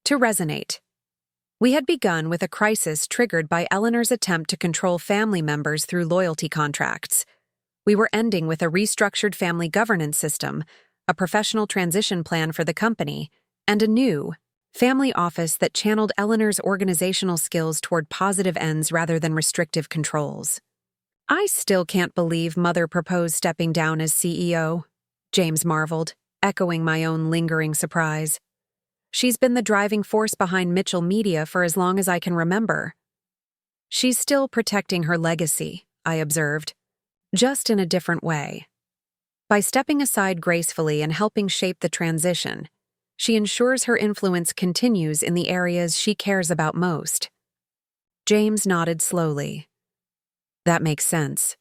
to resonate. We had begun with a crisis triggered by Eleanor's attempt to control family members through loyalty contracts. We were ending with a restructured family governance system, a professional transition plan for the company, and a new family office that channeled Eleanor's organizational skills toward positive ends rather than restrictive controls. I still can't believe Mother proposed stepping down as CEO, James marveled, echoing my own lingering surprise. She's been the driving force behind Mitchell Media for as long as I can remember. She's still protecting her legacy, I observed, just in a different way. By stepping aside gracefully and helping shape the transition, she ensures her influence continues in the areas she cares about most. James nodded slowly. That makes sense.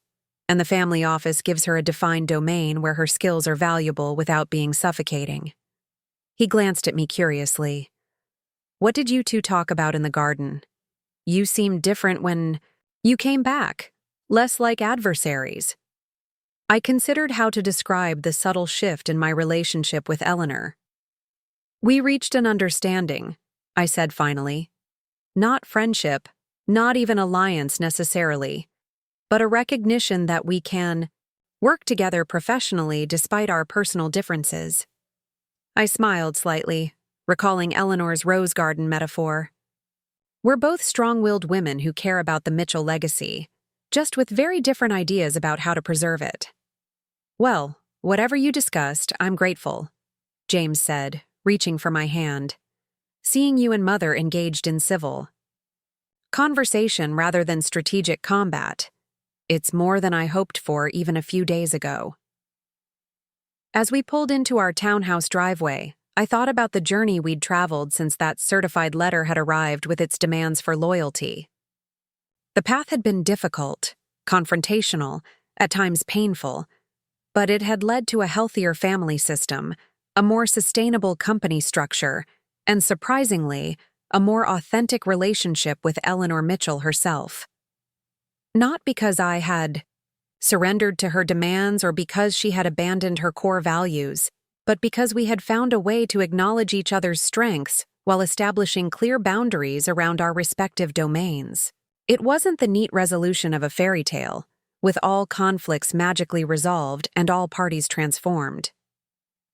And the family office gives her a defined domain where her skills are valuable without being suffocating. He glanced at me curiously. What did you two talk about in the garden? You seemed different when you came back, less like adversaries. I considered how to describe the subtle shift in my relationship with Eleanor. We reached an understanding, I said finally. Not friendship, not even alliance necessarily, but a recognition that we can work together professionally despite our personal differences. I smiled slightly, recalling Eleanor's rose garden metaphor. We're both strong-willed women who care about the Mitchell legacy, just with very different ideas about how to preserve it. Well, whatever you discussed, I'm grateful, James said, reaching for my hand. Seeing you and Mother engaged in civil conversation rather than strategic combat. It's more than I hoped for even a few days ago. As we pulled into our townhouse driveway, I thought about the journey we'd traveled since that certified letter had arrived with its demands for loyalty. The path had been difficult, confrontational, at times painful, but it had led to a healthier family system, a more sustainable company structure, and surprisingly, a more authentic relationship with Eleanor Mitchell herself. Not because I had surrendered to her demands or because she had abandoned her core values, but because we had found a way to acknowledge each other's strengths while establishing clear boundaries around our respective domains. It wasn't the neat resolution of a fairy tale, with all conflicts magically resolved and all parties transformed.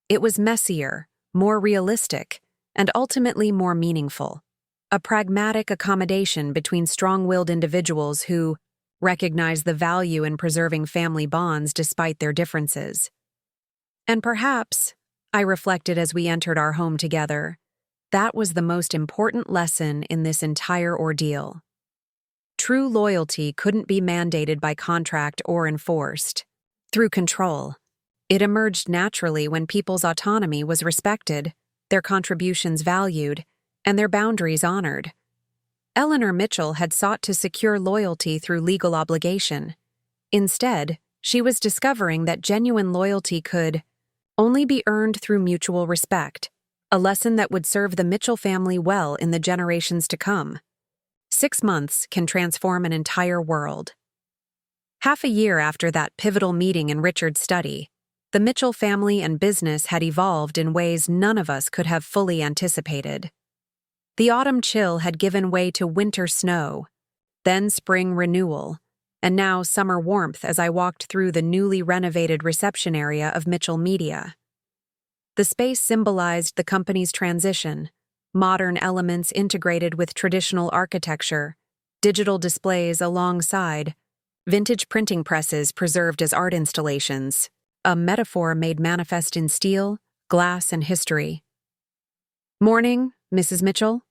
It was messier, more realistic, and ultimately more meaningful. A pragmatic accommodation between strong-willed individuals who recognize the value in preserving family bonds despite their differences. And perhaps, I reflected as we entered our home together, that was the most important lesson in this entire ordeal. True loyalty couldn't be mandated by contract or enforced through control. It emerged naturally when people's autonomy was respected, their contributions valued, and their boundaries honored. Eleanor Mitchell had sought to secure loyalty through legal obligation. Instead, she was discovering that genuine loyalty could only be earned through mutual respect, a lesson that would serve the Mitchell family well in the generations to come. 6 months can transform an entire world. Half a year after that pivotal meeting in Richard's study, the Mitchell family and business had evolved in ways none of us could have fully anticipated. The autumn chill had given way to winter snow, then spring renewal, and now summer warmth as I walked through the newly renovated reception area of Mitchell Media. The space symbolized the company's transition, modern elements integrated with traditional architecture, digital displays alongside, vintage printing presses preserved as art installations, a metaphor made manifest in steel, glass, and history. "Morning, Mrs. Mitchell."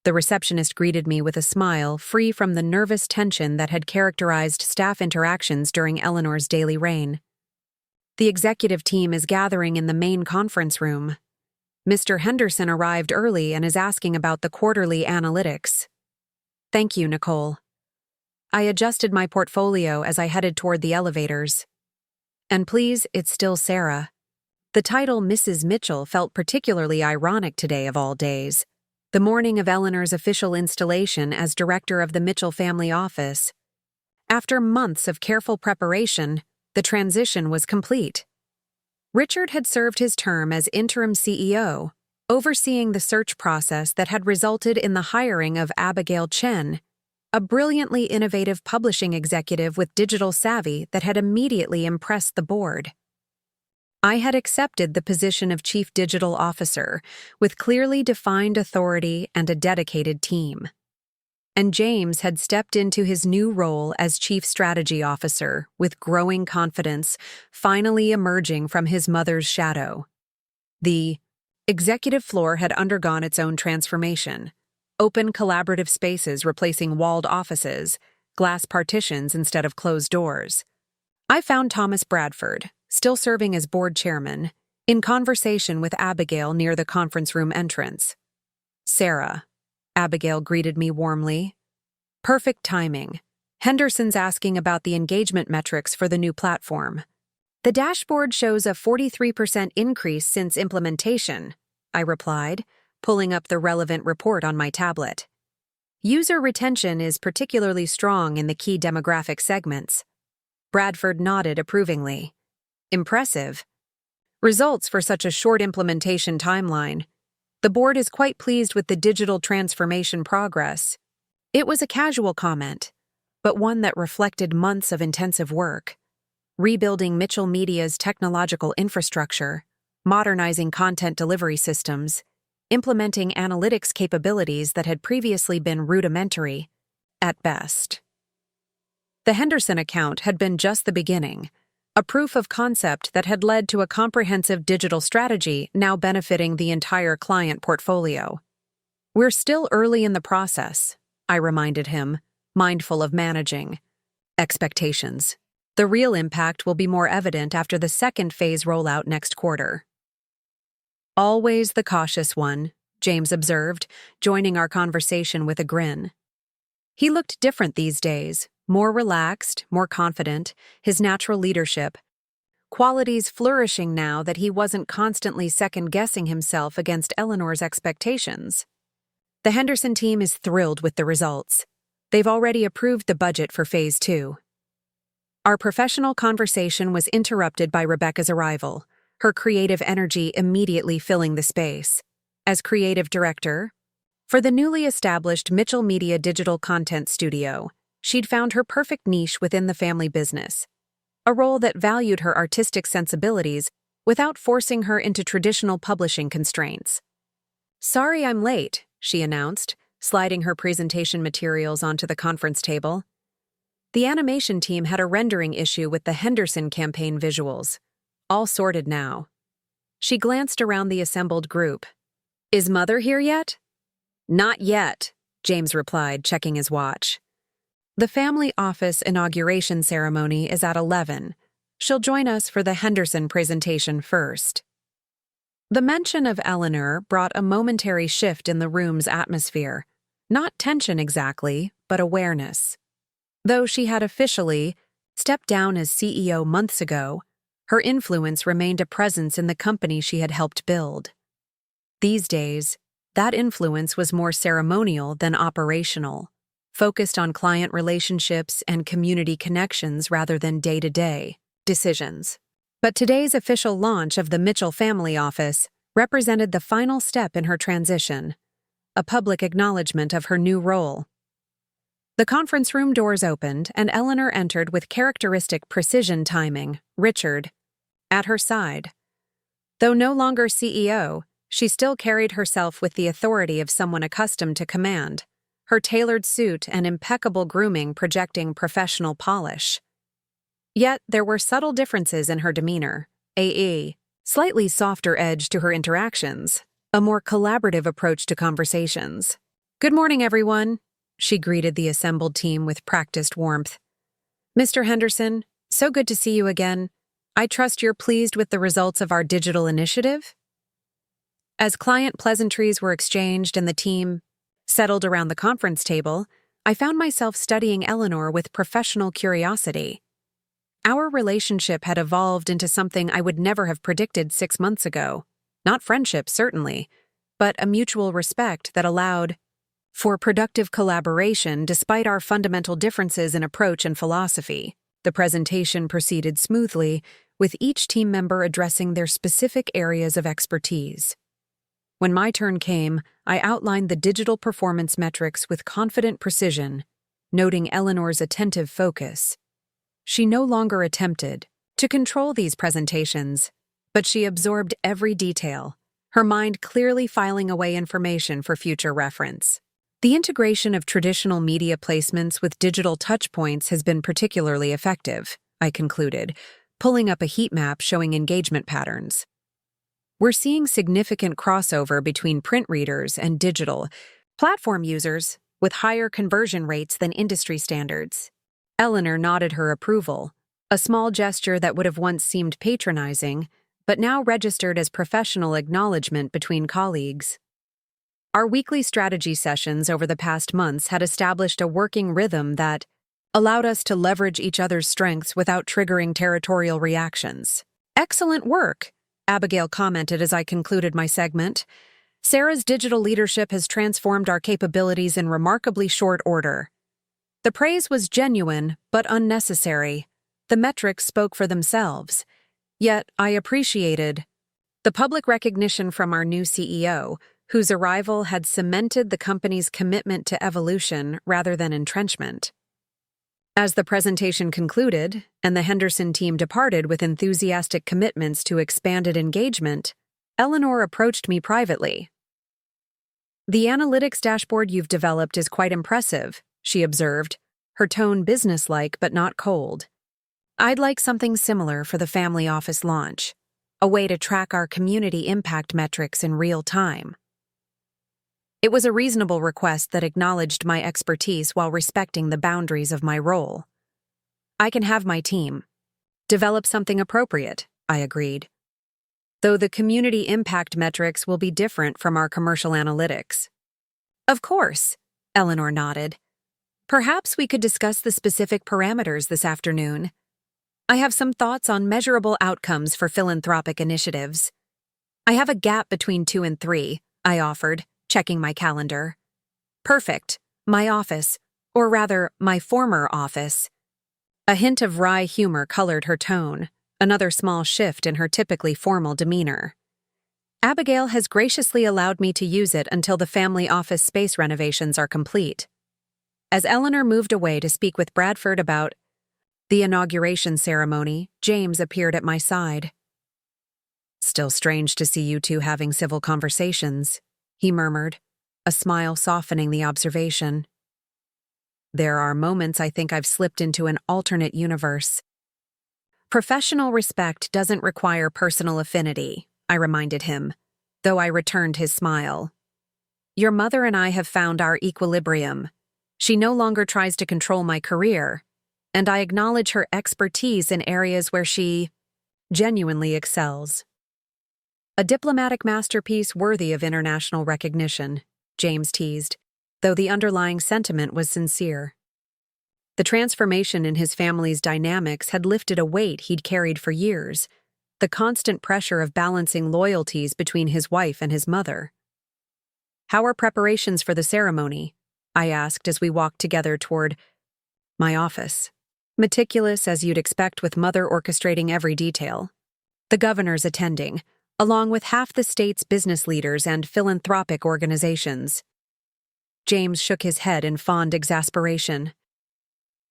The receptionist greeted me with a smile free from the nervous tension that had characterized staff interactions during Eleanor's daily reign. The executive team is gathering in the main conference room. Mr. Henderson arrived early and is asking about the quarterly analytics. Thank you, Nicole. I adjusted my portfolio as I headed toward the elevators. And please, it's still Sarah. The title Mrs. Mitchell felt particularly ironic today of all days, the morning of Eleanor's official installation as director of the Mitchell family office. After months of careful preparation, the transition was complete. Richard had served his term as interim CEO, overseeing the search process that had resulted in the hiring of Abigail Chen, a brilliantly innovative publishing executive with digital savvy that had immediately impressed the board. I had accepted the position of Chief Digital Officer with clearly defined authority and a dedicated team. And James had stepped into his new role as Chief Strategy Officer with growing confidence, finally emerging from his mother's shadow. The executive floor had undergone its own transformation. Open collaborative spaces replacing walled offices, glass partitions instead of closed doors. I found Thomas Bradford, still serving as board chairman, in conversation with Abigail near the conference room entrance. Sarah, Abigail greeted me warmly. Perfect timing. Henderson's asking about the engagement metrics for the new platform. The dashboard shows a 43% increase since implementation, I replied, pulling up the relevant report on my tablet. User retention is particularly strong in the key demographic segments. Bradford nodded approvingly. Impressive. Results for such a short implementation timeline. The board is quite pleased with the digital transformation progress. It was a casual comment, but one that reflected months of intensive work. Rebuilding Mitchell Media's technological infrastructure, modernizing content delivery systems, implementing analytics capabilities that had previously been rudimentary, at best. The Henderson account had been just the beginning, a proof of concept that had led to a comprehensive digital strategy now benefiting the entire client portfolio. We're still early in the process, I reminded him, mindful of managing expectations. The real impact will be more evident after the second phase rollout next quarter. Always the cautious one, James observed, joining our conversation with a grin. He looked different these days, more relaxed, more confident, his natural leadership, qualities flourishing now that he wasn't constantly second-guessing himself against Eleanor's expectations. The Henderson team is thrilled with the results. They've already approved the budget for Phase 2. Our professional conversation was interrupted by Rebecca's arrival, her creative energy immediately filling the space. As creative director, for the newly established Mitchell Media Digital Content Studio, she'd found her perfect niche within the family business, a role that valued her artistic sensibilities without forcing her into traditional publishing constraints. "Sorry I'm late," she announced, sliding her presentation materials onto the conference table. The animation team had a rendering issue with the Henderson campaign visuals, all sorted now. She glanced around the assembled group. "Is Mother here yet?" "Not yet," James replied, checking his watch. "The family office inauguration ceremony is at 11. She'll join us for the Henderson presentation first." The mention of Eleanor brought a momentary shift in the room's atmosphere. Not tension exactly, but awareness. Though she had officially stepped down as CEO months ago, her influence remained a presence in the company she had helped build. These days, that influence was more ceremonial than operational, focused on client relationships and community connections rather than day-to-day decisions. But today's official launch of the Mitchell family office represented the final step in her transition, a public acknowledgement of her new role. The conference room doors opened and Eleanor entered with characteristic precision timing, Richard at her side. Though no longer CEO, she still carried herself with the authority of someone accustomed to command, her tailored suit and impeccable grooming projecting professional polish. Yet there were subtle differences in her demeanor, a slightly softer edge to her interactions, a more collaborative approach to conversations. "Good morning, everyone," she greeted the assembled team with practiced warmth. "Mr. Henderson, so good to see you again. I trust you're pleased with the results of our digital initiative? As client pleasantries were exchanged and the team settled around the conference table, I found myself studying Eleanor with professional curiosity. Our relationship had evolved into something I would never have predicted 6 months ago. Not friendship, certainly, but a mutual respect that allowed for productive collaboration despite our fundamental differences in approach and philosophy. The presentation proceeded smoothly, with each team member addressing their specific areas of expertise. When my turn came, I outlined the digital performance metrics with confident precision, noting Eleanor's attentive focus. She no longer attempted to control these presentations, but she absorbed every detail, her mind clearly filing away information for future reference. The integration of traditional media placements with digital touchpoints has been particularly effective, I concluded, pulling up a heat map showing engagement patterns. We're seeing significant crossover between print readers and digital platform users, with higher conversion rates than industry standards. Eleanor nodded her approval, a small gesture that would have once seemed patronizing, but now registered as professional acknowledgement between colleagues. Our weekly strategy sessions over the past months had established a working rhythm that allowed us to leverage each other's strengths without triggering territorial reactions. Excellent work, Abigail commented as I concluded my segment. Sarah's digital leadership has transformed our capabilities in remarkably short order. The praise was genuine, but unnecessary. The metrics spoke for themselves. Yet, I appreciated the public recognition from our new CEO, whose arrival had cemented the company's commitment to evolution rather than entrenchment. As the presentation concluded, and the Henderson team departed with enthusiastic commitments to expanded engagement, Eleanor approached me privately. "The analytics dashboard you've developed is quite impressive," she observed, her tone businesslike but not cold. "I'd like something similar for the family office launch, a way to track our community impact metrics in real time." It was a reasonable request that acknowledged my expertise while respecting the boundaries of my role. "I can have my team develop something appropriate," I agreed. "Though the community impact metrics will be different from our commercial analytics." "Of course," Eleanor nodded. "Perhaps we could discuss the specific parameters this afternoon. I have some thoughts on measurable outcomes for philanthropic initiatives." "I have a gap between 2 and 3, I offered, checking my calendar. "Perfect. My office, or rather, my former office." A hint of wry humor colored her tone, another small shift in her typically formal demeanor. "Abigail has graciously allowed me to use it until the family office space renovations are complete." As Eleanor moved away to speak with Bradford about the inauguration ceremony, James appeared at my side. "Still strange to see you two having civil conversations," he murmured, a smile softening the observation. "There are moments I think I've slipped into an alternate universe." "Professional respect doesn't require personal affinity," I reminded him, though I returned his smile. "Your mother and I have found our equilibrium. She no longer tries to control my career, and I acknowledge her expertise in areas where she genuinely excels." "A diplomatic masterpiece worthy of international recognition," James teased, though the underlying sentiment was sincere. The transformation in his family's dynamics had lifted a weight he'd carried for years, the constant pressure of balancing loyalties between his wife and his mother. "How are preparations for the ceremony?" I asked as we walked together toward my office. "Meticulous as you'd expect with mother orchestrating every detail. The governor's attending, along with half the state's business leaders and philanthropic organizations." James shook his head in fond exasperation.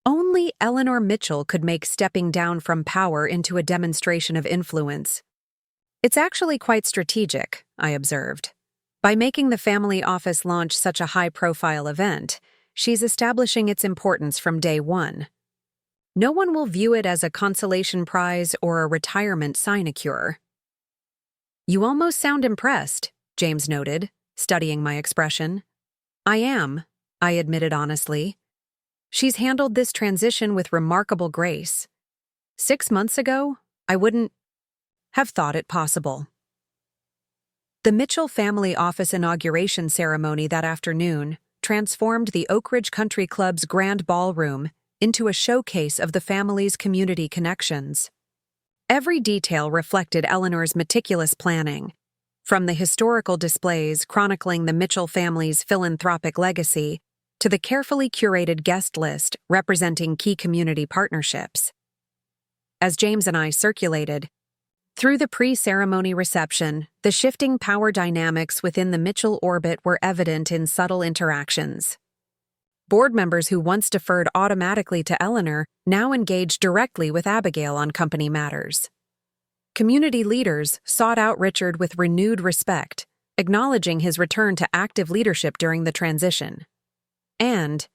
Only Eleanor Mitchell could make stepping down from power into a demonstration of influence. "It's actually quite strategic," I observed. "By making the family office launch such a high-profile event, she's establishing its importance from day one. No one will view it as a consolation prize or a retirement sinecure." "You almost sound impressed," James noted, studying my expression. "I am," I admitted honestly. "She's handled this transition with remarkable grace. 6 months ago, I wouldn't have thought it possible. The Mitchell family office inauguration ceremony that afternoon transformed the Oak Ridge Country Club's grand ballroom into a showcase of the family's community connections. Every detail reflected Eleanor's meticulous planning, from the historical displays chronicling the Mitchell family's philanthropic legacy to the carefully curated guest list representing key community partnerships. As James and I circulated through the pre-ceremony reception, the shifting power dynamics within the Mitchell orbit were evident in subtle interactions. Board members who once deferred automatically to Eleanor now engaged directly with Abigail on company matters. Community leaders sought out Richard with renewed respect, acknowledging his return to active leadership during the transition. And,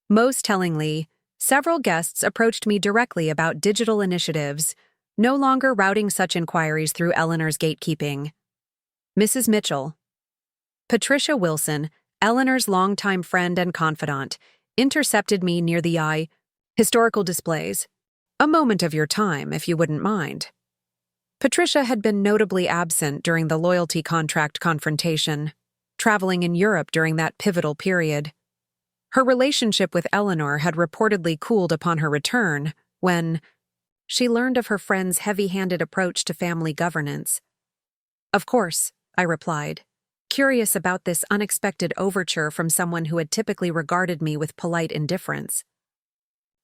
most tellingly, several guests approached me directly about digital initiatives, no longer routing such inquiries through Eleanor's gatekeeping. Mrs. Mitchell. Patricia Wilson, Eleanor's longtime friend and confidant, intercepted me near the historical displays. A moment of your time, if you wouldn't mind. Patricia had been notably absent during the loyalty contract confrontation, traveling in Europe during that pivotal period. Her relationship with Eleanor had reportedly cooled upon her return when she learned of her friend's heavy-handed approach to family governance. Of course, I replied, curious about this unexpected overture from someone who had typically regarded me with polite indifference.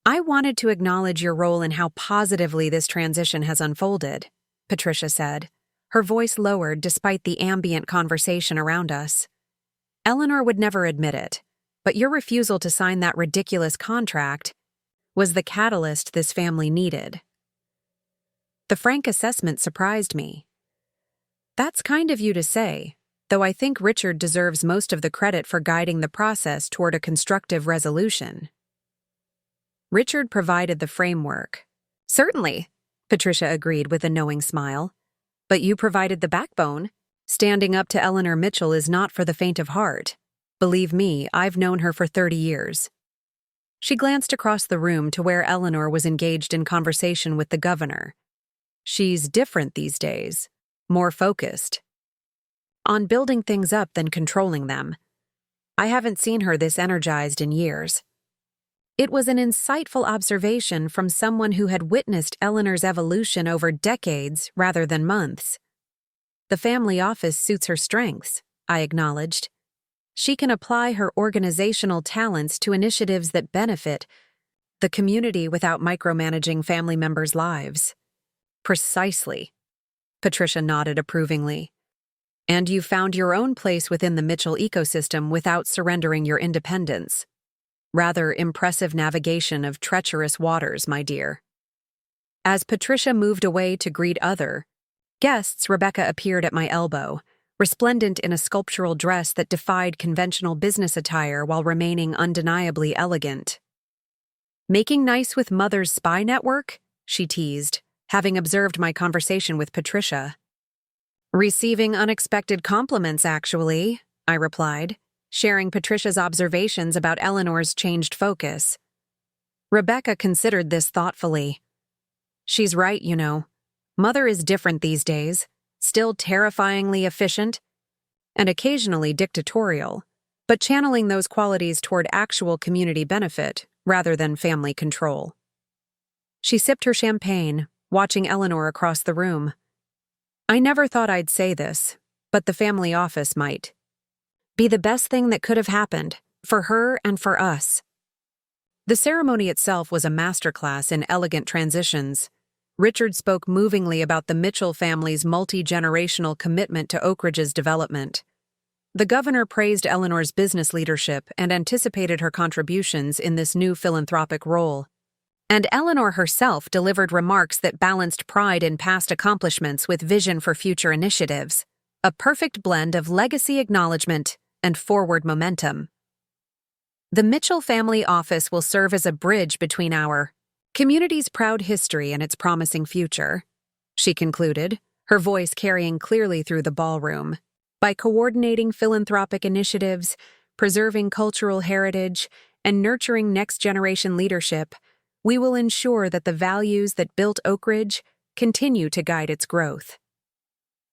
I wanted to acknowledge your role in how positively this transition has unfolded, Patricia said, her voice lowered despite the ambient conversation around us. Eleanor would never admit it, but your refusal to sign that ridiculous contract was the catalyst this family needed. The frank assessment surprised me. That's kind of you to say, though I think Richard deserves most of the credit for guiding the process toward a constructive resolution. Richard provided the framework. Certainly, Patricia agreed with a knowing smile. But you provided the backbone. Standing up to Eleanor Mitchell is not for the faint of heart. Believe me, I've known her for 30 years. She glanced across the room to where Eleanor was engaged in conversation with the governor. She's different these days, more focused on building things up than controlling them. I haven't seen her this energized in years. It was an insightful observation from someone who had witnessed Eleanor's evolution over decades rather than months. The family office suits her strengths, I acknowledged. She can apply her organizational talents to initiatives that benefit the community without micromanaging family members' lives. Precisely. Patricia nodded approvingly. And you found your own place within the Mitchell ecosystem without surrendering your independence. Rather impressive navigation of treacherous waters, my dear. As Patricia moved away to greet other guests, Rebecca appeared at my elbow, resplendent in a sculptural dress that defied conventional business attire while remaining undeniably elegant. Making nice with Mother's spy network? She teased, having observed my conversation with Patricia. Receiving unexpected compliments, actually, I replied, sharing Patricia's observations about Eleanor's changed focus. Rebecca considered this thoughtfully. She's right, you know. Mother is different these days, still terrifyingly efficient, and occasionally dictatorial, but channeling those qualities toward actual community benefit rather than family control. She sipped her champagne, watching Eleanor across the room. I never thought I'd say this, but the family office might be the best thing that could have happened, for her and for us. The ceremony itself was a masterclass in elegant transitions. Richard spoke movingly about the Mitchell family's multi-generational commitment to Oak Ridge's development. The governor praised Eleanor's business leadership and anticipated her contributions in this new philanthropic role. And Eleanor herself delivered remarks that balanced pride in past accomplishments with vision for future initiatives, a perfect blend of legacy acknowledgement and forward momentum. The Mitchell family office will serve as a bridge between our community's proud history and its promising future, she concluded, her voice carrying clearly through the ballroom. By coordinating philanthropic initiatives, preserving cultural heritage, and nurturing next-generation leadership, we will ensure that the values that built Oak Ridge continue to guide its growth.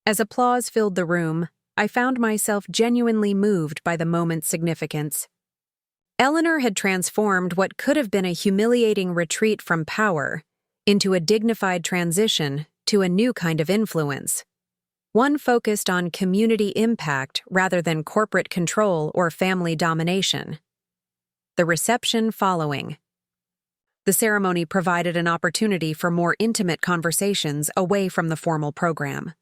As applause filled the room, I found myself genuinely moved by the moment's significance. Eleanor had transformed what could have been a humiliating retreat from power into a dignified transition to a new kind of influence, one focused on community impact rather than corporate control or family domination. The reception following. The ceremony provided an opportunity for more intimate conversations away from the formal program.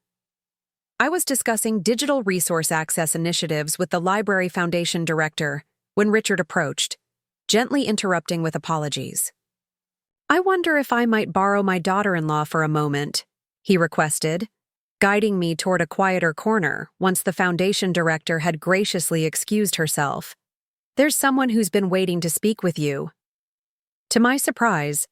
I was discussing digital resource access initiatives with the Library Foundation director when Richard approached, gently interrupting with apologies. "I wonder if I might borrow my daughter-in-law for a moment," he requested, guiding me toward a quieter corner once the foundation director had graciously excused herself. "There's someone who's been waiting to speak with you." To my surprise,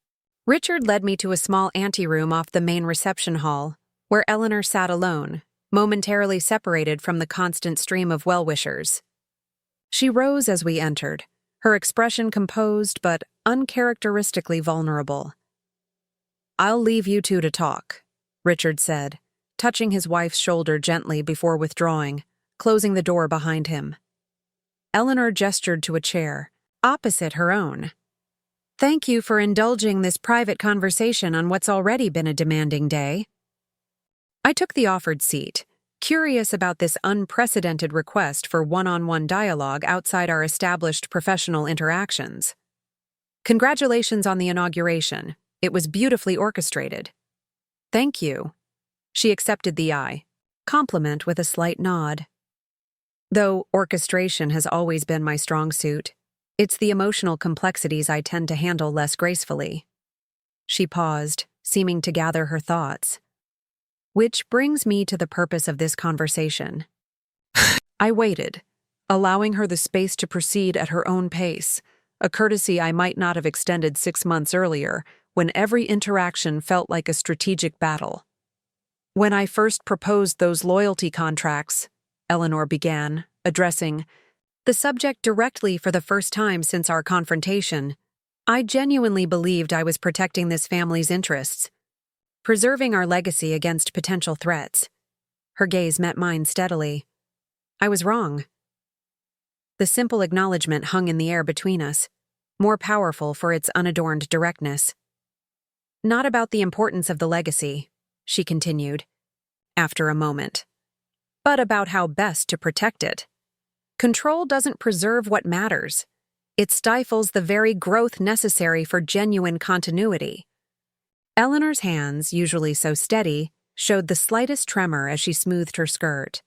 Richard led me to a small anteroom off the main reception hall, where Eleanor sat alone, momentarily separated from the constant stream of well-wishers. She rose as we entered, her expression composed but uncharacteristically vulnerable. "I'll leave you two to talk," Richard said, touching his wife's shoulder gently before withdrawing, closing the door behind him. Eleanor gestured to a chair, opposite her own. "Thank you for indulging this private conversation on what's already been a demanding day." I took the offered seat, curious about this unprecedented request for one-on-one dialogue outside our established professional interactions. "Congratulations on the inauguration. It was beautifully orchestrated." "Thank you." She accepted the compliment with a slight nod. Though orchestration has always been my strong suit, it's the emotional complexities I tend to handle less gracefully. She paused, seeming to gather her thoughts. "Which brings me to the purpose of this conversation." I waited, allowing her the space to proceed at her own pace, a courtesy I might not have extended 6 months earlier, when every interaction felt like a strategic battle. "When I first proposed those loyalty contracts," Eleanor began, addressing the subject directly for the first time since our confrontation, "I genuinely believed I was protecting this family's interests, preserving our legacy against potential threats." Her gaze met mine steadily. I was wrong. The simple acknowledgement hung in the air between us, more powerful for its unadorned directness. "Not about the importance of the legacy," she continued, after a moment, "but about how best to protect it. Control doesn't preserve what matters. It stifles the very growth necessary for genuine continuity." Eleanor's hands, usually so steady, showed the slightest tremor as she smoothed her skirt.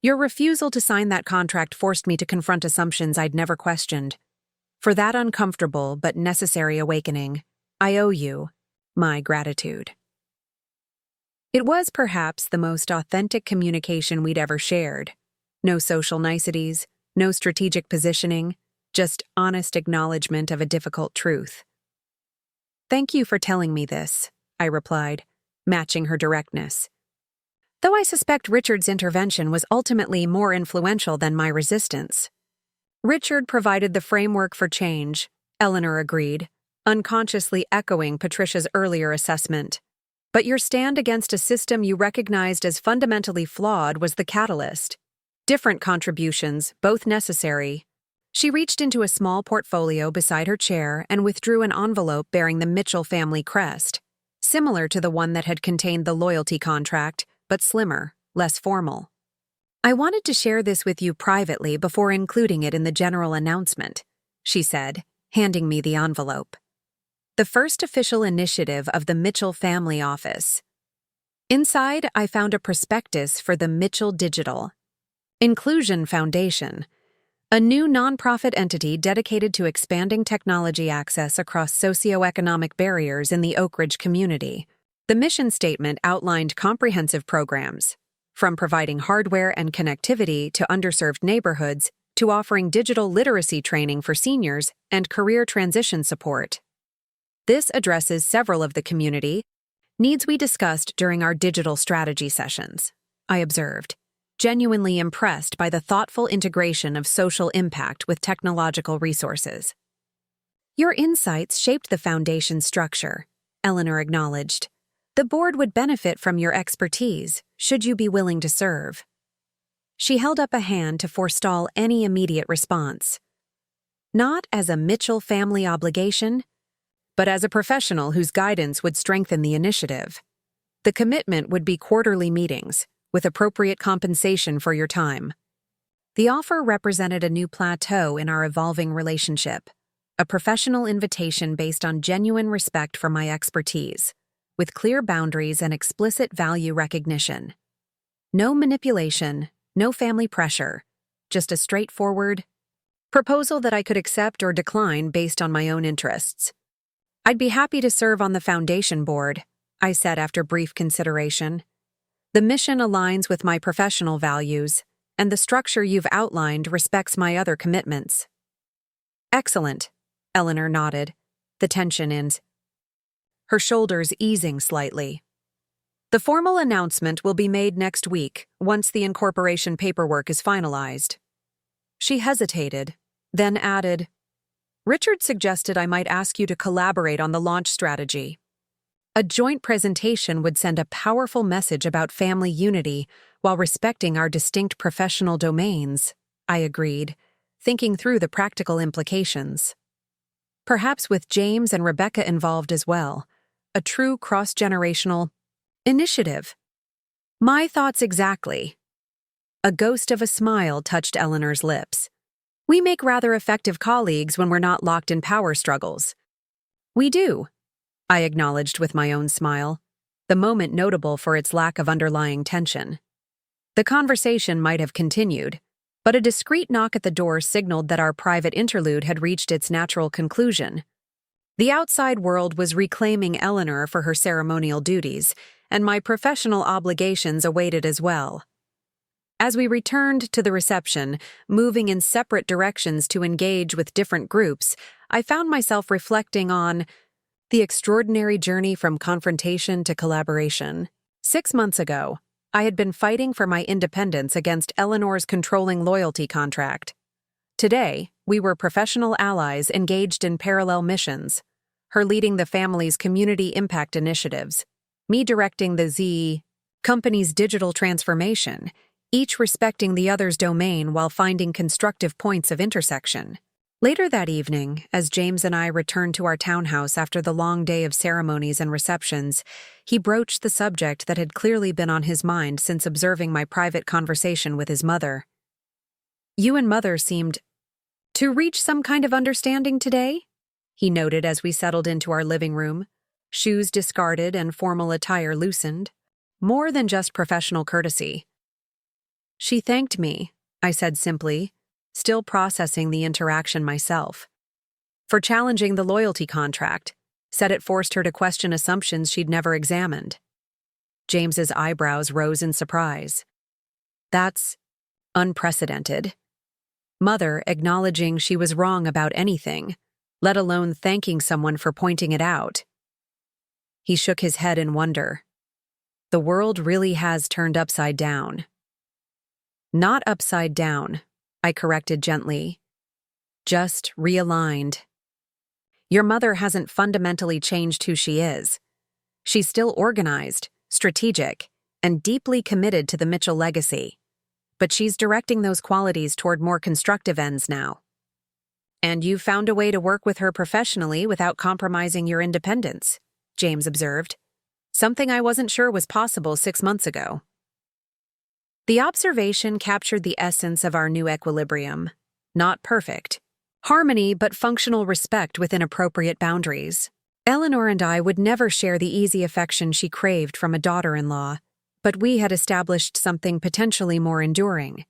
"Your refusal to sign that contract forced me to confront assumptions I'd never questioned. For that uncomfortable but necessary awakening, I owe you my gratitude." It was perhaps the most authentic communication we'd ever shared. No social niceties, no strategic positioning, just honest acknowledgement of a difficult truth. "Thank you for telling me this," I replied, matching her directness. Though I suspect Richard's intervention was ultimately more influential than my resistance. "Richard provided the framework for change," Eleanor agreed, unconsciously echoing Patricia's earlier assessment. "But your stand against a system you recognized as fundamentally flawed was the catalyst. Different contributions, both necessary." She reached into a small portfolio beside her chair and withdrew an envelope bearing the Mitchell family crest, similar to the one that had contained the loyalty contract, but slimmer, less formal. "I wanted to share this with you privately before including it in the general announcement," she said, handing me the envelope. "The first official initiative of the Mitchell family office." Inside, I found a prospectus for the Mitchell Digital Inclusion Foundation, a new nonprofit entity dedicated to expanding technology access across socioeconomic barriers in the Oak Ridge community. The mission statement outlined comprehensive programs, from providing hardware and connectivity to underserved neighborhoods to offering digital literacy training for seniors and career transition support. This addresses several of the community needs we discussed during our digital strategy sessions, I observed, genuinely impressed by the thoughtful integration of social impact with technological resources. "Your insights shaped the foundation's structure," Eleanor acknowledged, The board would benefit from your expertise, should you be willing to serve. She held up a hand to forestall any immediate response. Not as a Mitchell family obligation, but as a professional whose guidance would strengthen the initiative. The commitment would be quarterly meetings, with appropriate compensation for your time. The offer represented a new plateau in our evolving relationship, a professional invitation based on genuine respect for my expertise, with clear boundaries and explicit value recognition. No manipulation, no family pressure, just a straightforward proposal that I could accept or decline based on my own interests. I'd be happy to serve on the foundation board, I said after brief consideration. The mission aligns with my professional values, and the structure you've outlined respects my other commitments. Excellent, Eleanor nodded, the tension in her shoulders easing slightly. The formal announcement will be made next week, once the incorporation paperwork is finalized. She hesitated, then added, Richard suggested I might ask you to collaborate on the launch strategy. A joint presentation would send a powerful message about family unity while respecting our distinct professional domains, I agreed, thinking through the practical implications. Perhaps with James and Rebecca involved as well, a true cross-generational initiative. My thoughts exactly. A ghost of a smile touched Eleanor's lips. We make rather effective colleagues when we're not locked in power struggles. We do, I acknowledged with my own smile, the moment notable for its lack of underlying tension. The conversation might have continued, but a discreet knock at the door signaled that our private interlude had reached its natural conclusion. The outside world was reclaiming Eleanor for her ceremonial duties, and my professional obligations awaited as well. As we returned to the reception, moving in separate directions to engage with different groups, I found myself reflecting on the extraordinary journey from confrontation to collaboration. 6 months ago, I had been fighting for my independence against Eleanor's controlling loyalty contract. Today, we were professional allies engaged in parallel missions, her leading the family's community impact initiatives, me directing the Z company's digital transformation, each respecting the other's domain while finding constructive points of intersection. Later that evening, as James and I returned to our townhouse after the long day of ceremonies and receptions, he broached the subject that had clearly been on his mind since observing my private conversation with his mother. You and Mother seemed to reach some kind of understanding today? He noted as we settled into our living room, shoes discarded and formal attire loosened. More than just professional courtesy. She thanked me, I said simply, still processing the interaction myself, for challenging the loyalty contract, said it forced her to question assumptions she'd never examined. James's eyebrows rose in surprise. That's unprecedented. Mother acknowledging she was wrong about anything, let alone thanking someone for pointing it out. He shook his head in wonder. The world really has turned upside down. Not upside down, I corrected gently. Just realigned. Your mother hasn't fundamentally changed who she is. She's still organized, strategic, and deeply committed to the Mitchell legacy. But she's directing those qualities toward more constructive ends now. And you've found a way to work with her professionally without compromising your independence, James observed. Something I wasn't sure was possible 6 months ago. The observation captured the essence of our new equilibrium. Not perfect. Harmony, but functional respect within appropriate boundaries. Eleanor and I would never share the easy affection she craved from a daughter-in-law, but we had established something potentially more enduring.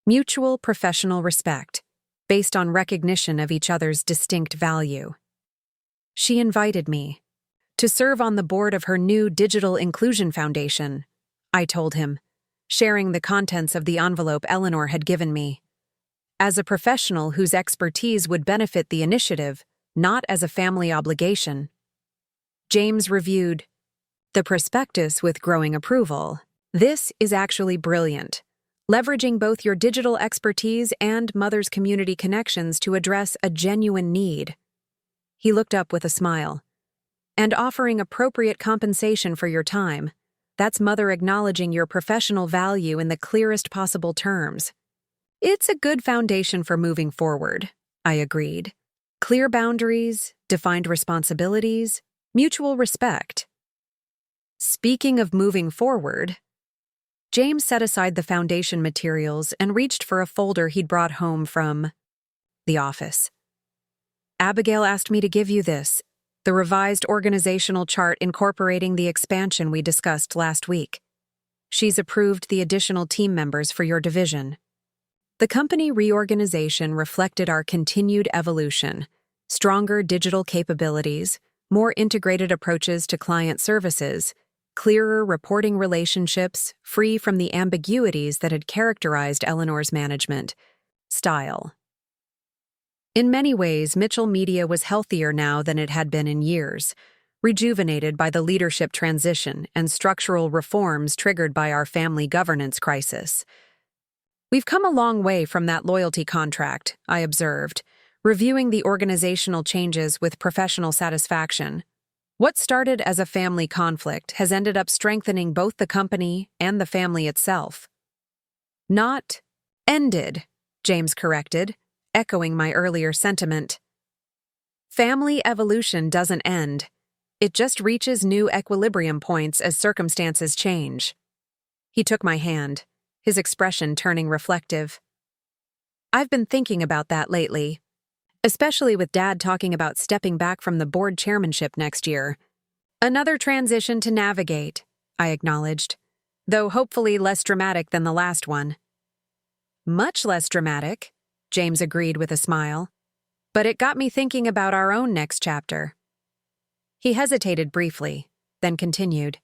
Mutual professional respect, based on recognition of each other's distinct value. She invited me to serve on the board of her new Digital Inclusion Foundation, I told him, sharing the contents of the envelope Eleanor had given me. As a professional whose expertise would benefit the initiative, not as a family obligation. James reviewed the prospectus with growing approval. This is actually brilliant, leveraging both your digital expertise and Mother's community connections to address a genuine need. He looked up with a smile. and offering appropriate compensation for your time. That's Mother acknowledging your professional value in the clearest possible terms. It's a good foundation for moving forward, I agreed. Clear boundaries, defined responsibilities, mutual respect. Speaking of moving forward, James set aside the foundation materials and reached for a folder he'd brought home from the office. Abigail asked me to give you this, the revised organizational chart incorporating the expansion we discussed last week. She's approved the additional team members for your division. The company reorganization reflected our continued evolution, stronger digital capabilities, more integrated approaches to client services, clearer reporting relationships, free from the ambiguities that had characterized Eleanor's management style. In many ways, Mitchell Media was healthier now than it had been in years, rejuvenated by the leadership transition and structural reforms triggered by our family governance crisis. We've come a long way from that loyalty contract, I observed, reviewing the organizational changes with professional satisfaction. What started as a family conflict has ended up strengthening both the company and the family itself. Not ended, James corrected, echoing my earlier sentiment. Family evolution doesn't end. It just reaches new equilibrium points as circumstances change. He took my hand, his expression turning reflective. I've been thinking about that lately, especially with Dad talking about stepping back from the board chairmanship next year. Another transition to navigate, I acknowledged, though hopefully less dramatic than the last one. Much less dramatic, James agreed with a smile, but it got me thinking about our own next chapter. He hesitated briefly, then continued.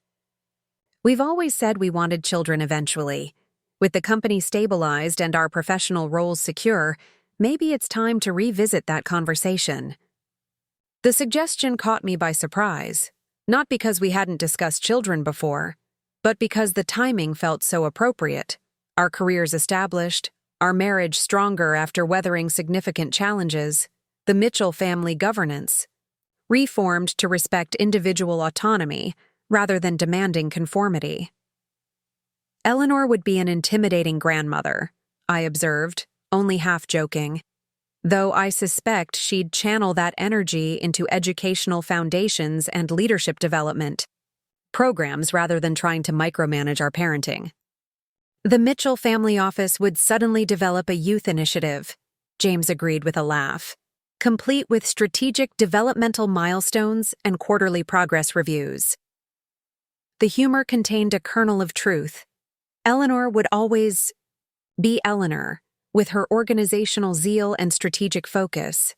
We've always said we wanted children eventually. With the company stabilized and our professional roles secure, maybe it's time to revisit that conversation. The suggestion caught me by surprise, not because we hadn't discussed children before, but because the timing felt so appropriate. Our careers established, our marriage stronger after weathering significant challenges, the Mitchell family governance, reformed to respect individual autonomy rather than demanding conformity. Eleanor would be an intimidating grandmother, I observed, only half joking, though I suspect she'd channel that energy into educational foundations and leadership development programs rather than trying to micromanage our parenting. The Mitchell family office would suddenly develop a youth initiative, James agreed with a laugh, complete with strategic developmental milestones and quarterly progress reviews. The humor contained a kernel of truth. Eleanor would always be Eleanor, with her organizational zeal and strategic focus.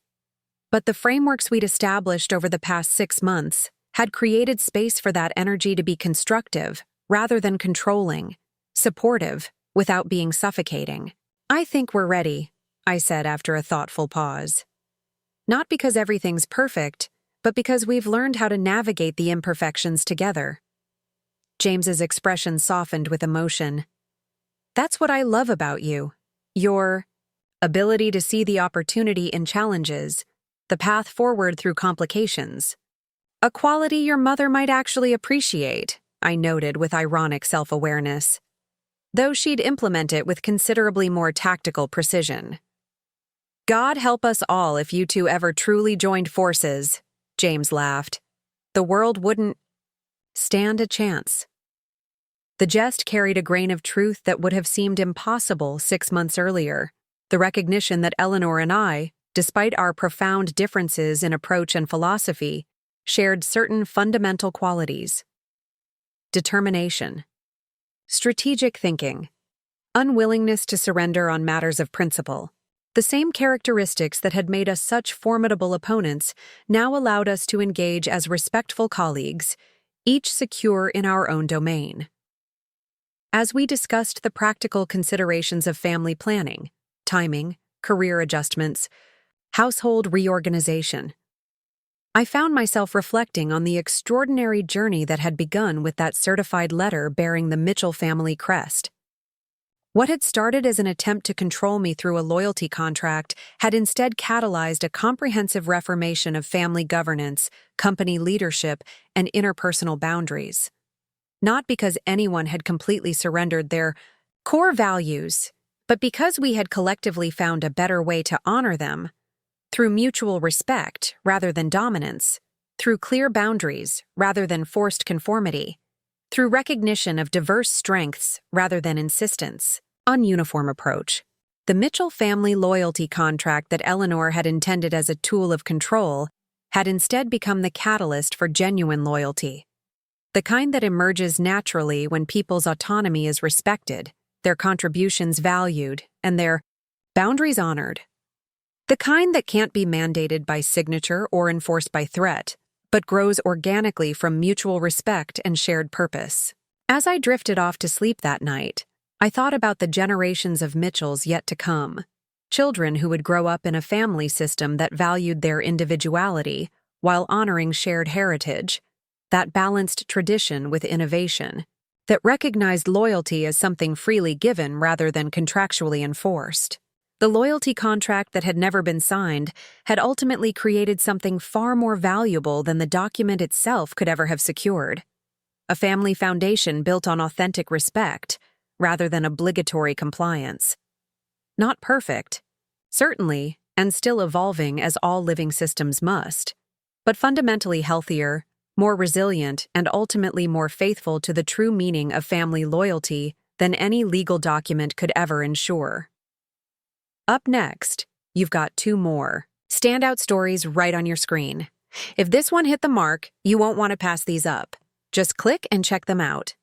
But the frameworks we'd established over the past 6 months had created space for that energy to be constructive rather than controlling, supportive without being suffocating. I think we're ready, I said after a thoughtful pause. Not because everything's perfect, but because we've learned how to navigate the imperfections together. James's expression softened with emotion. That's what I love about you. Your ability to see the opportunity in challenges, the path forward through complications. A quality your mother might actually appreciate, I noted with ironic self-awareness, though she'd implement it with considerably more tactical precision. God help us all if you two ever truly joined forces, James laughed. The world wouldn't stand a chance. The jest carried a grain of truth that would have seemed impossible 6 months earlier, the recognition that Eleanor and I, despite our profound differences in approach and philosophy, shared certain fundamental qualities. Determination, strategic thinking, unwillingness to surrender on matters of principle. The same characteristics that had made us such formidable opponents now allowed us to engage as respectful colleagues, each secure in our own domain. As we discussed the practical considerations of family planning, timing, career adjustments, household reorganization, I found myself reflecting on the extraordinary journey that had begun with that certified letter bearing the Mitchell family crest. What had started as an attempt to control me through a loyalty contract had instead catalyzed a comprehensive reformation of family governance, company leadership, and interpersonal boundaries. Not because anyone had completely surrendered their core values, but because we had collectively found a better way to honor them, through mutual respect rather than dominance, through clear boundaries rather than forced conformity, through recognition of diverse strengths rather than insistence. Ununiform approach. The Mitchell family loyalty contract that Eleanor had intended as a tool of control had instead become the catalyst for genuine loyalty. The kind that emerges naturally when people's autonomy is respected, their contributions valued, and their boundaries honored. The kind that can't be mandated by signature or enforced by threat, but grows organically from mutual respect and shared purpose. As I drifted off to sleep that night, I thought about the generations of Mitchells yet to come, children who would grow up in a family system that valued their individuality while honoring shared heritage, that balanced tradition with innovation, that recognized loyalty as something freely given rather than contractually enforced. The loyalty contract that had never been signed had ultimately created something far more valuable than the document itself could ever have secured. A family foundation built on authentic respect, rather than obligatory compliance. Not perfect, certainly, and still evolving as all living systems must, but fundamentally healthier, more resilient, and ultimately more faithful to the true meaning of family loyalty than any legal document could ever ensure. Up next, you've got 2 more standout stories right on your screen. If this one hit the mark, you won't want to pass these up. Just click and check them out.